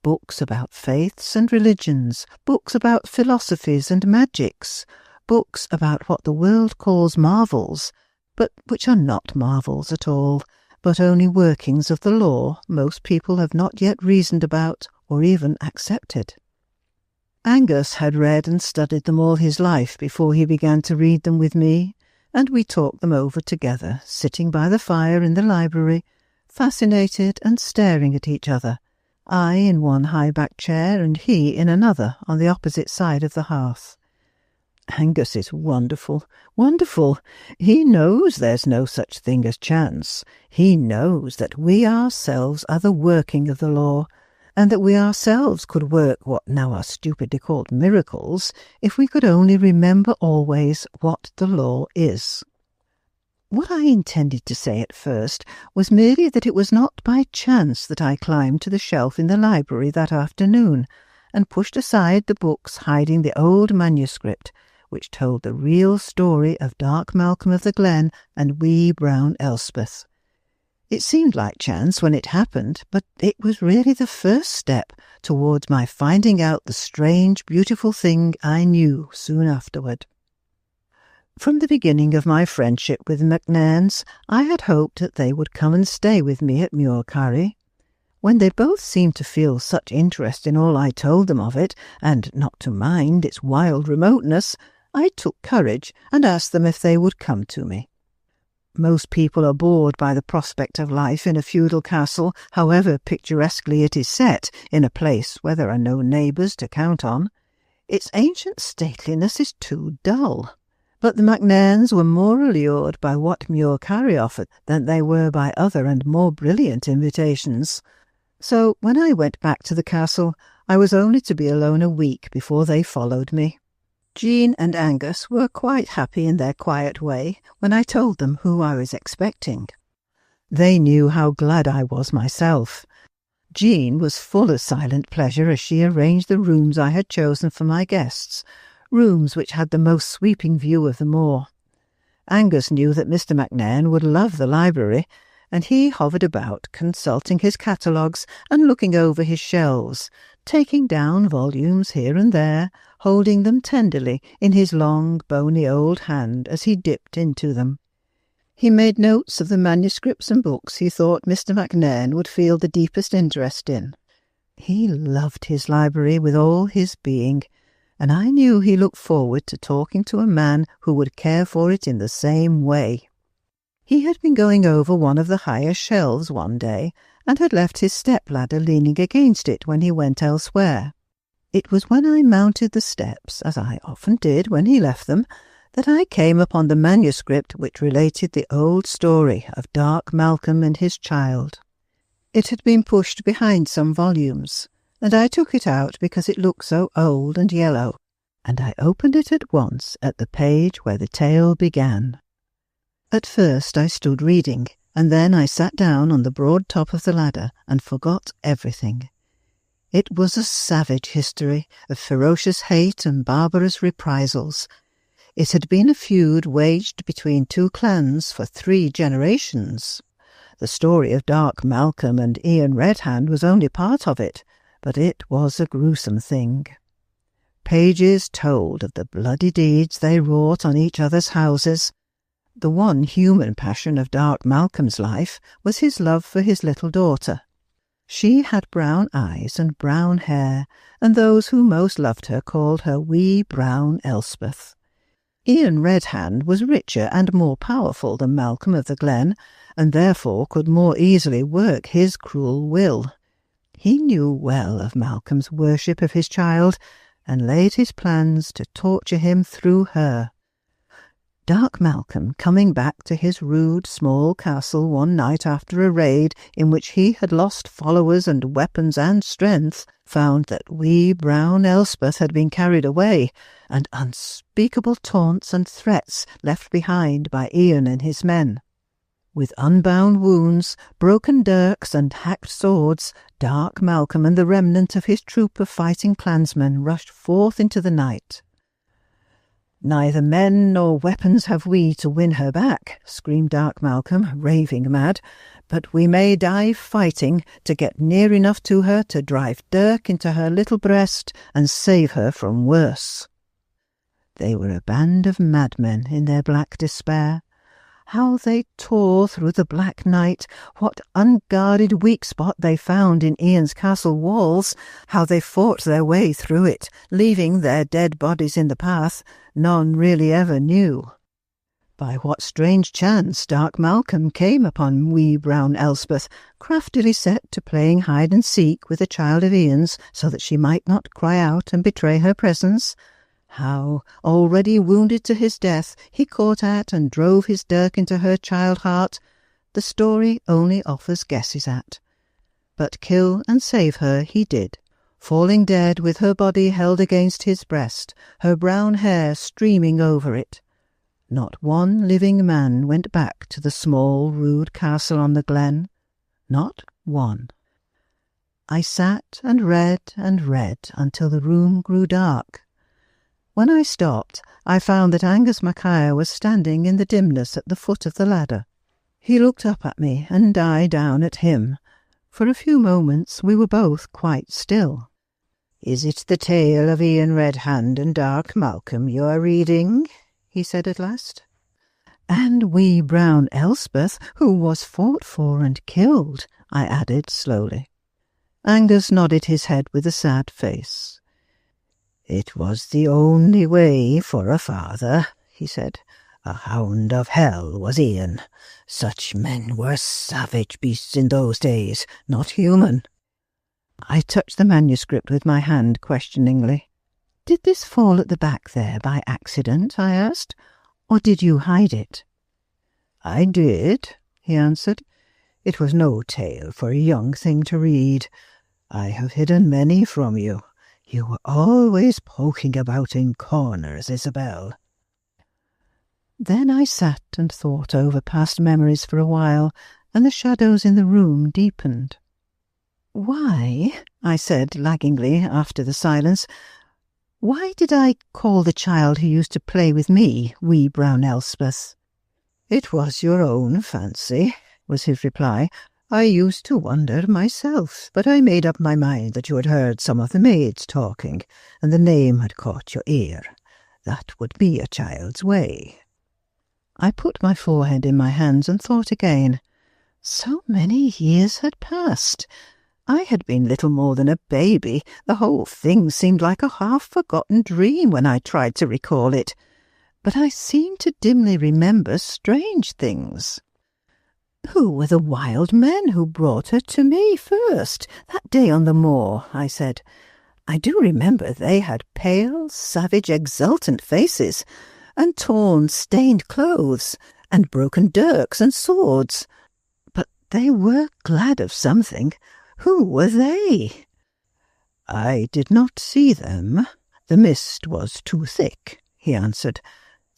books about faiths and religions, books about philosophies and magics, books about what the world calls marvels, but which are not marvels at all, but only workings of the law most people have not yet reasoned about or even accepted. Angus had read and studied them all his life before he began to read them with me, and we talked them over together, sitting by the fire in the library, fascinated and staring at each other, I in one high-backed chair and he in another on the opposite side of the hearth. Angus is wonderful, wonderful. He knows there's no such thing as chance. He knows that we ourselves are the working of the law, and that we ourselves could work what now are stupidly called miracles if we could only remember always what the law is. What I intended to say at first was merely that it was not by chance that I climbed to the shelf in the library that afternoon and pushed aside the books hiding the old manuscript which told the real story of Dark Malcolm of the Glen and wee brown Elspeth. It seemed like chance when it happened, but it was really the first step towards my finding out the strange, beautiful thing I knew soon afterward. From the beginning of my friendship with the MacNairns, I had hoped that they would come and stay with me at Muircarry. When they both seemed to feel such interest in all I told them of it, and not to mind its wild remoteness, I took courage and asked them if they would come to me. Most people are bored by the prospect of life in a feudal castle, however picturesquely it is set, in a place where there are no neighbours to count on. Its ancient stateliness is too dull. But the MacNairns were more allured by what Muircarry offered than they were by other and more brilliant invitations. So when I went back to the castle, I was only to be alone a week before they followed me. Jean and Angus were quite happy in their quiet way when I told them who I was expecting. They knew how glad I was myself. Jean was full of silent pleasure as she arranged the rooms I had chosen for my guests, rooms which had the most sweeping view of the moor. Angus knew that Mr. MacNairn would love the library, and he hovered about, consulting his catalogues and looking over his shelves, taking down volumes here and there, holding them tenderly in his long, bony old hand as he dipped into them. He made notes of the manuscripts and books he thought Mr. MacNairn would feel the deepest interest in. He loved his library with all his being, and I knew he looked forward to talking to a man who would care for it in the same way. He had been going over one of the higher shelves one day, and had left his step-ladder leaning against it when he went elsewhere. It was when I mounted the steps, as I often did when he left them, that I came upon the manuscript which related the old story of Dark Malcolm and his child. It had been pushed behind some volumes, and I took it out because it looked so old and yellow, and I opened it at once at the page where the tale began. At first I stood reading, and then I sat down on the broad top of the ladder and forgot everything. It was a savage history of ferocious hate and barbarous reprisals. It had been a feud waged between two clans for 3 generations. The story of Dark Malcolm and Ian Redhand was only part of it, but it was a gruesome thing. Pages told of the bloody deeds they wrought on each other's houses. The one human passion of Dark Malcolm's life was his love for his little daughter. She had brown eyes and brown hair, and those who most loved her called her wee brown Elspeth. Ian Redhand was richer and more powerful than Malcolm of the Glen, and therefore could more easily work his cruel will. He knew well of Malcolm's worship of his child, and laid his plans to torture him through her. Dark Malcolm, coming back to his rude small castle one night after a raid in which he had lost followers and weapons and strength, found that wee brown Elspeth had been carried away, and unspeakable taunts and threats left behind by Ian and his men. With unbound wounds, broken dirks and hacked swords, Dark Malcolm and the remnant of his troop of fighting clansmen rushed forth into the night. "Neither men nor weapons have we to win her back," screamed Dark Malcolm, raving mad, "but we may die fighting to get near enough to her to drive dirk into her little breast and save her from worse." They were a band of madmen in their black despair. How they tore through the black night, what unguarded weak spot they found in Ian's castle walls, how they fought their way through it, leaving their dead bodies in the path, none really ever knew. By what strange chance Dark Malcolm came upon wee brown Elspeth, craftily set to playing hide-and-seek with a child of Ian's, so that she might not cry out and betray her presence. How, already wounded to his death, he caught at and drove his dirk into her child heart, the story only offers guesses at. But kill and save her he did, falling dead with her body held against his breast, her brown hair streaming over it. Not one living man went back to the small, rude castle on the glen. Not one. I sat and read until the room grew dark. When I stopped, I found that Angus Mackay was standing in the dimness at the foot of the ladder. He looked up at me, and I down at him. For a few moments we were both quite still. "Is it the tale of Ian Redhand and Dark Malcolm you are reading?" he said at last. "And wee brown Elspeth, who was fought for and killed," I added slowly. Angus nodded his head with a sad face. "It was the only way for a father," he said. "A hound of hell was Ian. Such men were savage beasts in those days, not human." I touched the manuscript with my hand questioningly. "Did this fall at the back there by accident?" I asked. "Or did you hide it?" "I did," he answered. "It was no tale for a young thing to read. I have hidden many from you. You were always poking about in corners, Isabel." Then I sat and thought over past memories for a while, and the shadows in the room deepened. "Why," I said laggingly after the silence, "why did I call the child who used to play with me wee brown Elspeth?" "It was your own fancy," was his reply. "I used to wonder myself, but I made up my mind that you had heard some of the maids talking, and the name had caught your ear. That would be a child's way." I put my forehead in my hands and thought again. So many years had passed. I had been little more than a baby. The whole thing seemed like a half-forgotten dream when I tried to recall it. But I seemed to dimly remember strange things. "Who were the wild men who brought her to me first, that day on the moor?" I said. "I do remember they had pale, savage, exultant faces, and torn, stained clothes, and broken dirks and swords. But they were glad of something. Who were they?" "I did not see them. The mist was too thick," he answered.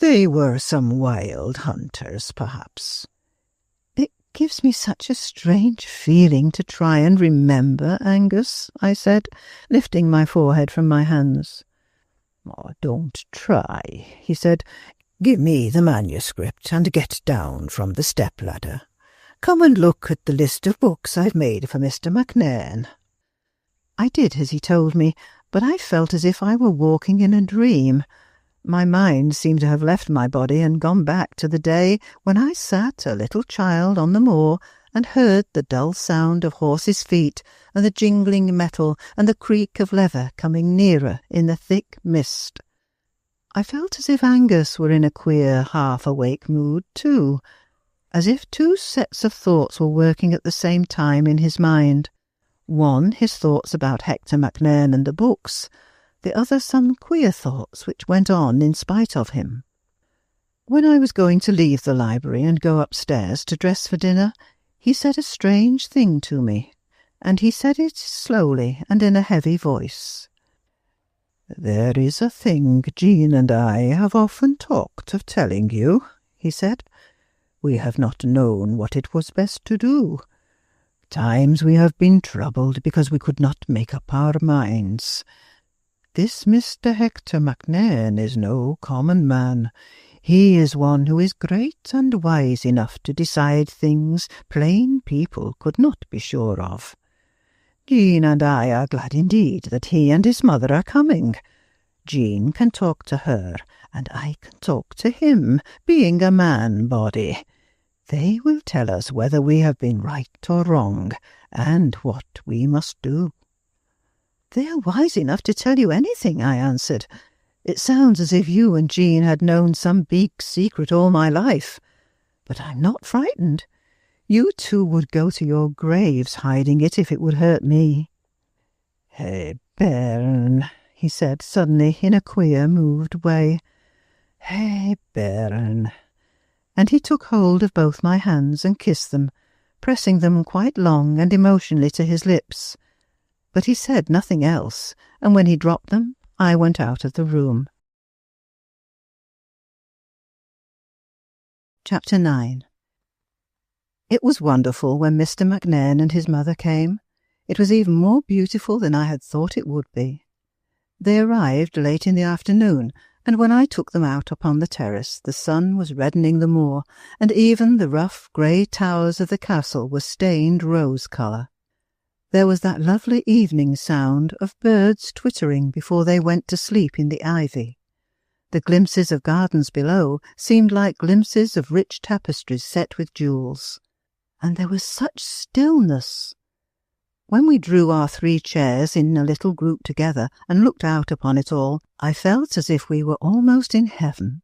"They were some wild hunters, perhaps." "It gives me such a strange feeling to try and remember, Angus," I said, lifting my forehead from my hands. "Oh, don't try," he said. "Give me the manuscript and get down from the step-ladder. Come and look at the list of books I've made for Mr. MacNairn." I did as he told me, but I felt as if I were walking in a dream. My mind seemed to have left my body and gone back to the day when I sat a little child on the moor and heard the dull sound of horses' feet and the jingling metal and the creak of leather coming nearer in the thick mist. I felt as if Angus were in a queer, half-awake mood too, as if two sets of thoughts were working at the same time in his mind. One, his thoughts about Hector MacNairn and the books, the other some queer thoughts which went on in spite of him. When I was going to leave the library and go upstairs to dress for dinner, he said a strange thing to me, and he said it slowly and in a heavy voice. "There is a thing Jean and I have often talked of telling you," he said. "We have not known what it was best to do. Times we have been troubled because we could not make up our minds. This Mr. Hector MacNairn is no common man. He is one who is great and wise enough to decide things plain people could not be sure of. Jean and I are glad indeed that he and his mother are coming. Jean can talk to her, and I can talk to him, being a man-body. They will tell us whether we have been right or wrong, and what we must do." "They are wise enough to tell you anything," I answered. "It sounds as if you and Jean had known some big secret all my life. But I'm not frightened. You two would go to your graves hiding it if it would hurt me." "Hey, bairn," he said suddenly in a queer, moved way. "Hey, bairn." And he took hold of both my hands and kissed them, pressing them quite long and emotionally to his lips. But he said nothing else, and when he dropped them, I went out of the room. Chapter 9. It was wonderful when Mr. MacNairn and his mother came. It was even more beautiful than I had thought it would be. They arrived late in the afternoon, and when I took them out upon the terrace, the sun was reddening the moor, and even the rough grey towers of the castle were stained rose-colour. There was that lovely evening sound of birds twittering before they went to sleep in the ivy. The glimpses of gardens below seemed like glimpses of rich tapestries set with jewels. And there was such stillness. When we drew our 3 chairs in a little group together and looked out upon it all, I felt as if we were almost in heaven.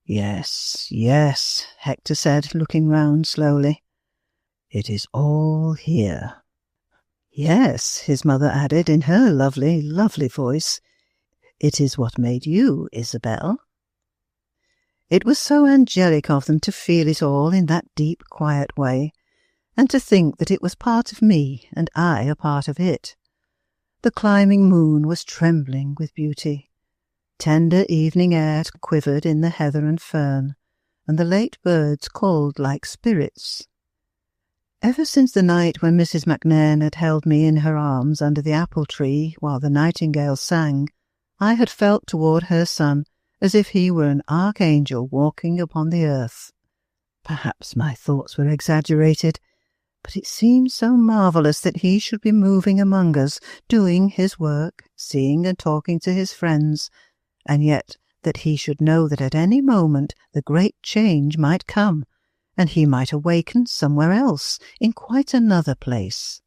"Yes, yes," Hector said, looking round slowly. "It is all here." "Yes," his mother added in her lovely, lovely voice. "It is what made you, Isabel." It was so angelic of them to feel it all in that deep, quiet way, and to think that it was part of me and I a part of it. The climbing moon was trembling with beauty. Tender evening air quivered in the heather and fern, and the late birds called like spirits. Ever since the night when Mrs. MacNairn had held me in her arms under the apple tree while the nightingale sang, I had felt toward her son as if he were an archangel walking upon the earth. Perhaps my thoughts were exaggerated, but it seemed so marvellous that he should be moving among us, doing his work, seeing and talking to his friends, and yet that he should know that at any moment the great change might come, and he might awaken somewhere else, in quite another place.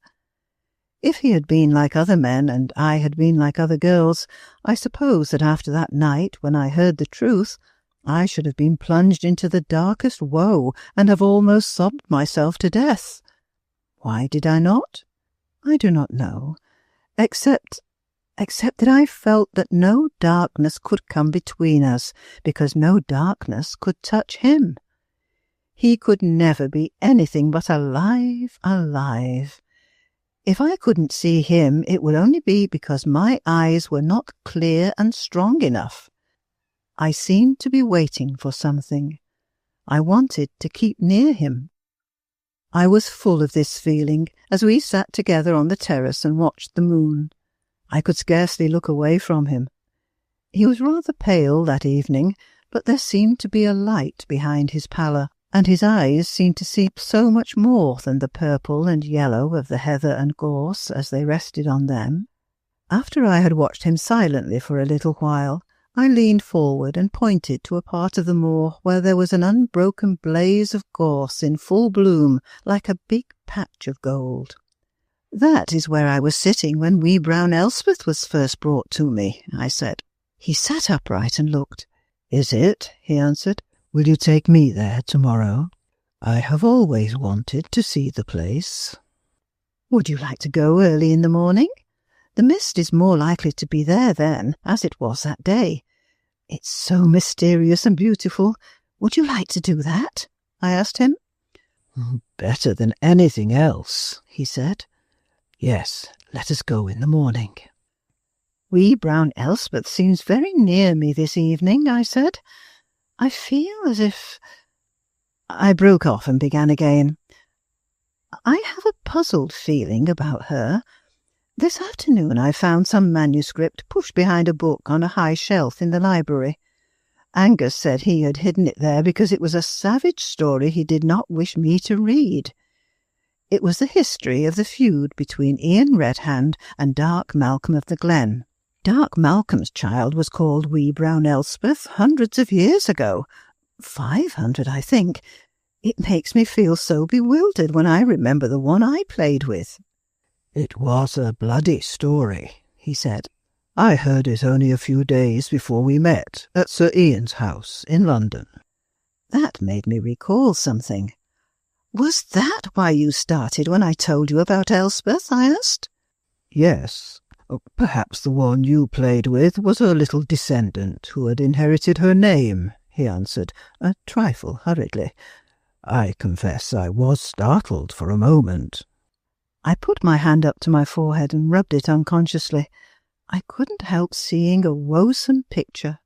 If he had been like other men, and I had been like other girls, I suppose that after that night, when I heard the truth, I should have been plunged into the darkest woe, and have almost sobbed myself to death. Why did I not? I do not know, except that I felt that no darkness could come between us, because no darkness could touch him. He could never be anything but alive, alive. If I couldn't see him, it would only be because my eyes were not clear and strong enough. I seemed to be waiting for something. I wanted to keep near him. I was full of this feeling as we sat together on the terrace and watched the moon. I could scarcely look away from him. He was rather pale that evening, but there seemed to be a light behind his pallor, and his eyes seemed to see so much more than the purple and yellow of the heather and gorse as they rested on them. After I had watched him silently for a little while, I leaned forward and pointed to a part of the moor where there was an unbroken blaze of gorse in full bloom, like a big patch of gold. "That is where I was sitting when wee brown Elspeth was first brought to me," I said. He sat upright and looked. "Is it?" he answered. "Will you take me there tomorrow? I have always wanted to see the place." "Would you like to go early in the morning? The mist is more likely to be there then, as it was that day. It's so mysterious and beautiful. Would you like to do that? I asked him.
Better than anything else, he said. Yes, let us go in the morning.
Wee brown Elspeth seems very near me this evening, I said. I feel as if... I broke off and began again. I have a puzzled feeling about her. This afternoon I found some manuscript pushed behind a book on a high shelf in the library. Angus said he had hidden it there because it was a savage story he did not wish me to read. It was the history of the feud between Ian Redhand and Dark Malcolm of the Glen. Dark Malcolm's child was called Wee Brown Elspeth hundreds of years ago. 500, I think. It makes me feel so bewildered when I remember the one I played with.
It was a bloody story, he said. I heard it only a few days before we met at Sir Ian's house in London.
That made me recall something. Was that why you started when I told you about Elspeth? I asked.
Yes. Perhaps the one you played with was a little descendant who had inherited her name, he answered, a trifle hurriedly. I confess I was startled for a moment.
I put my hand up to my forehead and rubbed it unconsciously. I couldn't help seeing a woesome picture.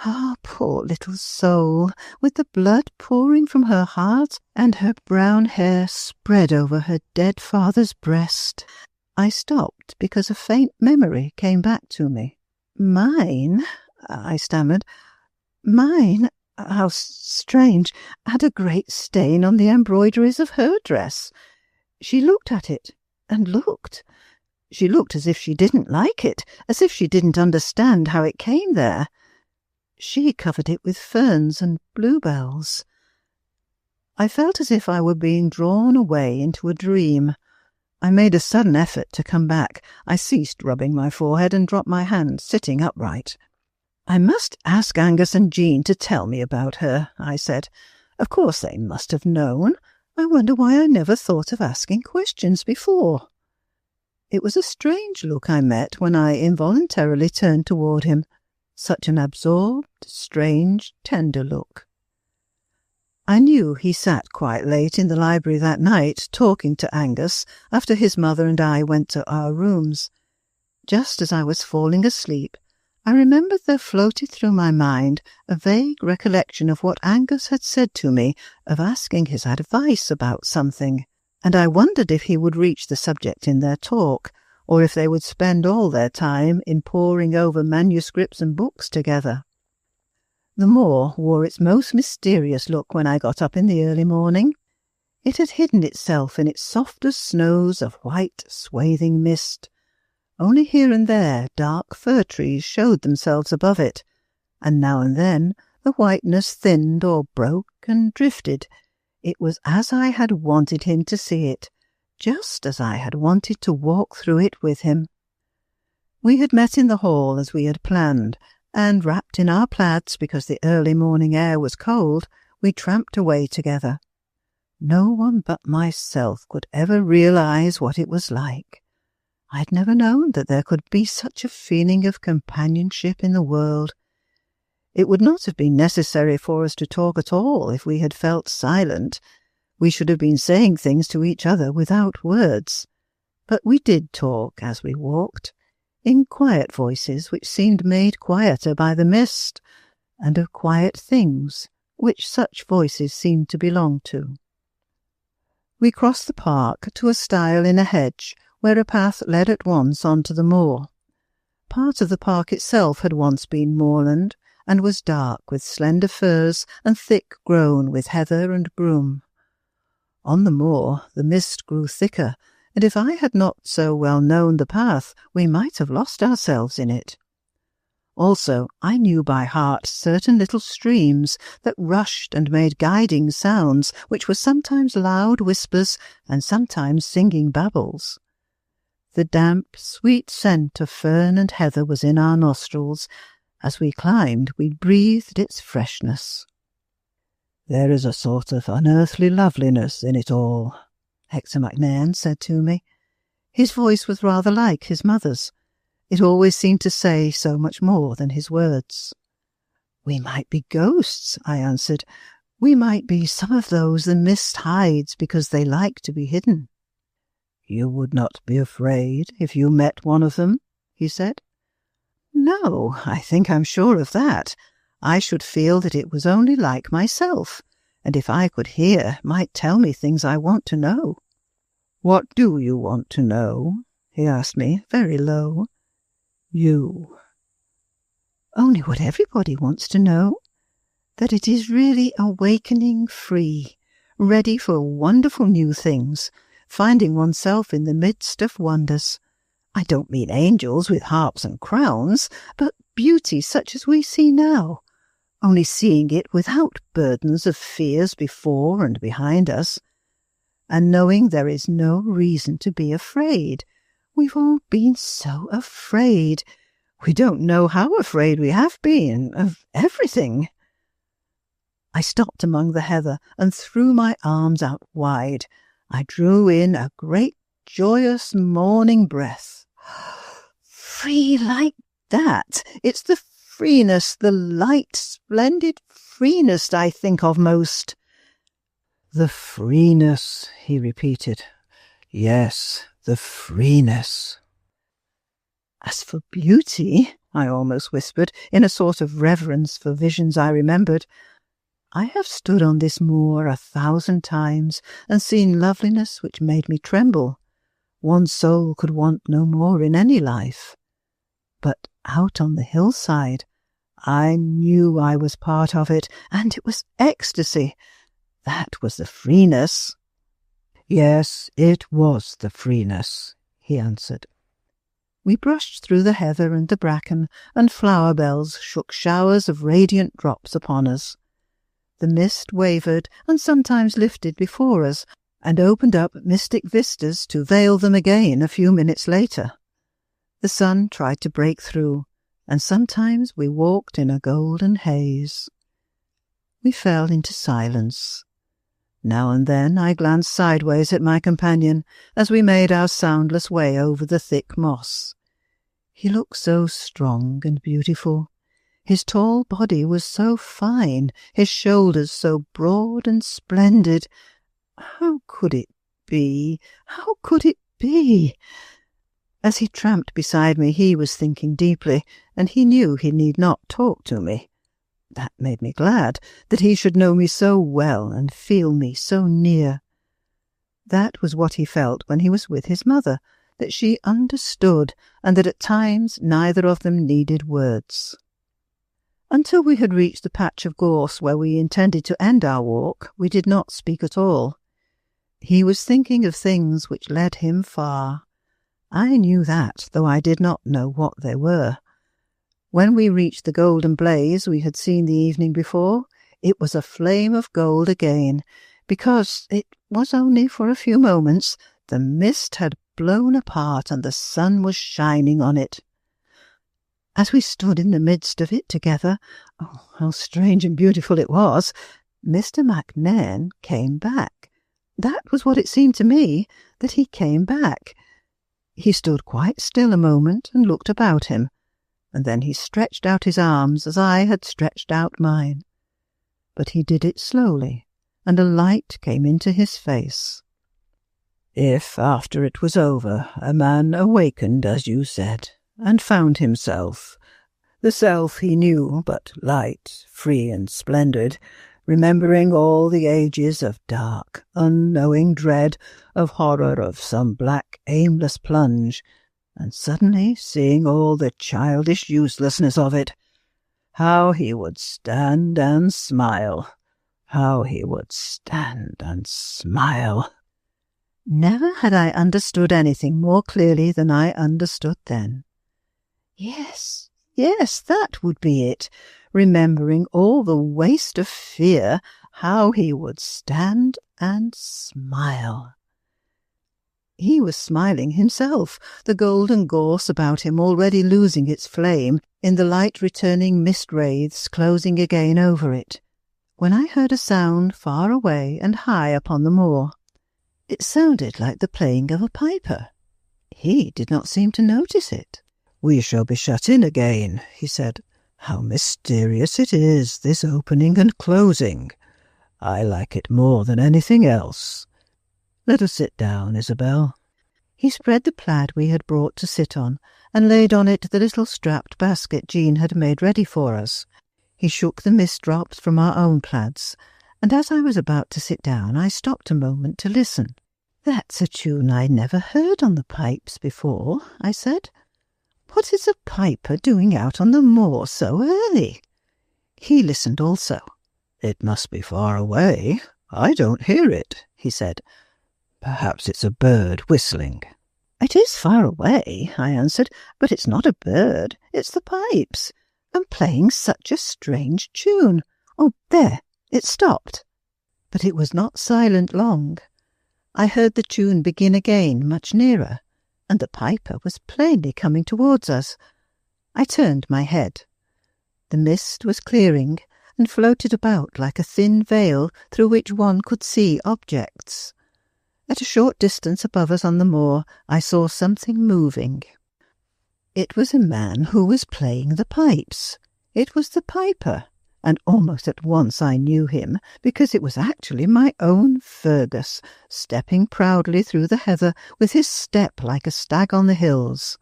Ah, poor little soul, with the blood pouring from her heart and her brown hair spread over her dead father's breast. I stopped because a faint memory came back to me. Mine, I stammered. Mine, how strange, had a great stain on the embroideries of her dress. She looked at it, and looked. She looked as if she didn't like it, as if she didn't understand how it came there. She covered it with ferns and bluebells. I felt as if I were being drawn away into a dream. I made a sudden effort to come back. I ceased rubbing my forehead and dropped my hand, sitting upright. I must ask Angus and Jean to tell me about her, I said. Of course they must have known. I wonder why I never thought of asking questions before. It was a strange look I met when I involuntarily turned toward him. Such an absorbed, strange, tender look. I knew he sat quite late in the library that night, talking to Angus, after his mother and I went to our rooms. Just as I was falling asleep, I remembered there floated through my mind a vague recollection of what Angus had said to me of asking his advice about something, and I wondered if he would reach the subject in their talk, or if they would spend all their time in poring over manuscripts and books together. The moor wore its most mysterious look when I got up in the early morning. It had hidden itself in its softest snows of white, swathing mist. Only here and there dark fir trees showed themselves above it, and now and then the whiteness thinned or broke and drifted. It was as I had wanted him to see it, just as I had wanted to walk through it with him. We had met in the hall as we had planned, and wrapped in our plaids because the early morning air was cold, we tramped away together. No one but myself could ever realize what it was like. I'd never known that there could be such a feeling of companionship in the world. It would not have been necessary for us to talk at all if we had felt silent. We should have been saying things to each other without words. But we did talk as we walked, in quiet voices which seemed made quieter by the mist, and of quiet things which such voices seemed to belong to. We crossed the park to a stile in a hedge, where a path led at once on to the moor. Part of the park itself had once been moorland, and was dark with slender firs and thick grown with heather and broom. On the moor the mist grew thicker, and if I had not so well known the path, we might have lost ourselves in it. Also, I knew by heart certain little streams that rushed and made guiding sounds, which were sometimes loud whispers and sometimes singing babbles. The damp, sweet scent of fern and heather was in our nostrils. As we climbed, we breathed its freshness.
"There is a sort of unearthly loveliness in it all," Hector MacNairn said to me.
His voice was rather like his mother's. It always seemed to say so much more than his words. "We might be ghosts," I answered. "We might be some of those the mist hides because they like to be hidden."
"You would not be afraid if you met one of them?" he said.
"No, I think I'm sure of that. I should feel that it was only like myself, and if I could hear, might tell me things I want to know."
"What do you want to know?" he asked me, very low. "You."
"Only what everybody wants to know, that it is really awakening free, ready for wonderful new things, finding oneself in the midst of wonders. I don't mean angels with harps and crowns, but beauty such as we see now, only seeing it without burdens of fears before and behind us, and knowing there is no reason to be afraid. We've all been so afraid. We don't know how afraid we have been of everything." I stopped among the heather and threw my arms out wide. I drew in a great joyous morning breath. Free like that! It's the freeness, the light, splendid freeness I think of most.
"The freeness," he repeated. "Yes, the freeness."
"As for beauty," I almost whispered, in a sort of reverence for visions I remembered, "I have stood on this moor 1,000 times and seen loveliness which made me tremble. One soul could want no more in any life. But out on the hillside, I knew I was part of it, and it was ecstasy. That was the freeness."
"Yes, it was the freeness," he answered.
We brushed through the heather and the bracken, and flower bells shook showers of radiant drops upon us. The mist wavered and sometimes lifted before us, and opened up mystic vistas to veil them again a few minutes later. The sun tried to break through, and sometimes we walked in a golden haze. We fell into silence. Now and then I glanced sideways at my companion as we made our soundless way over the thick moss. He looked so strong and beautiful. His tall body was so fine, his shoulders so broad and splendid. How could it be? How could it be? As he tramped beside me, he was thinking deeply, and he knew he need not talk to me. That made me glad, that he should know me so well and feel me so near. That was what he felt when he was with his mother, that she understood, and that at times neither of them needed words. Until we had reached the patch of gorse where we intended to end our walk, we did not speak at all. He was thinking of things which led him far. I knew that, though I did not know what they were. When we reached the golden blaze we had seen the evening before, it was a flame of gold again, because it was only for a few moments. The mist had blown apart and the sun was shining on it. As we stood in the midst of it together, oh, how strange and beautiful it was, Mr. Macnairn came back. That was what it seemed to me, that he came back. He stood quite still a moment and looked about him, and then he stretched out his arms as I had stretched out mine. But he did it slowly, and a light came into his face.
"If, after it was over, a man awakened, as you said, and found himself, the self he knew, but light, free and splendid, remembering all the ages of dark, unknowing dread, of horror of some black, aimless plunge, and suddenly seeing all the childish uselessness of it, how he would stand and smile, how he would stand and smile."
Never had I understood anything more clearly than I understood then. Yes, that would be it. Remembering all the waste of fear, how he would stand and smile. He was smiling himself, the golden gorse about him already losing its flame, in the light returning mist-wraiths closing again over it, when I heard a sound far away and high upon the moor. It sounded like the playing of a piper. He did not seem to notice it.
"We shall be shut in again," he said. "How mysterious it is, this opening and closing. I like it more than anything else. Let us sit down, Isabel."
He spread the plaid we had brought to sit on, and laid on it the little strapped basket Jean had made ready for us. He shook the mist drops from our own plaids, and as I was about to sit down, I stopped a moment to listen. "That's a tune I never heard on the pipes before," I said. "What is a piper doing out on the moor so early?" He listened also.
"It must be far away. I don't hear it," he said. "Perhaps it's a bird whistling."
"It is far away," I answered, "but it's not a bird. It's the pipes, and playing such a strange tune. Oh, there, it stopped." But it was not silent long. I heard the tune begin again much nearer, and the piper was plainly coming towards us. I turned my head. The mist was clearing, and floated about like a thin veil through which one could see objects. At a short distance above us on the moor, I saw something moving. It was a man who was playing the pipes. It was the piper, and almost at once I knew him, because it was actually my own Fergus, stepping proudly through the heather with his step like a stag on the hills.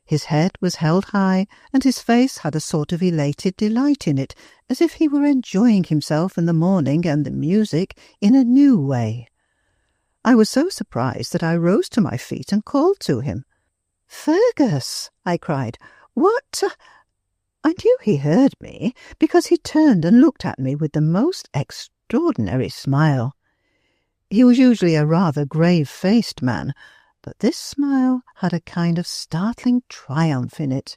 His head was held high, and his face had a sort of elated delight in it, as if he were enjoying himself in the morning and the music in a new way. I was so surprised that I rose to my feet and called to him. "Fergus!" I cried. "What—" I knew he heard me, because he turned and looked at me with the most extraordinary smile. He was usually a rather grave-faced man, but this smile had a kind of startling triumph in it.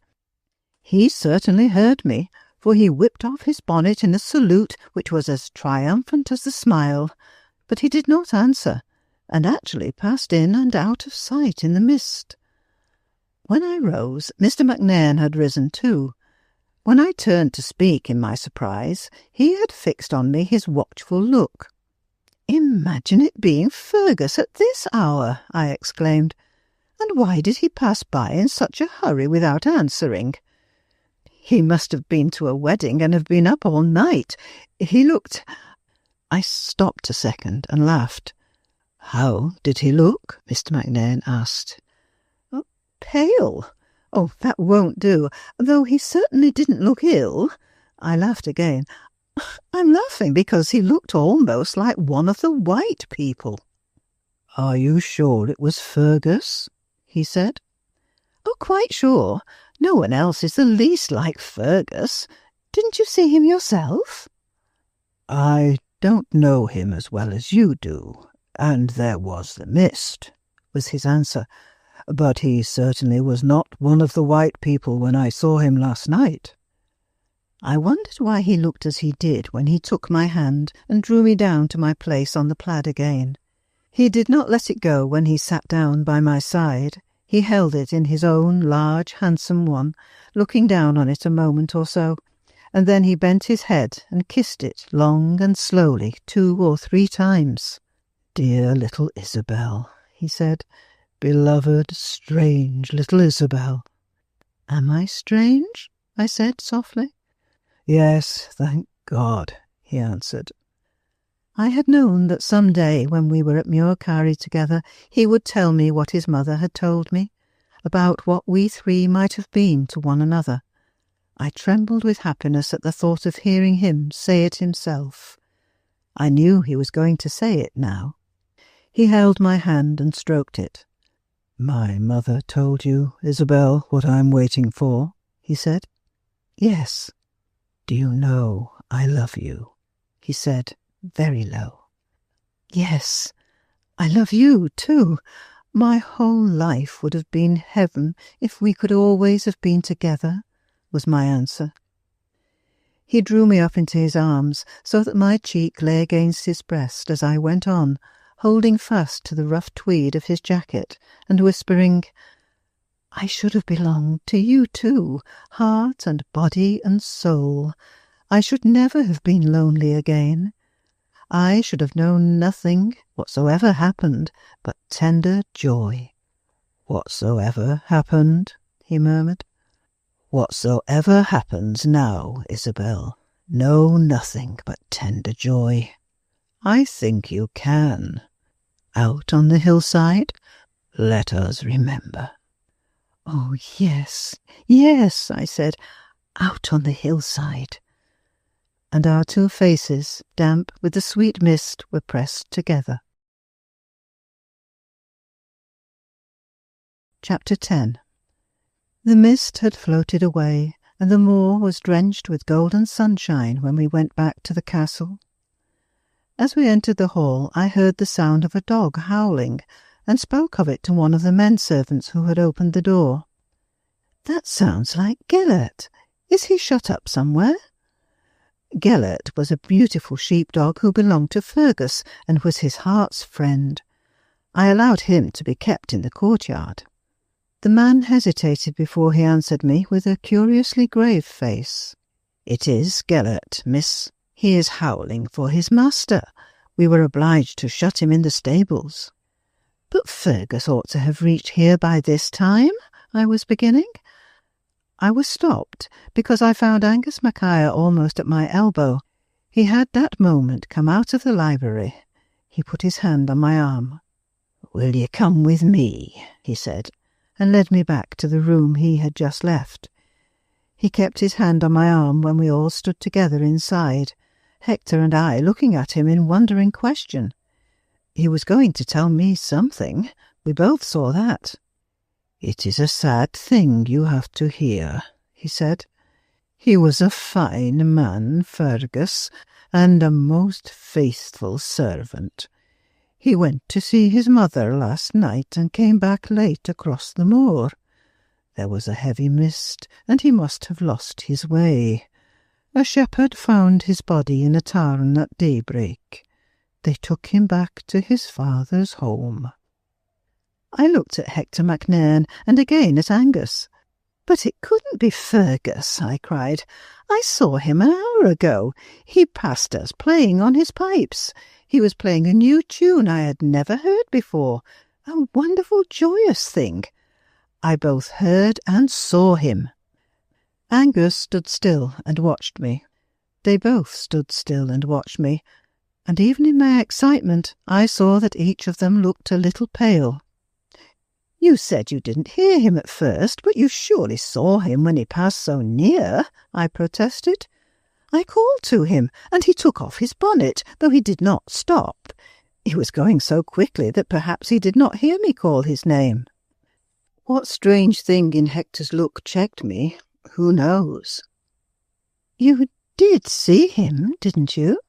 He certainly heard me, for he whipped off his bonnet in a salute which was as triumphant as the smile, but he did not answer, and actually passed in and out of sight in the mist. When I rose, Mr. Macnairn had risen too. When I turned to speak in my surprise, he had fixed on me his watchful look. "Imagine it being Fergus at this hour!" I exclaimed. "And why did he pass by in such a hurry without answering? He must have been to a wedding and have been up all night. He looked—" I stopped a second and laughed.
"How did he look?" Mr. Macnairn asked.
"Pale. Oh, that won't do, though he certainly didn't look ill." I laughed again. "I'm laughing because he looked almost like one of the white people."
"Are you sure it was Fergus?" he said.
"Oh, quite sure. No one else is the least like Fergus. Didn't you see him yourself?"
"I don't know him as well as you do, and there was the mist," was his answer. "But he certainly was not one of the white people when I saw him last night."
I wondered why he looked as he did when he took my hand and drew me down to my place on the plaid again. He did not let it go when he sat down by my side. He held it in his own large, handsome one, looking down on it a moment or so, and then he bent his head and kissed it long and slowly 2 or 3 times.
"Dear little Isabel," he said. "Beloved, strange little Isabel."
"Am I strange?" I said softly.
"Yes, thank God," he answered.
I had known that some day when we were at Muircarry together he would tell me what his mother had told me, about what we 3 might have been to one another. I trembled with happiness at the thought of hearing him say it himself. I knew he was going to say it now. He held my hand and stroked it.
"My mother told you, Isabel, what I'm waiting for?" he said.
"Yes."
"Do you know I love you?" he said, very low.
"Yes, I love you too. My whole life would have been heaven if we could always have been together," was my answer. He drew me up into his arms so that my cheek lay against his breast as I went on, holding fast to the rough tweed of his jacket and whispering, "I should have belonged to you too, heart and body and soul. I should never have been lonely again. I should have known nothing, whatsoever happened, but tender joy."
"Whatsoever happened," he murmured. "Whatsoever happens now, Isabel, know nothing but tender joy. I think you can. Out on the hillside, let us remember."
"Oh, yes, yes," I said, "out on the hillside." And our two faces, damp with the sweet mist, were pressed together. Chapter 10. The mist had floated away, and the moor was drenched with golden sunshine when we went back to the castle. As we entered the hall, I heard the sound of a dog howling, and spoke of it to one of the men-servants who had opened the door. "That sounds like Gelert. Is he shut up somewhere?" Gelert was a beautiful sheepdog who belonged to Fergus and was his heart's friend. I allowed him to be kept in the courtyard. The man hesitated before he answered me with a curiously grave face. "It is Gelert, miss. He is howling for his master. We were obliged to shut him in the stables." "But Fergus ought to have reached here by this time," I was beginning. I was stopped because I found Angus Mackay almost at my elbow. He had that moment come out of the library. He put his hand on my arm. "Will you come with me?" he said, and led me back to the room he had just left. He kept his hand on my arm when we all stood together inside, Hector and I looking at him in wondering question. He was going to tell me something. We both saw that. "It is a sad thing you have to hear," he said. "He was a fine man, Fergus, and a most faithful servant. He went to see his mother last night and came back late across the moor. There was a heavy mist, and he must have lost his way. A shepherd found his body in a tarn at daybreak. They took him back to his father's home." I looked at Hector MacNairn and again at Angus. "But it couldn't be Fergus," I cried. "I saw him an hour ago. He passed us playing on his pipes. He was playing a new tune I had never heard before, a wonderful, joyous thing. I both heard and saw him." Angus stood still and watched me. They both stood still and watched me, and even in my excitement I saw that each of them looked a little pale. "You said you didn't hear him at first, but you surely saw him when he passed so near," I protested. "I called to him, and he took off his bonnet, though he did not stop. He was going so quickly that perhaps he did not hear me call his name." What strange thing in Hector's look checked me, who knows? "You did see him, didn't you?"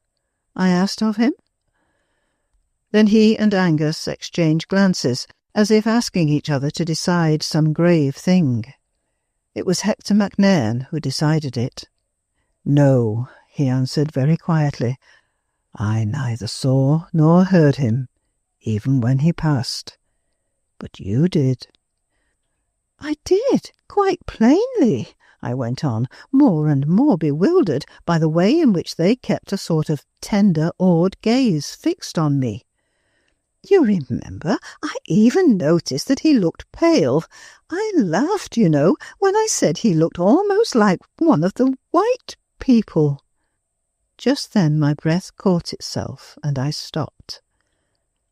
I asked of him. Then he and Angus exchanged glances, as if asking each other to decide some grave thing. It was Hector MacNairn who decided it. "No," he answered very quietly. "I neither saw nor heard him, even when he passed. But you did." "I did, quite plainly," I went on, more and more bewildered by the way in which they kept a sort of tender, awed gaze fixed on me. "You remember, I even noticed that he looked pale. I laughed, you know, when I said he looked almost like one of the white people." Just then my breath caught itself and I stopped.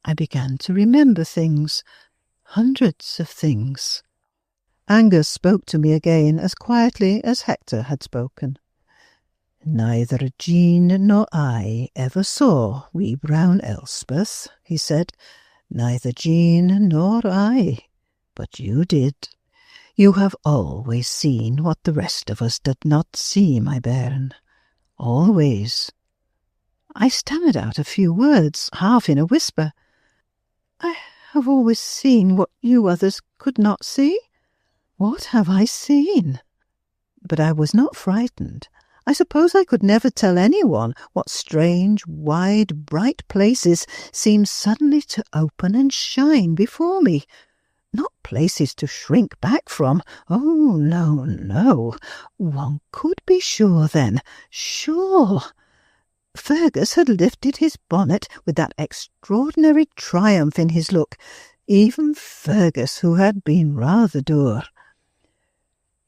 I began to remember things, hundreds of things. Angus spoke to me again as quietly as Hector had spoken. "Neither Jean nor I ever saw wee brown Elspeth," he said. "Neither Jean nor I. But you did. You have always seen what the rest of us did not see, my bairn. Always." I stammered out a few words, half in a whisper. "I have always seen what you others could not see. What have I seen?" But I was not frightened. I suppose I could never tell anyone what strange, wide, bright places seemed suddenly to open and shine before me. Not places to shrink back from. Oh, no, no. One could be sure then. Sure. Fergus had lifted his bonnet with that extraordinary triumph in his look.
even Fergus, who had been rather dour.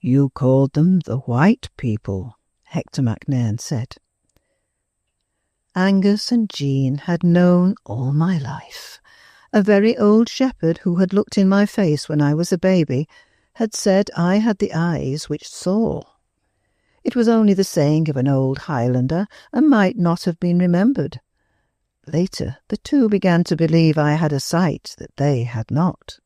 "You called them the white people," Hector MacNairn said. Angus and Jean had known all my life. A very old shepherd who had looked in my face when I was a baby had said I had the eyes which saw. It was only the saying of an old Highlander, and might not have been remembered. Later, the two began to believe I had a sight that they had not.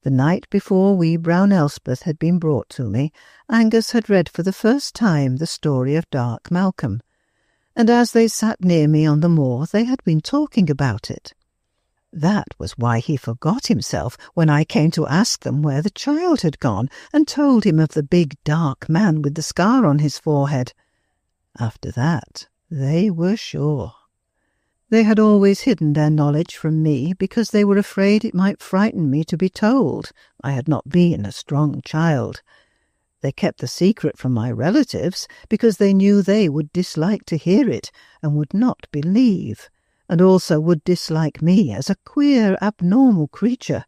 The night before wee brown Elspeth had been brought to me, Angus had read for the first time the story of Dark Malcolm, and as they sat near me on the moor they had been talking about it. That was why he forgot himself when I came to ask them where the child had gone, and told him of the big dark man with the scar on his forehead. After that, they were sure. They had always hidden their knowledge from me because they were afraid it might frighten me to be told. I had not been a strong child. They kept the secret from my relatives because they knew they would dislike to hear it and would not believe, and also would dislike me as a queer, abnormal creature.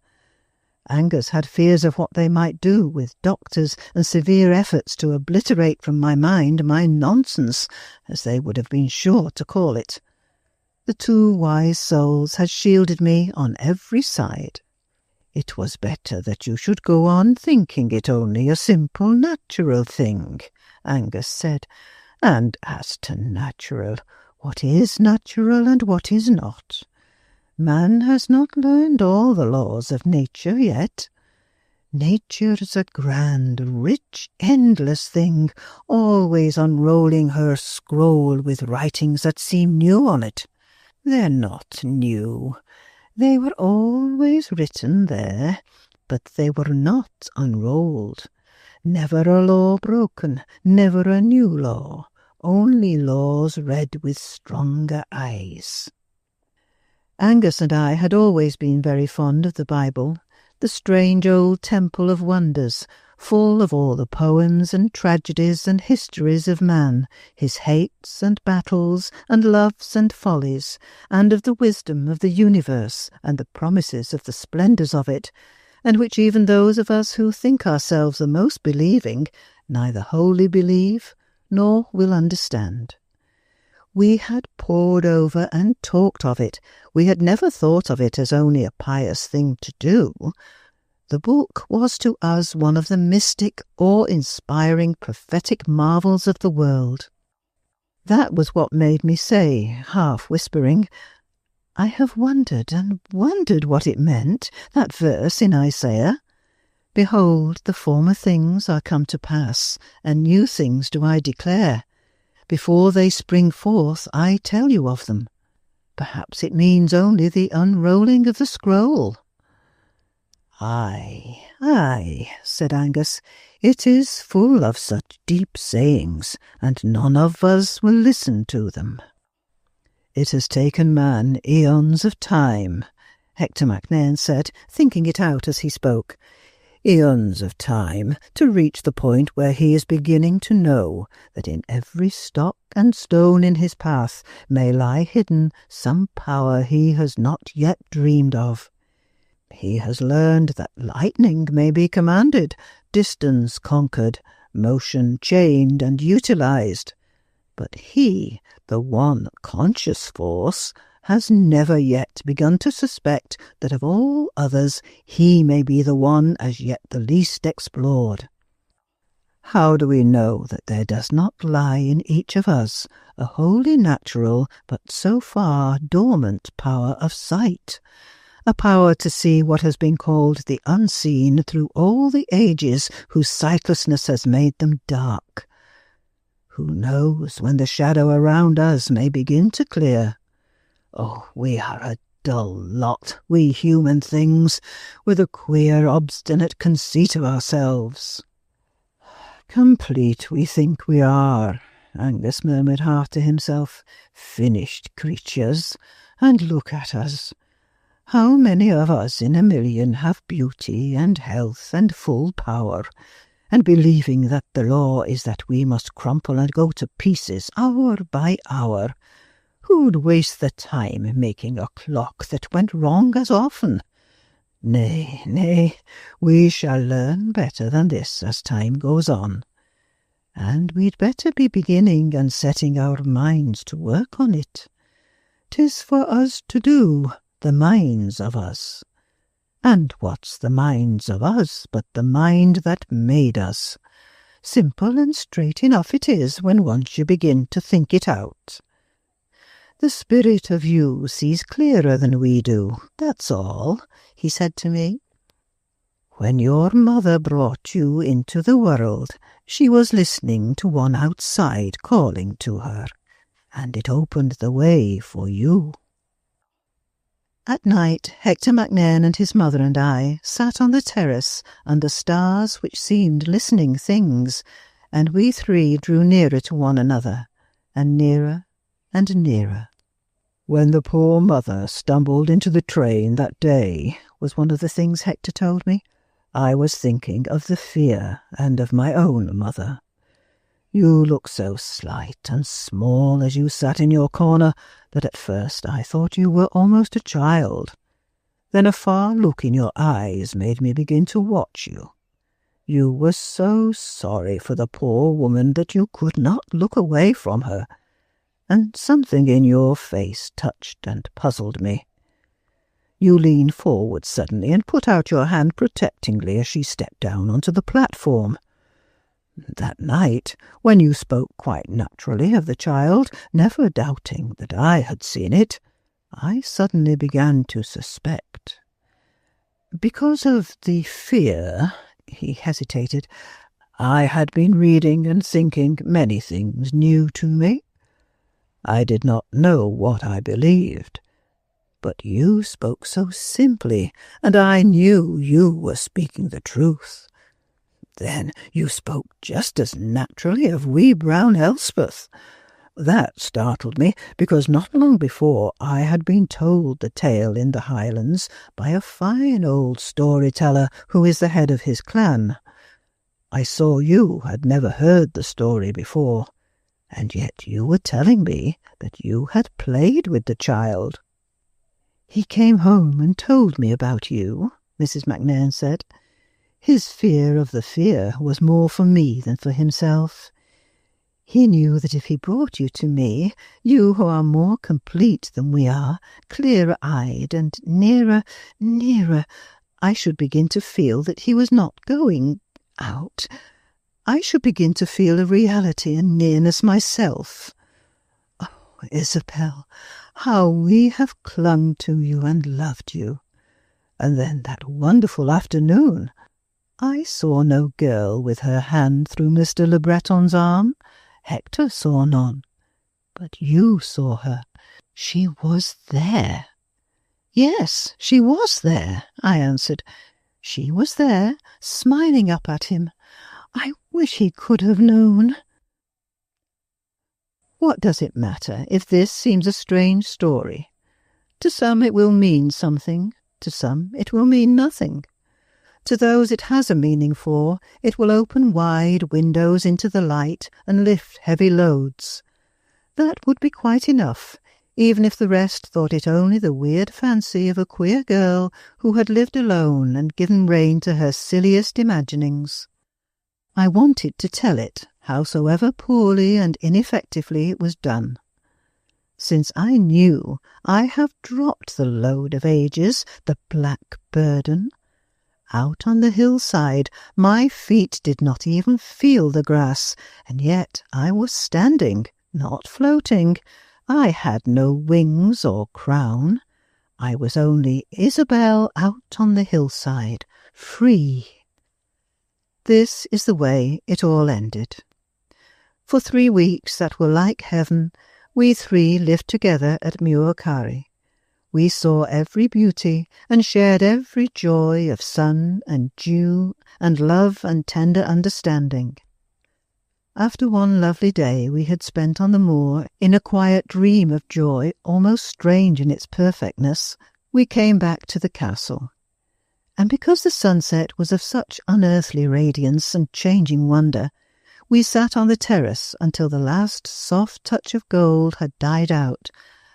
Angus had fears of what they might do with doctors and severe efforts to obliterate from my mind my nonsense, as they would have been sure to call it. The two wise souls had shielded me on every side. It was better that you should go on thinking it only a simple, natural thing, Angus said. And as to natural, what is natural and what is not? Man has not learned all the laws of nature yet. Nature's a grand, rich, endless thing, always unrolling her scroll with writings that seem new on it. They're not new. They were always written there, but they were not unrolled. Never a law broken, never a new law, only laws read with stronger eyes. Angus and I had always been very fond of the Bible, the strange old temple of wonders, full of all the poems and tragedies and histories of man, his hates and battles and loves and follies, and of the wisdom of the universe and the promises of the splendours of it, and which even those of us who think ourselves the most believing neither wholly believe nor will understand. We had pored over and talked of it. We had never thought of it as only a pious thing to do. The book was to us one of the mystic, awe-inspiring, prophetic marvels of the world. That was what made me say, half-whispering, I have wondered and wondered what it meant, that verse in Isaiah. Behold, the former things are come to pass, and new things do I declare. Before they spring forth, I tell you of them. Perhaps it means only the unrolling of the scroll. Aye, said Angus, it is full of such deep sayings, and none of us will listen to them. It has taken man eons of time, Hector MacNairn said, thinking it out as he spoke. Eons of time to reach the point where he is beginning to know that in every stock and stone in his path may lie hidden some power he has not yet dreamed of. He has learned that lightning may be commanded, distance conquered, motion chained and utilized. But he, the one conscious force, has never yet begun to suspect that of all others he may be the one as yet the least explored. How do we know that there does not lie in each of us a wholly natural but so far dormant power of sight, a power to see what has been called the unseen through all the ages whose sightlessness has made them dark? Who knows when the shadow around us may begin to clear? Oh, we are a dull lot, we human things, with a queer, obstinate conceit of ourselves. Complete we think we are, Angus murmured half to himself, finished creatures, and look at us. How many of us in a million have beauty and health and full power, and believing that the law is that we must crumple and go to pieces hour by hour? Who'd waste the time making a clock that went wrong as often? Nay, nay, we shall learn better than this as time goes on. And we'd better be beginning and setting our minds to work on it. 'Tis for us to do, the minds of us. And what's the minds of us but the mind that made us? Simple and straight enough it is when once you begin to think it out. The spirit of you sees clearer than we do, that's all, he said to me. When your mother brought you into the world, she was listening to one outside calling to her, and it opened the way for you. At night, Hector Macnairn and his mother and I sat on the terrace under stars which seemed listening things, and we three drew nearer to one another, and nearer and nearer. When the poor mother stumbled into the train that day, was one of the things Hector told me, I was thinking of the fear and of my own mother. You looked so slight and small as you sat in your corner that at first I thought you were almost a child. Then a far look in your eyes made me begin to watch you. You were so sorry for the poor woman that you could not look away from her, and something in your face touched and puzzled me. You leaned forward suddenly and put out your hand protectingly as she stepped down onto the platform. That night, when you spoke quite naturally of the child, never doubting that I had seen it, I suddenly began to suspect. Because of the fear, he hesitated, I had been reading and thinking many things new to me. I did not know what I believed, but you spoke so simply, and I knew you were speaking the truth. Then you spoke just as naturally of wee brown Elspeth. That startled me, because not long before I had been told the tale in the Highlands by a fine old storyteller who is the head of his clan. I saw you had never heard the story before, and yet you were telling me that you had played with the child. He came home and told me about you, Mrs. Macnairn said. His fear of the fear was more for me than for himself. He knew that if he brought you to me, you who are more complete than we are, clear-eyed and nearer, I should begin to feel that he was not going out. I should begin to feel a reality and nearness myself. Oh, Isabel, how we have clung to you and loved you. And then that wonderful afternoon, I saw no girl with her hand through Mr. Le Breton's arm. Hector saw none. But you saw her. She was there. Yes, she was there, I answered. She was there, smiling up at him. I wish he could have known. What does it matter if this seems a strange story? To some it will mean something, to some it will mean nothing. To those it has a meaning for, it will open wide windows into the light and lift heavy loads. That would be quite enough, even if the rest thought it only the weird fancy of a queer girl who had lived alone and given rein to her silliest imaginings. I wanted to tell it, howsoever poorly and ineffectively it was done. Since I knew, I have dropped the load of ages, the black burden. Out on the hillside, my feet did not even feel the grass, and yet I was standing, not floating. I had no wings or crown. I was only Isabel out on the hillside, free. This is the way it all ended. For 3 weeks that were like heaven, we three lived together at Muircarry. We saw every beauty and shared every joy of sun and dew and love and tender understanding. After one lovely day we had spent on the moor in a quiet dream of joy almost strange in its perfectness, we came back to the castle. And because the sunset was of such unearthly radiance and changing wonder, we sat on the terrace until the last soft touch of gold had died out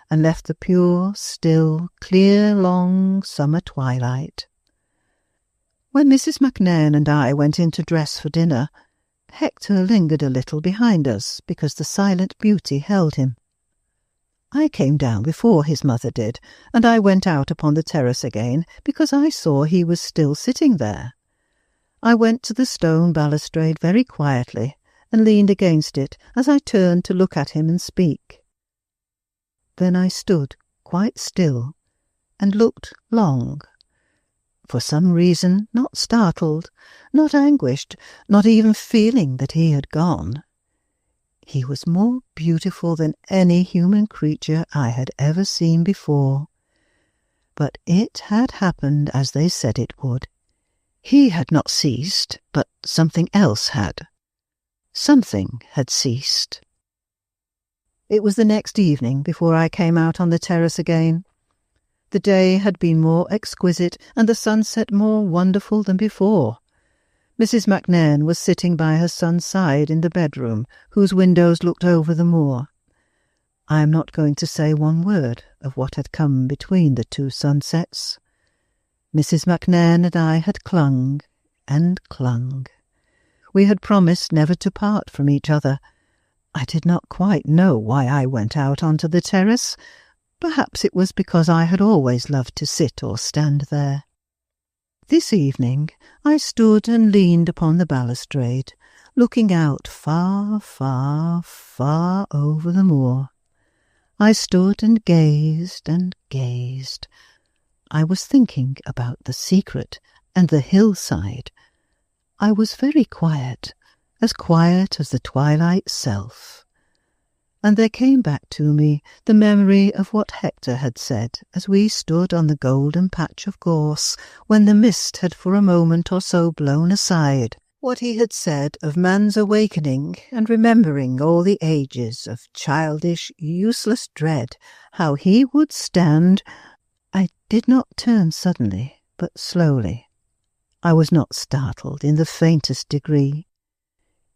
and left the pure, still, clear, long summer twilight.
When Mrs. MacNairn and I went in to dress for dinner, Hector lingered a little behind us because the silent beauty held him. I came down before his mother did, and I went out upon the terrace again because I saw he was still sitting there. I went to the stone balustrade very quietly and leaned against it as I turned to look at him and speak. Then I stood quite still and looked long. For some reason, not startled, not anguished, not even feeling that he had gone. He was more beautiful than any human creature I had ever seen before. But it had happened as they said it would. He had not ceased, but something else had. Something had ceased. It was the next evening before I came out on the terrace again. The day had been more exquisite and the sunset more wonderful than before. Mrs. MacNairn was sitting by her son's side in the bedroom, whose windows looked over the moor. I am not going to say one word of what had come between the two sunsets. Mrs. MacNairn and I had clung and clung. We had promised never to part from each other. I did not quite know why I went out onto the terrace. Perhaps it was because I had always loved to sit or stand there. This evening I stood and leaned upon the balustrade, looking out far, far, far over the moor. I stood and gazed and gazed. I was thinking about the secret and the hillside. I was very quiet as the twilight's self. And there came back to me the memory of what Hector had said as we stood on the golden patch of gorse when the mist had for a moment or so blown aside, what he had said of man's awakening and remembering all the ages of childish, useless dread, how he would stand. I did not turn suddenly, but slowly. I was not startled in the faintest degree.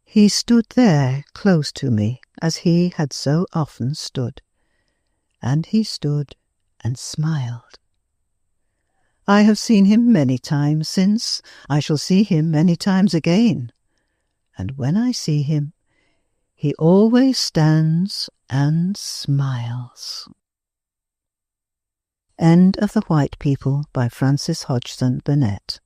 He stood there close to me, as he had so often stood, and he stood and smiled. I have seen him many times since. I shall see him many times again, and when I see him, he always stands and smiles. End of The White People by Frances Hodgson Burnett.